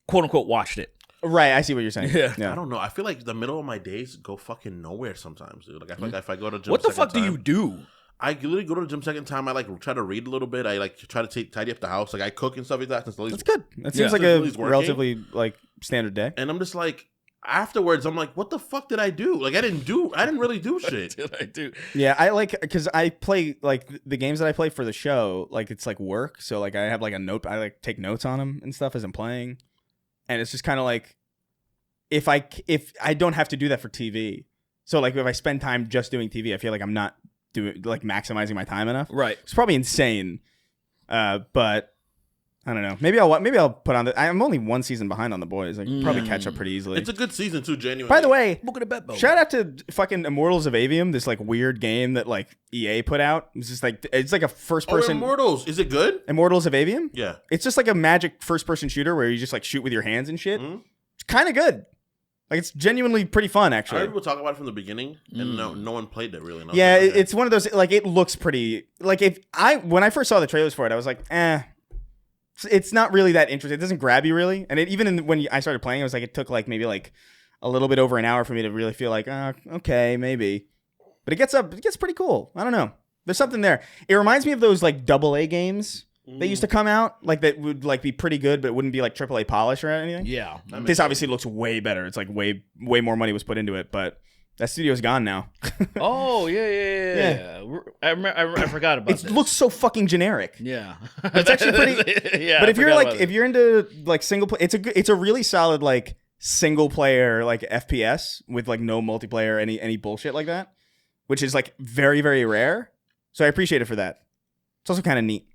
quote unquote watched it. Right, I see what you're saying. Yeah. I don't know. I feel like the middle of my days go fucking nowhere sometimes, dude. Like I feel like if I go to gym What the second fuck do time- you do? I literally go to the gym second time. I like try to read a little bit. I like try to tidy up the house. Like I cook and stuff like that. Since That's good. That seems Yeah. like Since a Lily's working. relatively like standard day. And I'm just like, afterwards, I'm like, what the fuck did I do? Like I didn't really do shit. I do. Yeah, I like because I play like the games that I play for the show. Like it's like work, so like I have like a note. I like take notes on them and stuff as I'm playing, and it's just kind of like if I don't have to do that for TV. So like if I spend time just doing TV, I feel like I'm not doing like maximizing my time enough. Right. It's probably insane, but I don't know. Maybe I'll put on the. I'm only one season behind on The Boys. I can probably catch up pretty easily. It's a good season too, genuinely. By the way, Book of the bet, shout out to fucking Immortals of Avium, this like weird game that like EA put out. It's just like it's like a first person Immortals, is it good? Immortals of Avium. Yeah. It's just like a magic first person shooter where you just like shoot with your hands and shit. Mhm. It's kind of good. Like it's genuinely pretty fun I actually. heard people talk about it from the beginning, and no one played it really. And I was Yeah, like, okay. it's one of those like it looks pretty. Like when I first saw the trailers for it, I was like, it's not really that interesting. It doesn't grab you really. And it, even when I started playing, it was like it took like maybe like a little bit over an hour for me to really feel like, okay, maybe. But it gets pretty cool. I don't know. There's something there. It reminds me of those like AA games that used to come out, like that would like be pretty good, but it wouldn't be like AAA polish or anything. Yeah. This obviously looks way better. It's like way more money was put into it, but that studio's gone now. Oh yeah. I forgot about It looks so fucking generic. Yeah, It's actually pretty. Yeah, but if you're into like single play, it's a really solid like single player like FPS with like no multiplayer, any bullshit like that, which is like very, very rare. So I appreciate it for that. It's also kind of neat.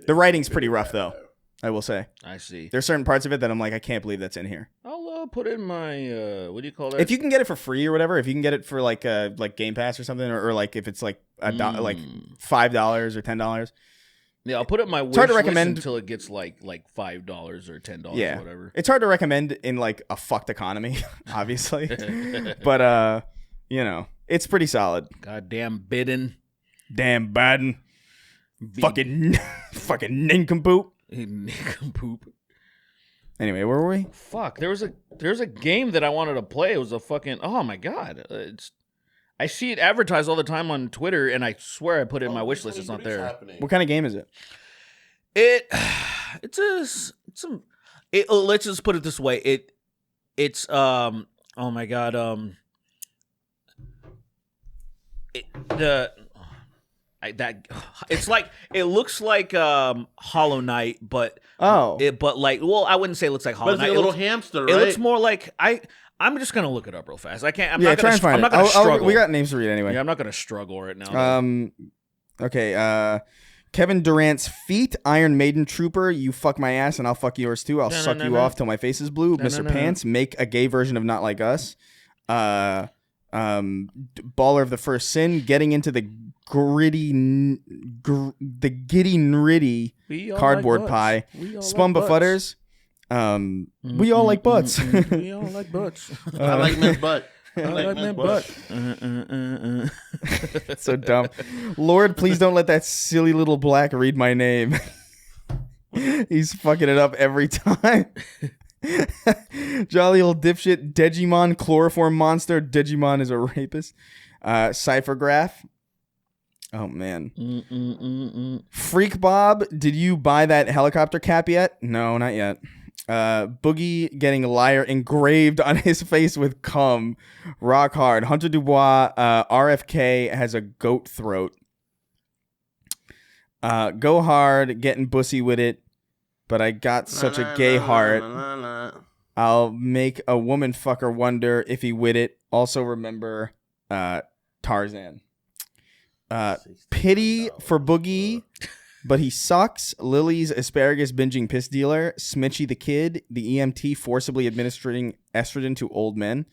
The writing's pretty rough though, I will say. I see. There's certain parts of it that I'm like, I can't believe that's in here. I'll put in my what do you call that? If you can get it for free or whatever, if you can get it for like Game Pass or something, or like if it's like like $5 or $10. Yeah, I'll put it in my wish hard to list recommend until it gets like $5 or $10 yeah. or whatever. It's hard to recommend in like a fucked economy, obviously. But you know, it's pretty solid. Goddamn Biden. Damn Biden. Fucking nincompoop. Nincompoop. Anyway, where were we? Fuck, there's a game that I wanted to play. It was a fucking oh my god. I see it advertised all the time on Twitter, and I swear I put it in my wish list. It's not there. What kind of game is it? Let's just put it this way. It's oh my god it's like it looks like Hollow Knight, but I wouldn't say it looks like Hollow But it's Knight. like a little hamster, right? It looks more like I'm just gonna look it up real fast. I can't. I'm yeah, not try gonna. and find I'm it. not gonna struggle. We got names to read anyway. Yeah, I'm not gonna struggle right now. Okay. Kevin Durant's feet, Iron Maiden Trooper, you fuck my ass and I'll fuck yours too. I'll suck you off till my face is blue. Mr. Pants, make a gay version of Not Like Us. Baller of the First Sin, getting into the giddy nritty cardboard pie. Spum Befudders. We all like butts. We all like butts. I like men's butt. I like men's butt. So dumb. Lord, please don't let that silly little black read my name. He's fucking it up every time. Jolly old dipshit. Digimon, chloroform monster. Digimon is a rapist. Cyphergraph. Oh man. Freak Bob, did you buy that helicopter cap yet? No, not yet. Boogie getting liar engraved on his face with cum. Rock hard. Hunter Dubois, RFK has a goat throat. Go hard, getting bussy with it, but I got such a gay heart. I'll make a woman fucker wonder if he with it. Also remember Tarzan. Pity for Boogie, but he sucks. Lily's asparagus binging piss dealer. Smitchy the kid, the EMT forcibly administering estrogen to old men.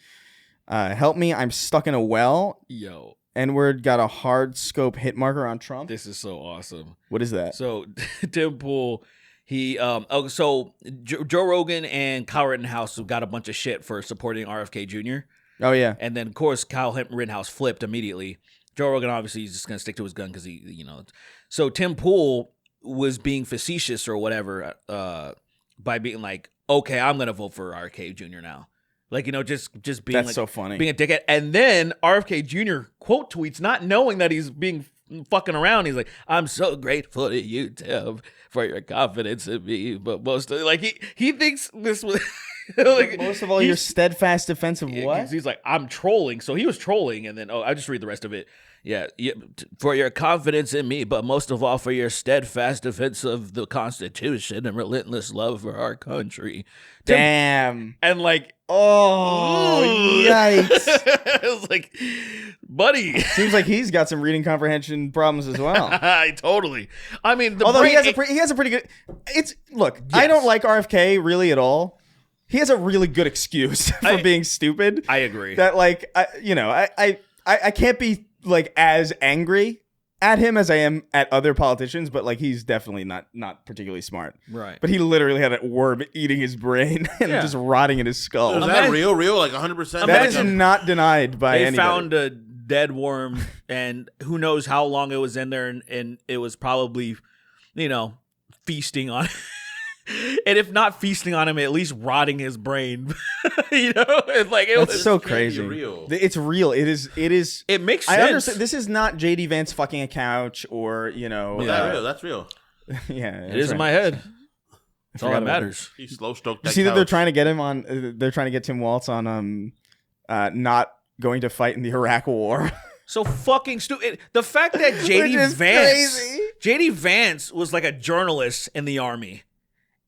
Help me, I'm stuck in a well. Yo. N-word got a hard scope hit marker on Trump. This is so awesome. What is that? So Tim Pool, so Joe Rogan and Kyle Rittenhouse got a bunch of shit for supporting RFK Jr. Oh yeah. And then of course Kyle Rittenhouse flipped immediately. Joe Rogan obviously is just gonna stick to his gun because he. So Tim Pool was being facetious or whatever by being like, okay, I'm gonna vote for RFK Jr. now. Like, just being That's like, so funny. Being a dickhead. And then RFK Jr. quote tweets, not knowing that he's being fucking around. He's like, I'm so grateful to you, Tim, for your confidence in me. But most of, like, he thinks this was like, most of all, your steadfast defense of what? He's like, I'm trolling. So he was trolling. And then, I'll just read the rest of it. Yeah, for your confidence in me, but most of all for your steadfast defense of the Constitution and relentless love for our country. Damn. And like, oh, yikes. It was like, buddy. Seems like he's got some reading comprehension problems as well. Totally. I mean, although he has a pretty good. Look, yes. I don't like RFK really at all. He has a really good excuse for being stupid. I agree. That like, I can't be like as angry at him as I am at other politicians, but like he's definitely not particularly smart. Right. But he literally had a worm eating his brain and just rotting in his skull. Is that real? Like 100%? That is not denied by anybody. They found a dead worm, and who knows how long it was in there, and it was probably, feasting on And if not feasting on him, at least rotting his brain. You know, it's like it That's was so can't be crazy. real. It's real. It is. It makes sense. I understand. This is not JD Vance fucking a couch or That's real. yeah. It is in my head. That's all that matters. He slow stroked You that see that they're couch. trying to get him on. They're trying to get Tim Waltz on not going to fight in the Iraq War. So fucking stupid. The fact that Which JD is crazy. Vance was like a journalist in the army,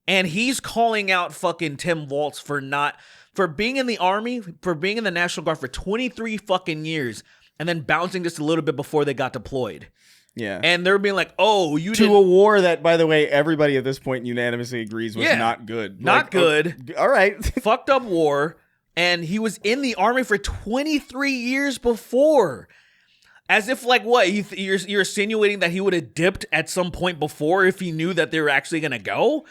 and he's calling out fucking Tim Waltz for being in the army, for being in the National Guard for 23 fucking years, and then bouncing just a little bit before they got deployed. Yeah. And they're being like, "Oh, you to didn't." a war that, by the way, everybody at this point unanimously agrees was Yeah. not good. Not Like, good. All right. Fucked up war, and he was in the army for 23 years before. As if, like, what? You're insinuating that he would have dipped at some point before if he knew that they were actually going to go?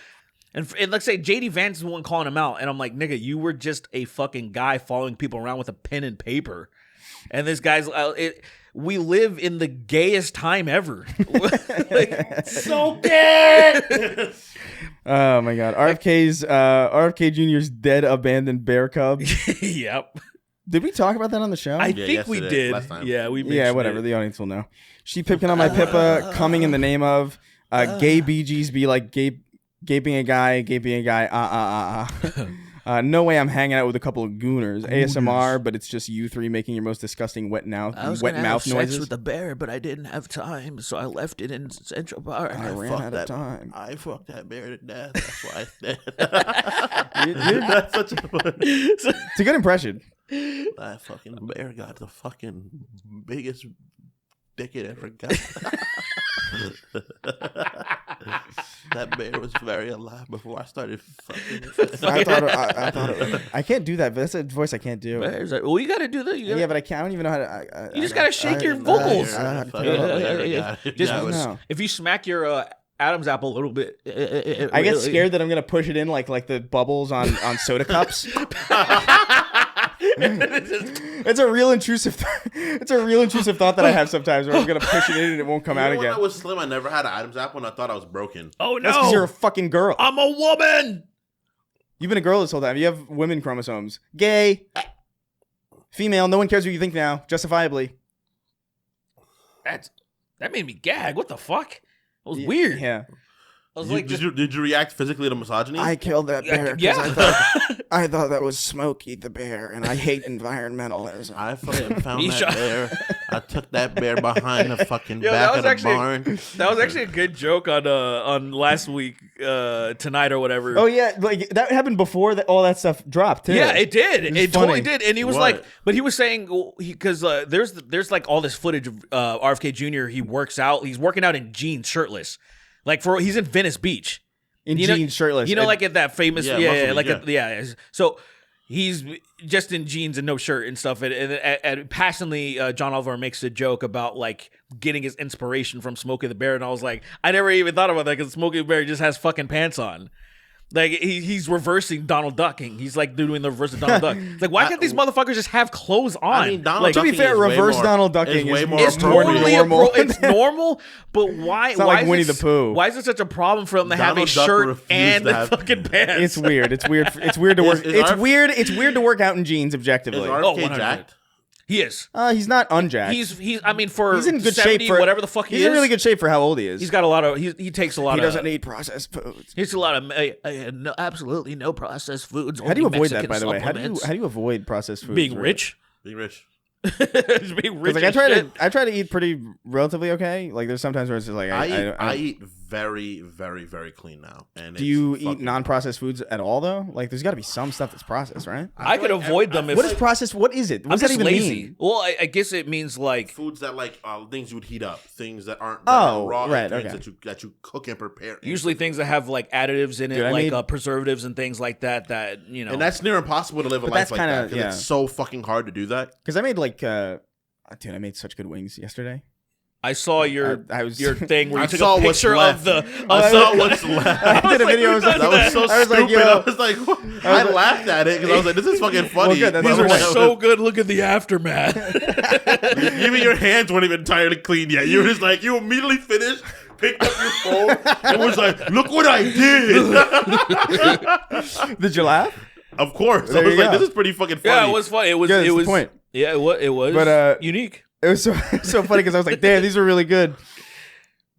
And let's say JD Vance is the one calling him out. And I'm like, nigga, you were just a fucking guy following people around with a pen and paper. And this guy's, we live in the gayest time ever. Like, so gay! Oh, my God. RFK Jr.'s dead abandoned bear cub. Yep. Did we talk about that on the show? I think we yesterday, did. last time. Yeah, we mentioned Yeah, whatever. it. The audience will know. She pipking on my pippa, coming in the name of gay Bee Gees be like gaping a guy. No way I'm hanging out with a couple of gooners. ASMR, but it's just you three making your most disgusting wet mouth noises. the bear, but I didn't have time, so I left it in Central Park. I ran out of time. I fucked that bear to death. That's why I said. That's such a fun. It's a good impression. That fucking bear got the fucking biggest dick it ever got. That bear was very alive before I started fucking. I can't do that. That's a voice I can't do. Bears are- well, you got to do that. Yeah, but I can't. I don't even know how to. You just got to shake your vocals. Yeah. No. If you smack your Adam's apple a little bit, I get scared that I'm gonna push it in like the bubbles on soda cups. It's a real intrusive. It's a real intrusive thought that I have sometimes, where I'm gonna push it in and it won't come out When again. I was slim, I never had an Adam's apple, and I thought I was broken. Oh That's because you're a no, fucking girl. I'm a woman. You've been a girl this whole time. You have women chromosomes. Gay. Female. No one cares what you think now. Justifiably. That made me gag. What the fuck? It was weird. Yeah. I was like, Did you react physically to misogyny? I killed that bear because yeah. I thought that was Smokey the bear, and I hate environmentalism. I fucking found He that shot- bear. I took that bear behind the fucking Yo, back that of the was actually- barn. That was actually a good joke on last week, tonight or whatever. Oh yeah, like that happened before all that stuff dropped too. Yeah, it did. It was It totally funny. did. And he was What? like, but he was saying, because there's like all this footage of RFK Jr. He works out. He's working out in jeans, shirtless. Like he's in Venice Beach. in You know- jeans, shirtless. You know, And- like at that famous, Yeah, yeah, muscle beach, yeah. So he's just in jeans and no shirt and stuff. And passionately, John Oliver makes a joke about like getting his inspiration from Smokey the Bear. And I was like, I never even thought about that because Smokey the Bear just has fucking pants on. Like he's reversing Donald Ducking. He's like doing the reverse of Donald Duck. It's like, why can't these motherfuckers just have clothes on? I mean, Donald like, to be Ducking fair, is way reverse more- Donald Ducking is way is more it's appropriate. totally normal. it's normal, but why? It's not why like is Winnie it, the Pooh. Why is it such a problem for them to have a Donald Duck shirt refused and to have- fucking pants? It's weird. It's weird. It's weird to work. Is It's RF weird. It's weird to work out in jeans Is objectively. Oh, RFK 100%. jacked? He is. He's not unjacked. He's. I mean, for He's in good 70, shape for whatever the fuck he He's is. in really good shape for how old he is. He's got a lot of. He takes a lot He of. doesn't need processed foods. He takes a lot of. No, absolutely no processed foods. How do you only avoid that, Mexican by the way? supplements. How do you avoid processed foods? being rich? Being rich. Just being rich. Because like as I try to eat pretty relatively okay. Like there's sometimes where it's just like I eat very, very, very clean now. And Do you eat non-processed foods at all though? Like there's got to be some stuff that's processed, right? I could avoid them if. What is processed? What is it? What I'm does that just even lazy. mean? Well, I guess it means like. foods that like things you would heat up, things that aren't Oh, raw, right, things okay. that you cook and prepare. Usually things that have like additives in it, Dude, I like made- preservatives and things like that. That you know. and that's near impossible to live a But life that's like kinda- that. 'Cause yeah. It's so fucking hard to do that. Because I made like, dude, I made such good wings yesterday. I saw your I was your thing where I you took saw a what's picture left. of the. I saw what's left. I did a video. I was like, That was so I was like, stupid. yo. I was like, what? I laughed at it because I was like, this is fucking funny. good, that's But These what are I'm like, so good. Look at the aftermath. even your hands weren't even entirely clean yet. You were just like, you immediately finished, picked up your phone and was like, "Look what I did." Did you laugh? Of course, There I was you like, go. "This is pretty fucking funny." Yeah, it was funny. It was. Yeah, that's it the was. point. Yeah, it was. But, unique. It was so funny because I was like, damn, these are really good.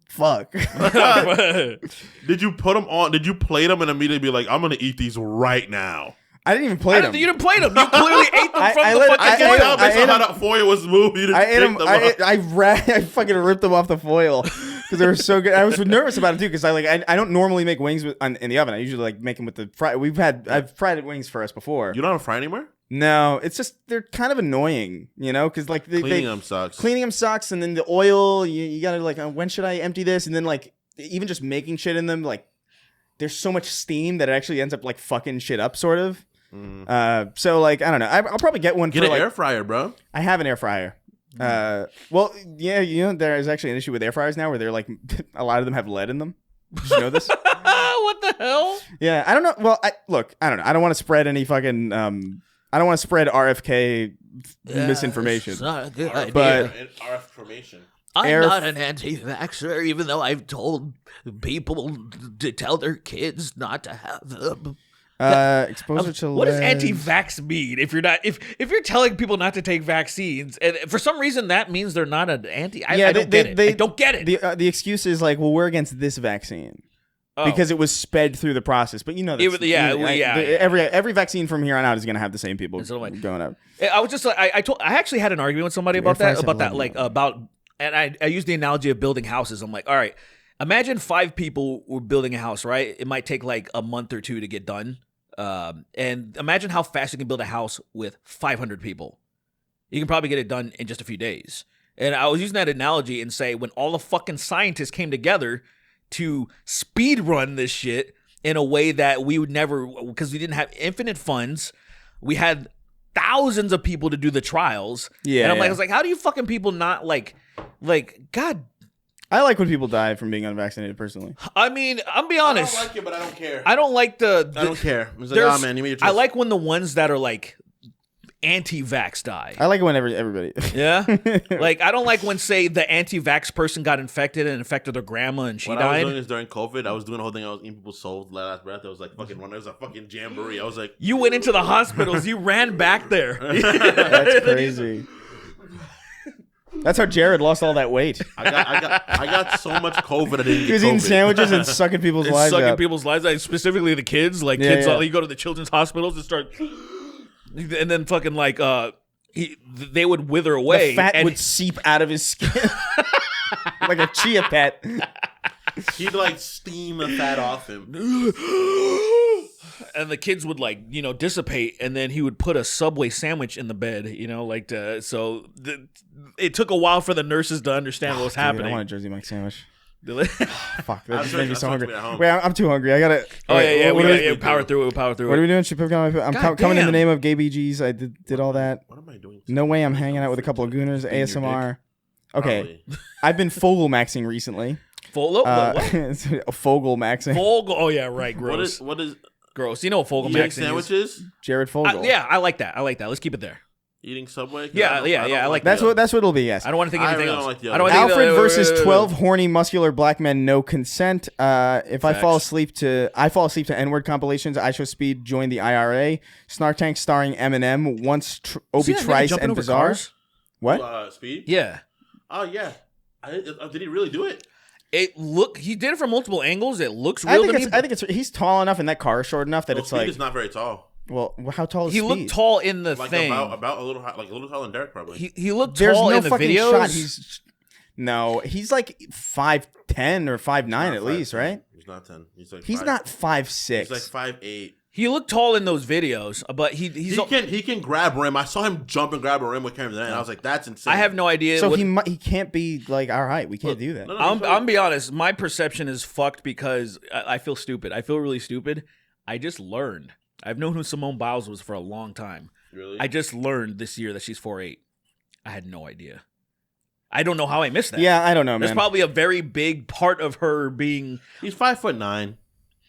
Fuck. Did you put them on? Did you plate them and immediately be like, "I'm gonna eat these right now"? I didn't even play them. You didn't play them. You clearly ate them from I the let- fucking I can ate tell them. based on how that foil was moved. You didn't I ate pick them. them up. I fucking ripped them off the foil because they were so good. I was nervous about it too because I don't normally make wings in the oven. I usually like make them with the fry. I've fried wings for us before. You don't have a fry anymore? No, it's just they're kind of annoying, you know, because like Cleaning them sucks. Cleaning them sucks, and then the oil you gotta like when should I empty this, and then like even just making shit in them like there's so much steam that it actually ends up like fucking shit up sort of. So like I don't know. I'll probably get one. Get for an like, air fryer, bro. I have an air fryer. Well, yeah, you know, there is actually an issue with air fryers now where they're like, a lot of them have lead in them. Did you know this? What the hell? Yeah, I don't know. Well, I don't know. I don't want to spread any fucking, I don't want to spread RFK misinformation. It's not a good idea. But- RF cremation. I'm not an anti-vaxxer, even though I've told people to tell their kids not to have them. Exposure to What does lead. anti-vax mean? If you're not, if you're telling people not to take vaccines, and for some reason that means they're not an anti. I don't get it. I don't get it. The excuse is like, well, we're against this vaccine. Oh. Because it was sped through the process, but you know, that's, every vaccine from here on out is going to have the same people So like- going up. I was just like, I actually had an argument with somebody about fryers that, have about that, lead in like and I used the analogy of building houses. I'm like, all right, imagine 5 people were building a house, right? It might take like a month or 2 to get done, and imagine how fast you can build a house with 500 people. You can probably get it done in just a few days. And I was using that analogy and say when all the fucking scientists came together to speed run this shit in a way that we would never, because we didn't have infinite funds. We had thousands of people to do the trials. Yeah, and I yeah. was like, how do you fucking people not like, God? I like when people die from being unvaccinated personally. I mean, I'm be I honest. don't like it, but I don't care. I don't like the I don't care. It's like, there's- oh man, you made your choice. I like when the ones that are like anti-vax die. I like it when everybody. Yeah, like I don't like when, say, the anti-vax person got infected and infected their grandma and she What I was died. doing is during COVID, I was doing the whole thing. I was eating people's souls, last breath. I was like fucking when there was a fucking jamboree. I was like, You went into the hospitals. You ran back there. That's crazy. That's how Jared lost all that weight. I got so much COVID. I didn't He get was COVID. eating sandwiches and sucking people's It's lives sucking out. people's lives out, specifically the kids. Like Yeah, kids, yeah. you go to the children's hospitals and start, and then fucking like they would wither away. The fat and would seep out of his skin like a chia pet. He'd like steam the fat off him. and the kids would like dissipate, and then he would put a Subway sandwich in the bed. It took a while for the nurses to understand what was Dude, I happening. want a Jersey Mike sandwich. oh Fuck, that I'm just sure- made me I'm so sure hungry. it's at home. Wait, I'm too hungry. I gotta. yeah, yeah, what, we are gotta power through it. Power through what are it. we doing? Should we put on my? God Coming in the damn. name of gay BGs. I did all that. What am I doing? No way I'm hanging out with a couple of gooners. Eating your ASMR. Okay, Probably. I've been Fogel maxing recently. What? Fogel maxing. Fogel. Oh yeah, right. Gross. What is Gross. You know what Fogel eating Max is? sandwiches? Jared Fogel. Yeah, I like that. Let's keep it there. Eating Subway? 'Cause Yeah, I don't- yeah, don't I like That's that. what it'll be. Yes. I don't want to think I anything really else. don't like the I don't other want to think Alfred wait, versus wait, wait. 12 horny muscular black men, no consent. If I fall Facts. asleep to N-word compilations, I Show Speed join the IRA. Snark Tank starring Eminem, once Obi See that nigga Trice jumping and over Bizarre. cars? What? Speed? Yeah. Oh yeah. Did he really do it? He did it from multiple angles. It looks I real to me. think it's he's tall enough and that car is short enough that Well, it's Speed like, is not very tall. well, how tall is He Speed? looked tall in the Like thing. about a little like a little taller than Derek probably. He looked There's tall no in the fucking videos. shot. He's like 5'10" or 5'9" at least, right? He's not 10. He's like He's five- not 5'6". He's like 5'8". He looked tall in those videos, but he's. He can grab rim. I saw him jump and grab a rim with Cameron and I was like, that's insane. I have no idea. So what- he can't be like, all right, we can't do that. No, I'm be honest. My perception is fucked because I feel stupid. I feel really stupid. I just learned. I've known who Simone Biles was for a long time. Really? I just learned this year that she's 4'8". I had no idea. I don't know how I missed that. Yeah, I don't know, There's man. probably a very big part of her being. He's 5'9".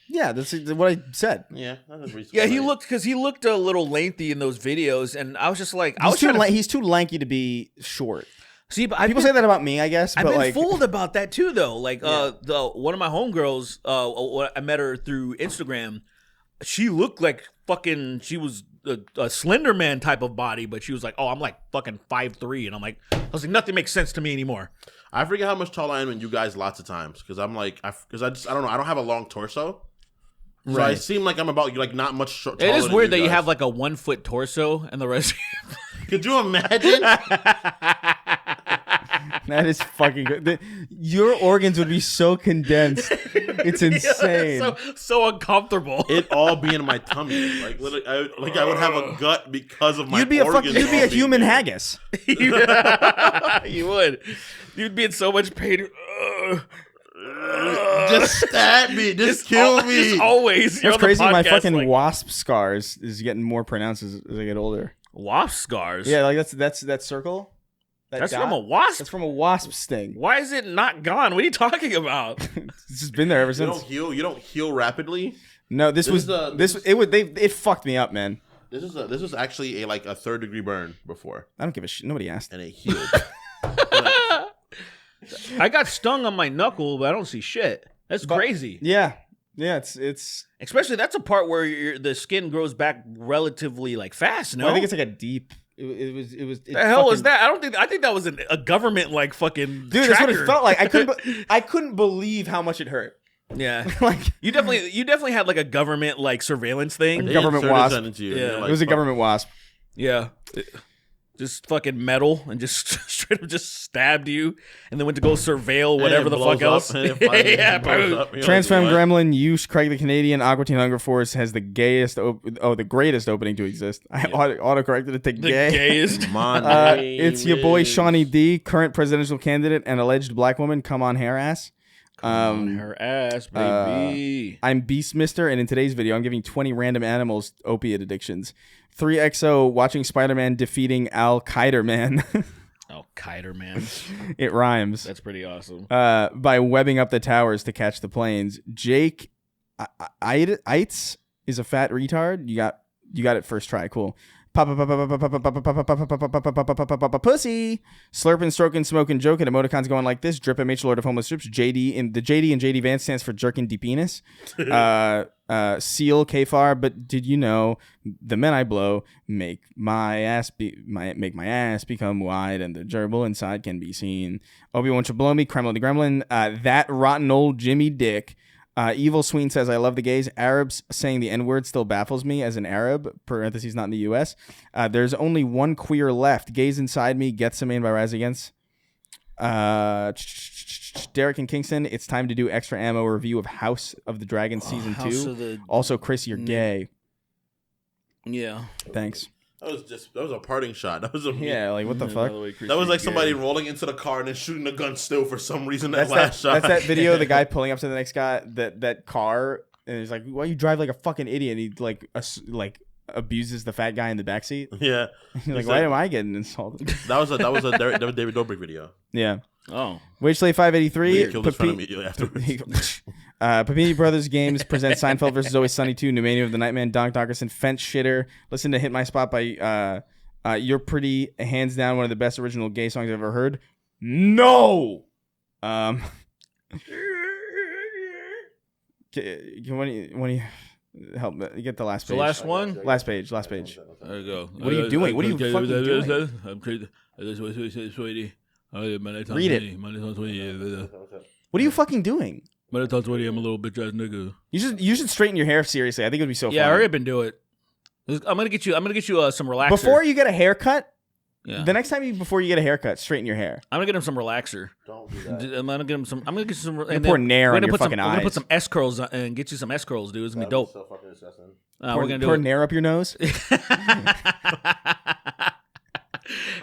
Yeah, that's what I said. Yeah, that's reasonable. Yeah, he looked a little lengthy in those videos, and I was just like, He's too lanky to be short. See, but People say that about me, I guess. I've but been like, fooled about that too, though. Like, one of my homegirls, I met her through Instagram. She looked like she was a Slender Man type of body, but she was like, "Oh, I'm like fucking 5'3", and I was like, nothing makes sense to me anymore. I forget how much taller I am than you guys lots of times because I'm like, I don't know, I don't have a long torso, so I seem like I'm about like not much taller. It is than weird that you guys. have like a 1 foot torso and the rest. Could you imagine? that is fucking good. Your organs would be so condensed. It's insane. so uncomfortable. It all be in my tummy. Like literally, I would have a gut because of my. You'd be organs you'd be all a human being there. haggis. You would. You'd be in so much pain. Just stab me. Just kill me. Just always. That's crazy. My fucking like, wasp scars is getting more pronounced as I get older. wasp scars. Yeah, like that's that circle. That's dot? from a wasp. That's from a wasp sting. Why is it not gone? What are you talking about? It's just been there ever You since. don't heal. You don't heal rapidly. No, it fucked me up, man. This was actually a 3rd-degree burn before, I don't give a shit. Nobody asked. and it healed. I got stung on my knuckle, but I don't see shit. That's crazy. Yeah, it's. Especially that's a part where the skin grows back relatively like fast. No, I think it's like a deep. It was. The hell is that? I think that was a government like fucking. Dude, that's what it felt like. I couldn't believe how much it hurt. Yeah, Like you definitely had like a government like surveillance thing. They Government inserted wasp. that into you, and Yeah. you're like, it was a fuck. government wasp. Yeah. Just fucking metal and just straight up just stabbed you and then went to go surveil whatever the blows fuck else. up, and it finally Yeah, blows boom. up. You're Transfem like, what? Gremlin, Yush, Craig the Canadian, Aqua Teen Hunger Force has the the greatest opening to exist. I auto-corrected it to The gay. gayest. My name It's your boy is- Shawnee D, current presidential candidate and alleged black woman. Come on, hair ass. On her ass, baby. I'm Beastmister, and in today's video, I'm giving 20 random animals opiate addictions. 3XO watching Spider-Man defeating Al Qaeda Man. Oh, Kiter, man. It rhymes. That's pretty awesome. By webbing up the towers to catch the planes. Jake Eitz is a fat retard. You got it first try. Cool. Pussy. Slurping, stroking, smoking, joking. Emoticons going like this. Drip MH Lord of Homeless Strips. JD and JD Vance stands for jerking deep penis. Seal Kfar. But did you know the men I blow make my ass become wide and the gerbil inside can be seen. Obi-Wan should blow me. Kremlin the Gremlin. That rotten old Jimmy Dick. Evil Sween says, I love the gays. Arabs saying the N-word still baffles me as an Arab, parentheses, not in the U.S. There's only one queer left. Gays inside me, Get Some In by Rise Against. Derek and Kingston, it's time to do extra ammo review of House of the Dragon Season 2. Also, Chris, you're gay. Yeah. Thanks. That was a parting shot. That was a Yeah, like, what the fuck? That was like somebody rolling into the car and then shooting a gun still for some reason. That That's last shot. that video of the guy pulling up to the next guy, that car, and he's like, why you drive like a fucking idiot? And he like abuses the fat guy in the backseat. Yeah. He's like, why am I getting insulted? That was a David Dobrik video. Yeah. Oh. Wageslay 583. He killed his friend immediately afterwards. Papini Brothers Games presents Seinfeld versus Always Sunny 2, New Mania of the Nightman, Donk Donkerson, Fence Shitter. Listen to Hit My Spot by You're Pretty, hands down one of the best original gay songs I've ever heard. No! When you help me get the last page. The last one? Last page. There you go. What are you doing? What are you fucking doing? I'm crazy. Sweetie. Read it. What are you fucking doing? I'm a little bitch ass nigga. You should straighten your hair seriously. I think it would be so fun. Yeah, hurry up and do it. I'm gonna get you some relaxer. Before you get a haircut, Yeah. the next time before you get a haircut, straighten your hair. I'm gonna get him some relaxer. Don't do that. I'm gonna get him some. I'm gonna get you some. You pour Nair on your fucking I'm gonna put eyes. some S curls and get you some S curls, dude. It's gonna be dope. So fucking disgusting. We're gonna do Pour it. Nair up your nose.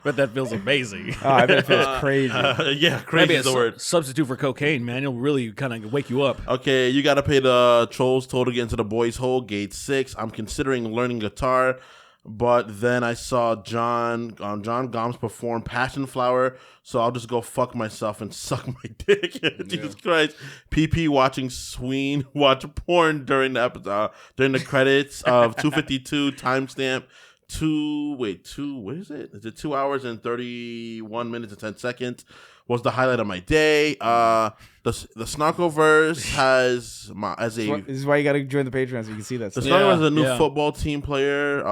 But that feels amazing. Oh, I bet it feels crazy. Yeah, crazy Maybe is the word. substitute for cocaine, man. It'll really kind of wake you up. Okay, you gotta pay the trolls toll to get into the boys' hole, gate 6. I'm considering learning guitar, but then I saw John Gomes perform Passion Flower, so I'll just go fuck myself and suck my dick. Jesus Christ. PP watching Sween watch porn during the episode, during the credits of 252 timestamp what is it? Is it 2 hours and 31 minutes and 10 seconds? Was the highlight of my day. The Snarkoverse has This is why you got to join the Patreon so you can see that the stuff. Snarkoverse is a new football team player.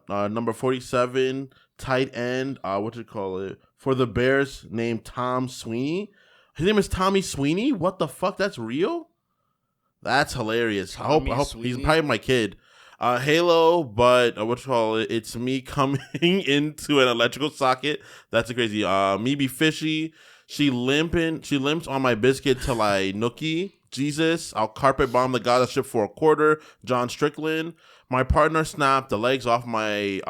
Number 47, tight end. What do you call it? For the Bears, named Tom Sweeney. His name is Tommy Sweeney. What the fuck? That's real? That's hilarious. I hope he's probably my kid. Halo, but what you call it? It's me coming into an electrical socket. That's crazy. Me be fishy. She limps on my biscuit till I nookie. Jesus, I'll carpet bomb the Gaza Strip for a quarter. John Strickland. My partner snapped the legs off my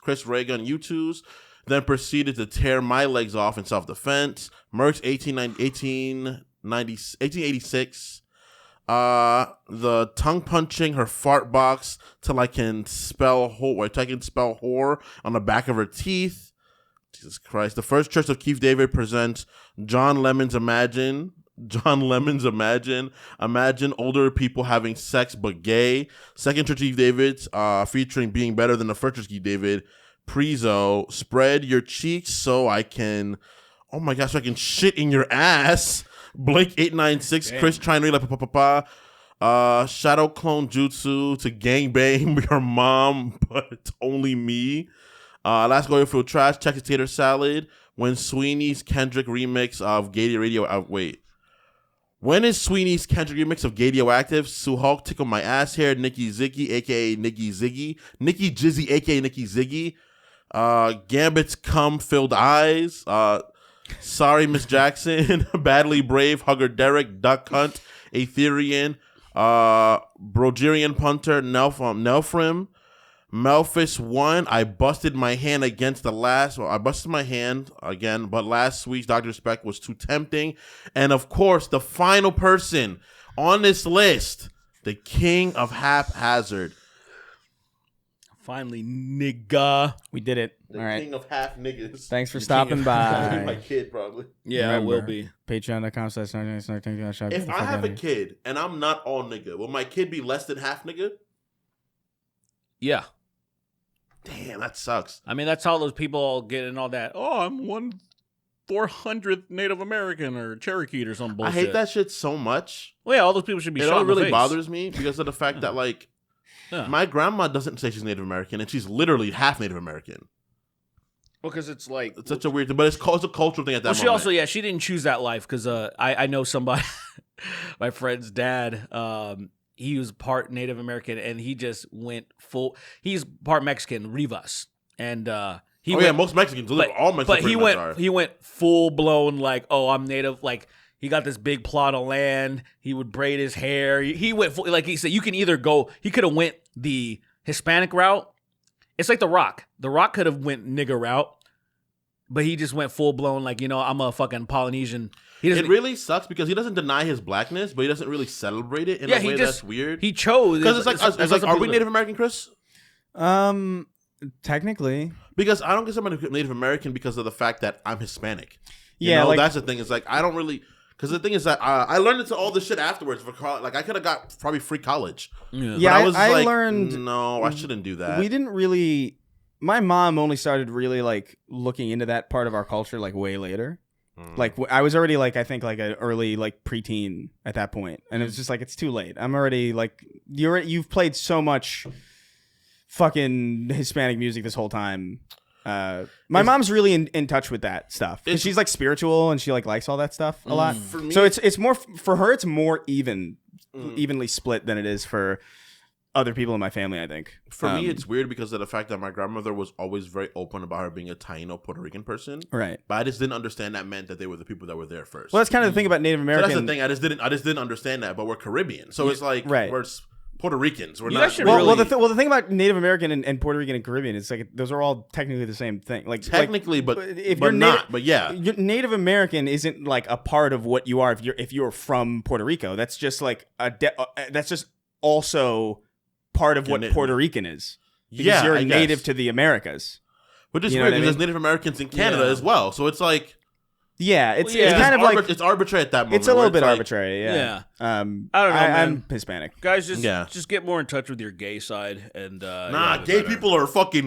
Chris Reagan U2s, then proceeded to tear my legs off in self-defense. Merck's 1886. The tongue punching her fart box till I can spell whore on the back of her teeth. Jesus Christ. The First Church of Keith David presents John Lemon's Imagine. Imagine older people having sex but gay. Second Church of Keith David, featuring Being Better Than the First Church of Keith David. Prezo, spread your cheeks so I can shit in your ass. Blake 896, Chris trying to like papa. Shadow clone jutsu to gangbang your mom, but only me. Last going for trash. Check tater salad. When Sweeney's Kendrick remix of Gay Radio. When is Sweeney's Kendrick remix of Radioactive? Sue Hulk tickle my ass hair. Nikki Ziggy, aka Nikki Ziggy. Nikki Jizzy, aka Nikki Ziggy. Gambit's cum filled eyes. Sorry, Miss Jackson. Badly Brave. Hugger Derek. Duck Hunt. Aetherian. Brogerian Punter. Nelfrim. Melphis 1. I busted my hand against the last. Well, I busted my hand again, but last week's Dr. Spec was too tempting. And of course, the final person on this list, the king of haphazard. Finally, nigga. We did it. The All right. king of half niggas. Thanks for stopping by. My kid, probably. Yeah, Remember, it will be. Patreon.com/Snark. If I have a kid and I'm not all nigga, will my kid be less than half nigga? Yeah. Damn, that sucks. I mean, that's how those people all get in all that. Oh, I'm 1/400th Native American or Cherokee or some bullshit. I hate that shit so much. Well, yeah, all those people should be It shot all in the really face. bothers me because of the fact that, like, my grandma doesn't say she's Native American, and she's literally half Native American. Well, because it's like... It's such a weird thing, but it's a cultural thing at that moment. She also, she didn't choose that life because I know somebody, my friend's dad, he was part Native American, and he just went full... He's part Mexican, Rivas, and... most Mexicans, all Mexicans but are. he went full blown like, oh, I'm Native. Like he got this big plot of land. He would braid his hair. He went full, like he said. You can either go. He could have went the Hispanic route. It's like The Rock. The Rock could have went nigger route, but he just went full blown like, I'm a fucking Polynesian. It really sucks because he doesn't deny his blackness, but he doesn't really celebrate it in a way that's weird. He chose because it's like, are we Native American, Chris? Technically. Because I don't get somebody Native American because of the fact that I'm Hispanic. That's the thing. It's like I don't really, because the thing is that I learned into all this shit afterwards for college. Like I could have got probably free college. Yeah, I learned. No, I shouldn't do that. We didn't really. My mom only started really like looking into that part of our culture like way later. Like I was already like I think like an early like preteen at that point, and it was just like it's too late. I'm already like you've played so much fucking Hispanic music this whole time. My mom's really in touch with that stuff because she's like spiritual and she like likes all that stuff a lot. For me, so it's more for her. It's more evenly split than it is for other people in my family. I think for me it's weird because of the fact that my grandmother was always very open about her being a Taino Puerto Rican person. Right, but I just didn't understand that meant that they were the people that were there first. Well, that's kind of the thing about Native American. So that's the thing. I just didn't understand that. But we're Caribbean, so it's like we're Puerto Ricans. We're not. The thing about Native American and Puerto Rican and Caribbean is like those are all technically the same thing. Like technically, but Native American isn't like a part of what you are if you're from Puerto Rico. That's just like that's just also part of what Puerto Rican is. Because you're native to the Americas. Which is weird because there's Native Americans in Canada as well. So it's like. Yeah, it's kind of like it's arbitrary at that moment. It's a little bit arbitrary, yeah. I don't know, I'm Hispanic. Guys, just get more in touch with your gay side and gay people are fucking